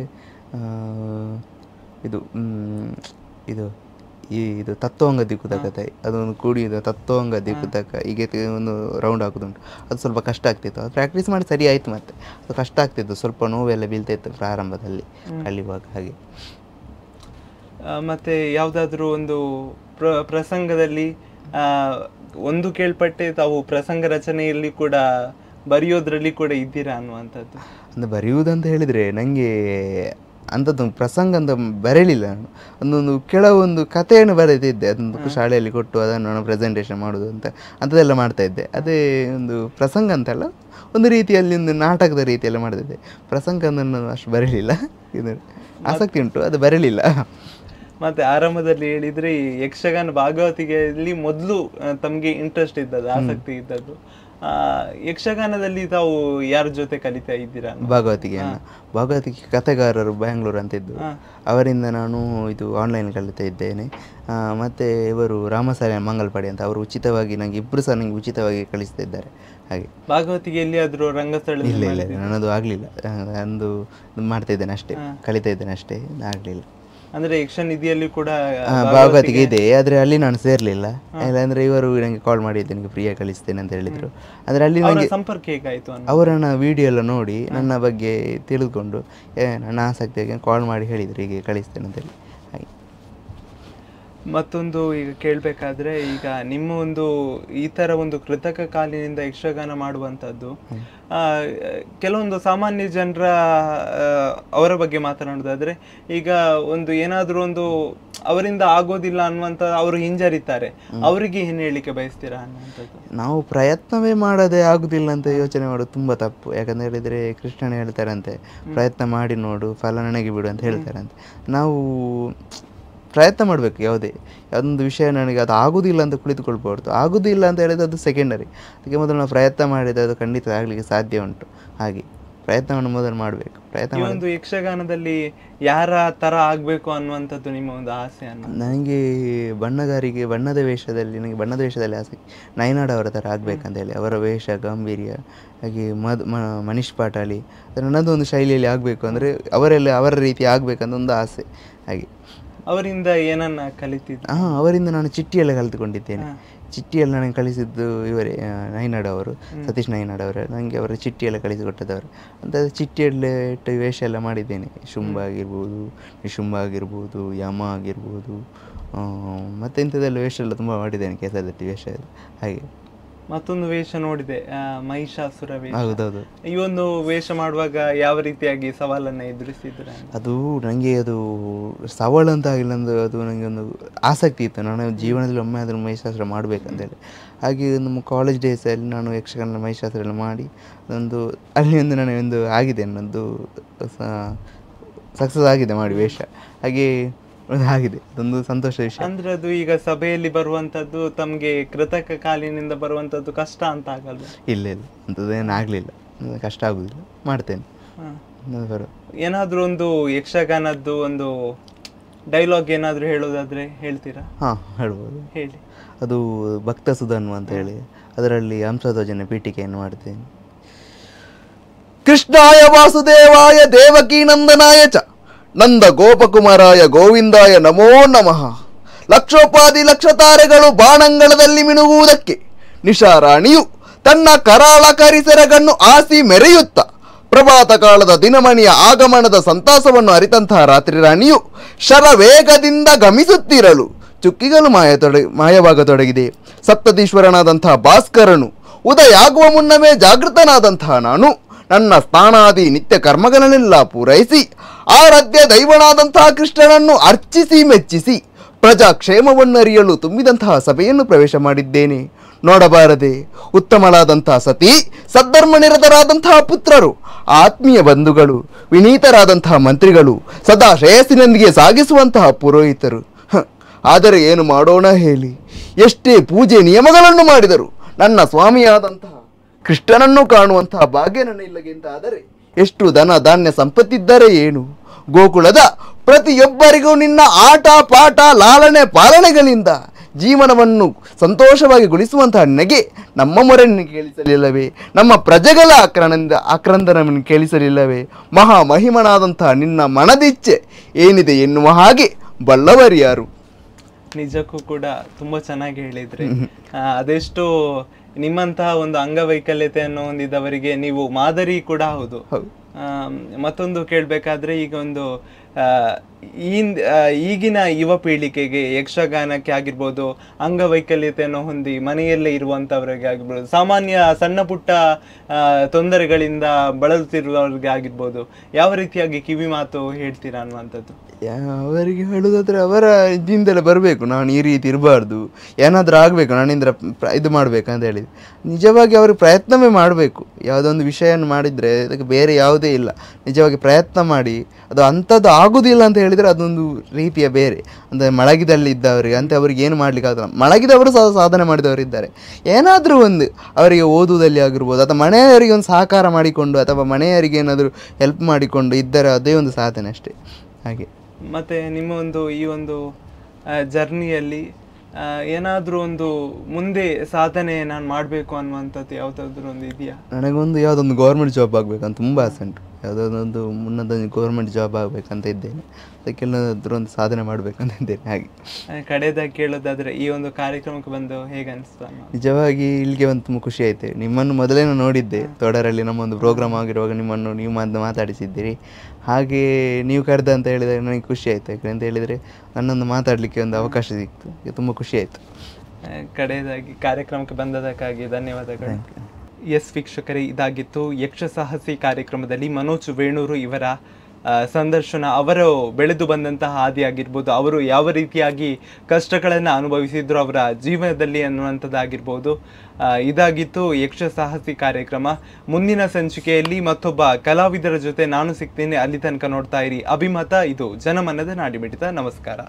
ಇದು ತತ್ವಂಗ ದಿಕ್ಕುತಕ್ಕ ಅದೊಂದು ಕೂಡಿದ ತತ್ವಂಗ ದಿಕ್ಕುತಕ್ಕ ಹೀಗೆ ಒಂದು ರೌಂಡ್ ಹಾಕೋದುಂಟು. ಅದು ಸ್ವಲ್ಪ ಕಷ್ಟ ಆಗ್ತಿತ್ತು. ಅದು ಪ್ರಾಕ್ಟೀಸ್ ಮಾಡಿ ಸರಿ ಆಯಿತು. ಮತ್ತು ಅದು ಕಷ್ಟ ಆಗ್ತಿತ್ತು, ಸ್ವಲ್ಪ ನೋವೆಲ್ಲ ಬೀಳ್ತಾಯಿತ್ತು ಪ್ರಾರಂಭದಲ್ಲಿ ಕಲಿಯುವಾಗ ಹಾಗೆ. ಮತ್ತು ಯಾವುದಾದ್ರೂ ಒಂದು ಪ್ರಸಂಗದಲ್ಲಿ ಒಂದು ಕೇಳ್ಪಟ್ಟೆ ತಾವು ಪ್ರಸಂಗ ರಚನೆಯಲ್ಲಿ ಕೂಡ ಬರೆಯೋದ್ರಲ್ಲಿ ಕೂಡ ಇದ್ದೀರಾ ಅನ್ನುವಂಥದ್ದು? ಅಂದರೆ ಬರೆಯುವುದಂತ ಹೇಳಿದರೆ ನನಗೆ ಅಂಥದ್ದು ಪ್ರಸಂಗ ಅಂತ ಬರೀಲಿಲ್ಲ ನಾನು. ಒಂದೊಂದು ಕೆಲವೊಂದು ಕಥೆಯನ್ನು ಬರೆದಿದ್ದೆ, ಅದೊಂದು ಶಾಲೆಯಲ್ಲಿ ಕೊಟ್ಟು ಅದನ್ನು ನಾನು ಪ್ರೆಸೆಂಟೇಷನ್ ಮಾಡೋದು ಅಂಥದ್ದೆಲ್ಲ ಮಾಡ್ತಾ ಇದ್ದೆ. ಅದೇ ಒಂದು ಪ್ರಸಂಗ ಅಂತಲ್ಲ, ಒಂದು ರೀತಿಯಲ್ಲಿ ಒಂದು ನಾಟಕದ ರೀತಿಯಲ್ಲಿ ಮಾಡ್ತಿದ್ದೆ. ಪ್ರಸಂಗ ನಾನು ಅಷ್ಟು ಬರೀಲಿಲ್ಲ, ಇದು ಆಸಕ್ತಿ ಉಂಟು, ಅದು ಬರೀಲಿಲ್ಲ. ಮತ್ತೆ ಆರಂಭದಲ್ಲಿ ಹೇಳಿದ್ರೆ ಈ ಯಕ್ಷಗಾನ ಭಾಗವತಿಕೆಯಲ್ಲಿ ಮೊದಲು ತಮಗೆ ಇಂಟ್ರೆಸ್ಟ್ ಇದ್ದದ್ದು, ಆಸಕ್ತಿ ಇದ್ದದ್ದು. ಯಕ್ಷಗಾನದಲ್ಲಿ ತಾವು ಯಾರ ಜೊತೆ ಕಲಿತಾ ಇದ್ದೀರಾ? ಭಾಗವತಿಕೆ ಕಥೆಗಾರರು ಬ್ಯಾಂಗ್ಳೂರ್ ಅಂತ ಇದ್ದು, ಅವರಿಂದ ನಾನು ಇದು ಆನ್ಲೈನ್ ಕಲಿತಾ ಇದ್ದೇನೆ. ಮತ್ತು ಇವರು ರಾಮಸಾರಿ ಮಂಗಲ್ಪಾಡಿ ಅಂತ, ಅವರು ಉಚಿತವಾಗಿ ನನಗೆ ಇಬ್ಬರು ಸಹ ನನಗೆ ಉಚಿತವಾಗಿ ಕಲಿಸ್ತಾ ಇದ್ದಾರೆ. ಹಾಗೆ ಭಾಗವತಿಗೆ ಎಲ್ಲಿಯಾದರೂ ರಂಗಸ್ಥಳ? ಇಲ್ಲ, ನನ್ನದು ಆಗಲಿಲ್ಲ. ಒಂದು ಮಾಡ್ತಾ ಇದ್ದೇನೆ ಅಷ್ಟೇ, ಕಲಿತಾ ಇದ್ದೇನೆ ಅಷ್ಟೇ, ಆಗಲಿಲ್ಲ. ಅಂದ್ರೆ ಯಕ್ಷನಿಧಿಯಲ್ಲಿ ಕೂಡ ಭಾಗವತಿಗೆ ಇದೆ, ಆದರೆ ಅಲ್ಲಿ ನಾನು ಸೇರ್ಲಿಲ್ಲ. ಇಲ್ಲಾಂದ್ರೆ ಇವರು ನನಗೆ ಕಾಲ್ ಮಾಡಿದ್ದೆ, ನನಗೆ ಫ್ರೀಯಾಗಿ ಕಲಿಸ್ತೇನೆ ಅಂತ ಹೇಳಿದ್ರು. ಅಂದ್ರೆ ಅಲ್ಲಿ ನನಗೆ ಸಂಪರ್ಕ ಹೇಗಾಯ್ತು? ಅವರನ್ನ ವಿಡಿಯೋ ಎಲ್ಲ ನೋಡಿ ನನ್ನ ಬಗ್ಗೆ ತಿಳಿದುಕೊಂಡು ನನ್ನ ಆಸಕ್ತಿಯಾಗಿ ಕಾಲ್ ಮಾಡಿ ಹೇಳಿದ್ರು, ಹೀಗೆ ಕಲಿಸ್ತೇನೆ ಅಂತ ಹೇಳಿ. ಹಾಗೆ ಮತ್ತೊಂದು ಈಗ ಕೇಳಬೇಕಾದ್ರೆ, ಈಗ ನಿಮ್ಮ ಒಂದು ಈ ಥರ ಒಂದು ಕೃತಕ ಕಾಲಿನಿಂದ ಯಕ್ಷಗಾನ ಮಾಡುವಂಥದ್ದು, ಕೆಲವೊಂದು ಸಾಮಾನ್ಯ ಜನರ ಅವರ ಬಗ್ಗೆ ಮಾತನಾಡೋದಾದ್ರೆ, ಈಗ ಒಂದು ಏನಾದರೂ ಒಂದು ಅವರಿಂದ ಆಗೋದಿಲ್ಲ ಅನ್ನುವಂಥ ಅವರು ಹಿಂಜರಿತಾರೆ, ಅವರಿಗೆ ಏನು ಹೇಳಲಿಕ್ಕೆ ಬಯಸ್ತೀರಾ ಅನ್ನುವಂಥದ್ದು? ನಾವು ಪ್ರಯತ್ನವೇ ಮಾಡದೆ ಆಗುದಿಲ್ಲ ಅಂತ ಯೋಚನೆ ಮಾಡೋದು ತುಂಬ ತಪ್ಪು. ಯಾಕಂತ ಹೇಳಿದರೆ ಕೃಷ್ಣನೇ ಹೇಳ್ತಾರಂತೆ, ಪ್ರಯತ್ನ ಮಾಡಿ ನೋಡು, ಫಲ ನನಗೆ ಬಿಡು ಅಂತ ಹೇಳ್ತಾರಂತೆ. ನಾವು ಪ್ರಯತ್ನ ಮಾಡಬೇಕು. ಯಾವುದೊಂದು ವಿಷಯ ನನಗೆ ಅದು ಆಗೋದಿಲ್ಲ ಅಂತ ಕುಳಿತುಕೊಳ್ಬಾರ್ದು. ಆಗೋದಿಲ್ಲ ಅಂತ ಹೇಳಿದ್ರೆ ಅದು ಸೆಕೆಂಡರಿ. ಅದಕ್ಕೆ ಮೊದಲು ನಾವು ಪ್ರಯತ್ನ ಮಾಡಿದರೆ ಅದು ಖಂಡಿತ ಆಗಲಿಕ್ಕೆ ಸಾಧ್ಯ ಉಂಟು. ಹಾಗೆ ಪ್ರಯತ್ನವನ್ನು ಮೊದಲು ಮಾಡಬೇಕು. ಒಂದು ಯಕ್ಷಗಾನದಲ್ಲಿ ಯಾರ ಥರ ಆಗಬೇಕು ಅನ್ನುವಂಥದ್ದು ನಿಮ್ಮ ಒಂದು ಆಸೆ? ನನಗೆ ಬಣ್ಣದ ವೇಷದಲ್ಲಿ ಆಸಕ್ತಿ. ನಯನಾಡ್ ಅವರ ಥರ ಆಗಬೇಕಂತ ಹೇಳಿ, ಅವರ ವೇಷ ಗಾಂಭೀರ್ಯ, ಹಾಗೆ ಮನೀಶ್ ಪಾಟಾಳಿ, ನನ್ನದು ಒಂದು ಶೈಲಿಯಲ್ಲಿ ಆಗಬೇಕು, ಅಂದರೆ ಅವರ ರೀತಿ ಆಗಬೇಕಂತ ಒಂದು ಆಸೆ. ಹಾಗೆ ಅವರಿಂದ ಏನನ್ನ ಕಲಿತಿದ್ದೆ? ಅವರಿಂದ ನಾನು ಚಿಟ್ಟಿಯೆಲ್ಲ ಕಲಿತುಕೊಂಡಿದ್ದೇನೆ. ಚಿಟ್ಟಿಯಲ್ಲಿ ನನಗೆ ಕಲಿಸಿದ್ದು ಇವರೇ, ನೈನಾಡ್ ಅವರು, ಸತೀಶ್ ನೈನಾಡ್ ಅವರು. ನನಗೆ ಅವರ ಚಿಟ್ಟಿಯೆಲ್ಲ ಕಲಿಸಿಕೊಟ್ಟದವರು ಅಂತ. ಚಿಟ್ಟಿಯಲ್ಲೇ ಇಟ್ಟು ವೇಷ ಎಲ್ಲ ಮಾಡಿದ್ದೇನೆ. ಶುಂಭ ಆಗಿರ್ಬೋದು, ನಿಶುಂಭ ಆಗಿರ್ಬೋದು, ಯಮ ಆಗಿರ್ಬೋದು, ಮತ್ತು ಇಂಥದ್ದೆಲ್ಲ ವೇಷ ಎಲ್ಲ ತುಂಬ ಮಾಡಿದ್ದೇನೆ, ಕೆಸರದಟ್ಟಿ ವೇಷ ಎಲ್ಲ. ಹಾಗೆ ಮತ್ತೊಂದು ವೇಷ ನೋಡಿದೆ, ಮಹಿಷಾಸುರ ವೇಷ. ಹೌದೌದು. ಈ ಒಂದು ವೇಷ ಮಾಡುವಾಗ ಯಾವ ರೀತಿಯಾಗಿ ಸವಾಲನ್ನು ಎದುರಿಸಿದ್ರ? ಅದು ನನಗೆ ಅದು ಸವಾಲು ಅಂತ ಆಗಿಲ್ಲ, ಅದು ನನಗೆ ಒಂದು ಆಸಕ್ತಿ ಇತ್ತು. ನಾನು ಜೀವನದಲ್ಲಿ ಒಮ್ಮೆ ಅದನ್ನು ಮಹಿಷಾಸುರ ಮಾಡಬೇಕಂತೇಳಿ. ಹಾಗೆ ನಮ್ಮ ಕಾಲೇಜ್ ಡೇಸಲ್ಲಿ ನಾನು ಯಕ್ಷಗಾನ ಮಹಿಷಾಸುರ ಎಲ್ಲ ಮಾಡಿ ಅಲ್ಲಿ ನನಗೊಂದು ಆಗಿದೆ, ನನ್ನದು ಸಕ್ಸಸ್ ಆಗಿದೆ ಮಾಡಿ ವೇಷ. ಹಾಗೆ ಆಗಿದೆ, ಅದೊಂದು ಸಂತೋಷ ವಿಷಯ. ಅಂದ್ರೆ ಅದು ಈಗ ಸಭೆಯಲ್ಲಿ ಬರುವಂತದ್ದು ತಮ್ಗೆ ಕೃತಕ ಕಾಲಿನಿಂದ ಬರುವಂತದ್ದು ಕಷ್ಟ ಅಂತ ಆಗಲ್ಲ? ಇಲ್ಲ, ಅಂಥದ್ದೇನು ಆಗಲಿಲ್ಲ, ಕಷ್ಟ ಆಗುದಿಲ್ಲ, ಮಾಡ್ತೇನೆ. ಏನಾದ್ರೂ ಒಂದು ಯಕ್ಷಗಾನದ್ದು ಒಂದು ಡೈಲಾಗ್ ಏನಾದ್ರೂ ಹೇಳೋದಾದ್ರೆ ಹೇಳ್ತೀರಾ? ಹೇಳ್ಬೋದು, ಹೇಳಿ. ಅದು ಭಕ್ತ ಸುಧನ್ವ ಅಂತ ಹೇಳಿ, ಅದರಲ್ಲಿ ಹಂಸಧ್ವಜನ ಪೀಠಿಕೆಯನ್ನು ಮಾಡ್ತೇನೆ. ಕೃಷ್ಣಾಯ ವಾಸುದೇವಾಯ ದೇವಕೀ ನಂದನಾಯ ಚ ನಂದ ಗೋಪಕುಮಾರಾಯ ಗೋವಿಂದಾಯ ನಮೋ ನಮಃ. ಲಕ್ಷೋಪಾದಿ ಲಕ್ಷ ತಾರೆಗಳು ಬಾಣಂಗಳದಲ್ಲಿ ಮಿಣುಗುವುದಕ್ಕೆ ನಿಶಾರಾಣಿಯು ತನ್ನ ಕರಾಳ ಕರಿಸೆರಗನ್ನು ಆಸಿ ಮೆರೆಯುತ್ತ ಪ್ರಭಾತ ಕಾಲದ ದಿನಮಣಿಯ ಆಗಮನದ ಸಂತಾಸವನ್ನು ಅರಿತಂತಹ ರಾತ್ರಿ ರಾಣಿಯು ಶರವೇಗದಿಂದ ಗಮಿಸುತ್ತಿರಲು ಚುಕ್ಕಿಗಳು ಮಾಯವಾಗತೊಡಗಿದೆ. ಸಪ್ತದೀಶ್ವರನಾದಂತಹ ಭಾಸ್ಕರನು ಉದಯಾಗುವ ಮುನ್ನವೇ ಜಾಗೃತನಾದಂತಹ ನಾನು ನನ್ನ ಸ್ನಾನಾದಿ ನಿತ್ಯ ಕರ್ಮಗಳನ್ನೆಲ್ಲ ಪೂರೈಸಿ ಆರಾಧ್ಯ ದೈವನಾದಂತಹ ಕೃಷ್ಣನನ್ನು ಅರ್ಚಿಸಿ ಮೆಚ್ಚಿಸಿ ಪ್ರಜಾಕ್ಷೇಮವನ್ನರಿಯಲು ತುಂಬಿದಂತಹ ಸಭೆಯನ್ನು ಪ್ರವೇಶ ಮಾಡಿದ್ದೇನೆ. ನೋಡಬಾರದೆ ಉತ್ತಮಳಾದಂತಹ ಸತಿ, ಸದ್ಧರ್ಮ ನಿರತರಾದಂತಹ ಪುತ್ರರು, ಆತ್ಮೀಯ ಬಂಧುಗಳು, ವಿನೀತರಾದಂತಹ ಮಂತ್ರಿಗಳು, ಸದಾ ಶ್ರೇಯಸ್ಸಿನೊಂದಿಗೆ ಸಾಗಿಸುವಂತಹ ಪುರೋಹಿತರು. ಆದರೆ ಏನು ಮಾಡೋಣ ಹೇಳಿ, ಎಷ್ಟೇ ಪೂಜೆ ನಿಯಮಗಳನ್ನು ಮಾಡಿದರು ನನ್ನ ಸ್ವಾಮಿಯಾದಂತಹ ಕೃಷ್ಣನನ್ನು ಕಾಣುವಂತಹ ಭಾಗ್ಯ ನನ್ನ ಇಲ್ಲಗೆಂತಾದರೆ ಎಷ್ಟು ಧನ ಧಾನ್ಯ ಸಂಪತ್ತಿದ್ದರೆ ಏನು? ಗೋಕುಲದ ಪ್ರತಿಯೊಬ್ಬರಿಗೂ ನಿನ್ನ ಆಟ ಪಾಠ ಲಾಲನೆ ಪಾಲನೆಗಳಿಂದ ಜೀವನವನ್ನು ಸಂತೋಷವಾಗಿ ಗೊಳಿಸುವಂತಹ ನಿನಗೆ ನಮ್ಮ ಮೊರೆಯನ್ನು ಕೇಳಿಸಲಿಲ್ಲವೇ? ನಮ್ಮ ಪ್ರಜೆಗಳ ಆಕ್ರಂದನವನ್ನು ಕೇಳಿಸಲಿಲ್ಲವೇ? ಮಹಾಮಹಿಮನಾದಂತಹ ನಿನ್ನ ಮನದಿಚ್ಛೆ ಏನಿದೆ ಎನ್ನುವ ಹಾಗೆ ಬಲ್ಲವರ್ಯಾರು? ನಿಜಕ್ಕೂ ಕೂಡ ತುಂಬಾ ಚೆನ್ನಾಗಿ ಹೇಳಿದ್ರಿ. ಅದೆಷ್ಟು ನಿಮ್ಮಂತಹ ಒಂದು ಅಂಗವೈಕಲ್ಯತೆಯನ್ನು ಹೊಂದಿದವರಿಗೆ ನೀವು ಮಾದರಿ ಕೂಡ ಹೌದು. ಮತ್ತೊಂದು ಕೇಳಬೇಕಾದ್ರೆ, ಈಗ ಒಂದು ಈಗಿನ ಯುವ ಪೀಳಿಗೆಗೆ ಯಕ್ಷಗಾನಕ್ಕೆ ಆಗಿರ್ಬೋದು, ಅಂಗವೈಕಲ್ಯತೆಯನ್ನು ಹೊಂದಿ ಮನೆಯಲ್ಲೇ ಇರುವಂತವರಿಗೆ ಆಗಿರ್ಬೋದು, ಸಾಮಾನ್ಯ ಸಣ್ಣ ಪುಟ್ಟ ತೊಂದರೆಗಳಿಂದ ಬಳಲುತ್ತಿರುವವರಿಗೆ ಆಗಿರ್ಬೋದು, ಯಾವ ರೀತಿಯಾಗಿ ಕಿವಿ ಮಾತು ಹೇಳ್ತೀರಾ ಅನ್ನುವಂಥದ್ದು? ಅವರಿಗೆ ಹೇಳುದಾದ್ರೆ ಅವರ ಇದಿಂದಲೇ ಬರಬೇಕು, ನಾನು ಈ ರೀತಿ ಇರಬಾರ್ದು, ಏನಾದರೂ ಆಗಬೇಕು, ನಾನಿಂದ ಇದು ಮಾಡಬೇಕಂತ ಹೇಳಿ ನಿಜವಾಗಿ ಅವ್ರಿಗೆ ಪ್ರಯತ್ನವೇ ಮಾಡಬೇಕು. ಯಾವುದೊಂದು ವಿಷಯವನ್ನು ಮಾಡಿದರೆ ಅದಕ್ಕೆ ಬೇರೆ ಯಾವುದೇ ಇಲ್ಲ, ನಿಜವಾಗಿ ಪ್ರಯತ್ನ ಮಾಡಿ. ಅದು ಅಂಥದ್ದು ಆಗೋದಿಲ್ಲ ಅಂತ ಹೇಳಿದರೆ ಅದೊಂದು ರೀತಿಯ ಬೇರೆ, ಅಂದರೆ ಮಳಗಿದಲ್ಲಿದ್ದವರಿಗೆ ಅಂತ ಅವ್ರಿಗೆ ಏನು ಮಾಡಲಿಕ್ಕೆ ಆಗಲ್ಲ. ಮಳಗಿದವರು ಸಹ ಸಾಧನೆ ಮಾಡಿದವರಿದ್ದಾರೆ. ಏನಾದರೂ ಒಂದು ಅವರಿಗೆ ಓದುವುದಲ್ಲಿ ಆಗಿರ್ಬೋದು, ಅಥವಾ ಮನೆಯವರಿಗೆ ಒಂದು ಸಹಕಾರ ಮಾಡಿಕೊಂಡು ಅಥವಾ ಮನೆಯವರಿಗೆ ಏನಾದರೂ ಹೆಲ್ಪ್ ಮಾಡಿಕೊಂಡು ಇದ್ದರೆ ಅದೇ ಒಂದು ಸಾಧನೆ ಅಷ್ಟೇ. ಹಾಗೆ ಮತ್ತು ನಿಮ್ಮ ಒಂದು ಈ ಒಂದು ಜರ್ನಿಯಲ್ಲಿ ಏನಾದರೂ ಒಂದು ಮುಂದೆ ಸಾಧನೆ ನಾನು ಮಾಡಬೇಕು ಅನ್ನುವಂಥದ್ದು ಯಾವುದಾದ್ರೂ ಒಂದು ಇದೆಯಾ? ನನಗೊಂದು ಯಾವುದೊಂದು ಗೌರ್ಮೆಂಟ್ ಜಾಬ್ ಆಗಬೇಕಂತ ತುಂಬ ಆಸೆ ಉಂಟು. ಯಾವುದಾದೊಂದು ಮುನ್ನದೊಂದು ಗೌರ್ಮೆಂಟ್ ಜಾಬ್ ಆಗಬೇಕಂತ ಇದ್ದೇನೆ, ಅದಕ್ಕೆಲ್ಲದರೂ ಒಂದು ಸಾಧನೆ ಮಾಡಬೇಕಂತ ಇದ್ದೇನೆ. ಹಾಗೆ ಕಡೆಯದಾಗಿ ಕೇಳೋದಾದರೆ ಈ ಒಂದು ಕಾರ್ಯಕ್ರಮಕ್ಕೆ ಬಂದು ಹೇಗೆ ಅನಿಸ್ತು? ನಿಜವಾಗಿ ಇಲ್ಲಿಗೆ ಒಂದು ತುಂಬ ಖುಷಿ ಆಯಿತು. ನಿಮ್ಮನ್ನು ಮೊದಲೇನೂ ನೋಡಿದ್ದೆ ತೋಡರಲ್ಲಿ, ನಮ್ಮೊಂದು ಪ್ರೋಗ್ರಾಮ್ ಆಗಿರುವಾಗ ನಿಮ್ಮನ್ನು ನೀವು ಮಾತಾಡಿಸಿದ್ದೀರಿ. ಹಾಗೆ ನೀವು ಕರೆದ ಅಂತ ಹೇಳಿದರೆ ನನಗೆ ಖುಷಿ ಆಯಿತು. ಯಾಕಂತ ಹೇಳಿದರೆ ನನ್ನೊಂದು ಮಾತಾಡಲಿಕ್ಕೆ ಒಂದು ಅವಕಾಶ ಸಿಕ್ತು, ತುಂಬ ಖುಷಿ ಆಯಿತು. ಕಡೆಯದಾಗಿ ಕಾರ್ಯಕ್ರಮಕ್ಕೆ ಬಂದದಕ್ಕಾಗಿ ಧನ್ಯವಾದಗಳು. ಎಸ್ ವೀಕ್ಷಕರೇ, ಇದಾಗಿತ್ತು ಯಕ್ಷ ಸಾಹಸಿ ಕಾರ್ಯಕ್ರಮದಲ್ಲಿ ಮನೋಜ್ ವೇಣೂರು ಇವರ ಸಂದರ್ಶನ. ಅವರು ಬೆಳೆದು ಬಂದಂತಹ ಹಾದಿ ಆಗಿರ್ಬೋದು, ಅವರು ಯಾವ ರೀತಿಯಾಗಿ ಕಷ್ಟಗಳನ್ನು ಅನುಭವಿಸಿದ್ರು ಅವರ ಜೀವನದಲ್ಲಿ ಅನ್ನುವಂಥದ್ದಾಗಿರ್ಬೋದು. ಇದಾಗಿತ್ತು ಯಕ್ಷ ಸಾಹಸಿ ಕಾರ್ಯಕ್ರಮ. ಮುಂದಿನ ಸಂಚಿಕೆಯಲ್ಲಿ ಮತ್ತೊಬ್ಬ ಕಲಾವಿದರ ಜೊತೆ ನಾನು ಸಿಗ್ತೀನಿ. ಅಲ್ಲಿ ತನಕ ನೋಡ್ತಾ ಇರಿ ಅಭಿಮತ. ಇದು ಜನಮನದ ನಾಡಿಮಿಡಿತ. ನಮಸ್ಕಾರ.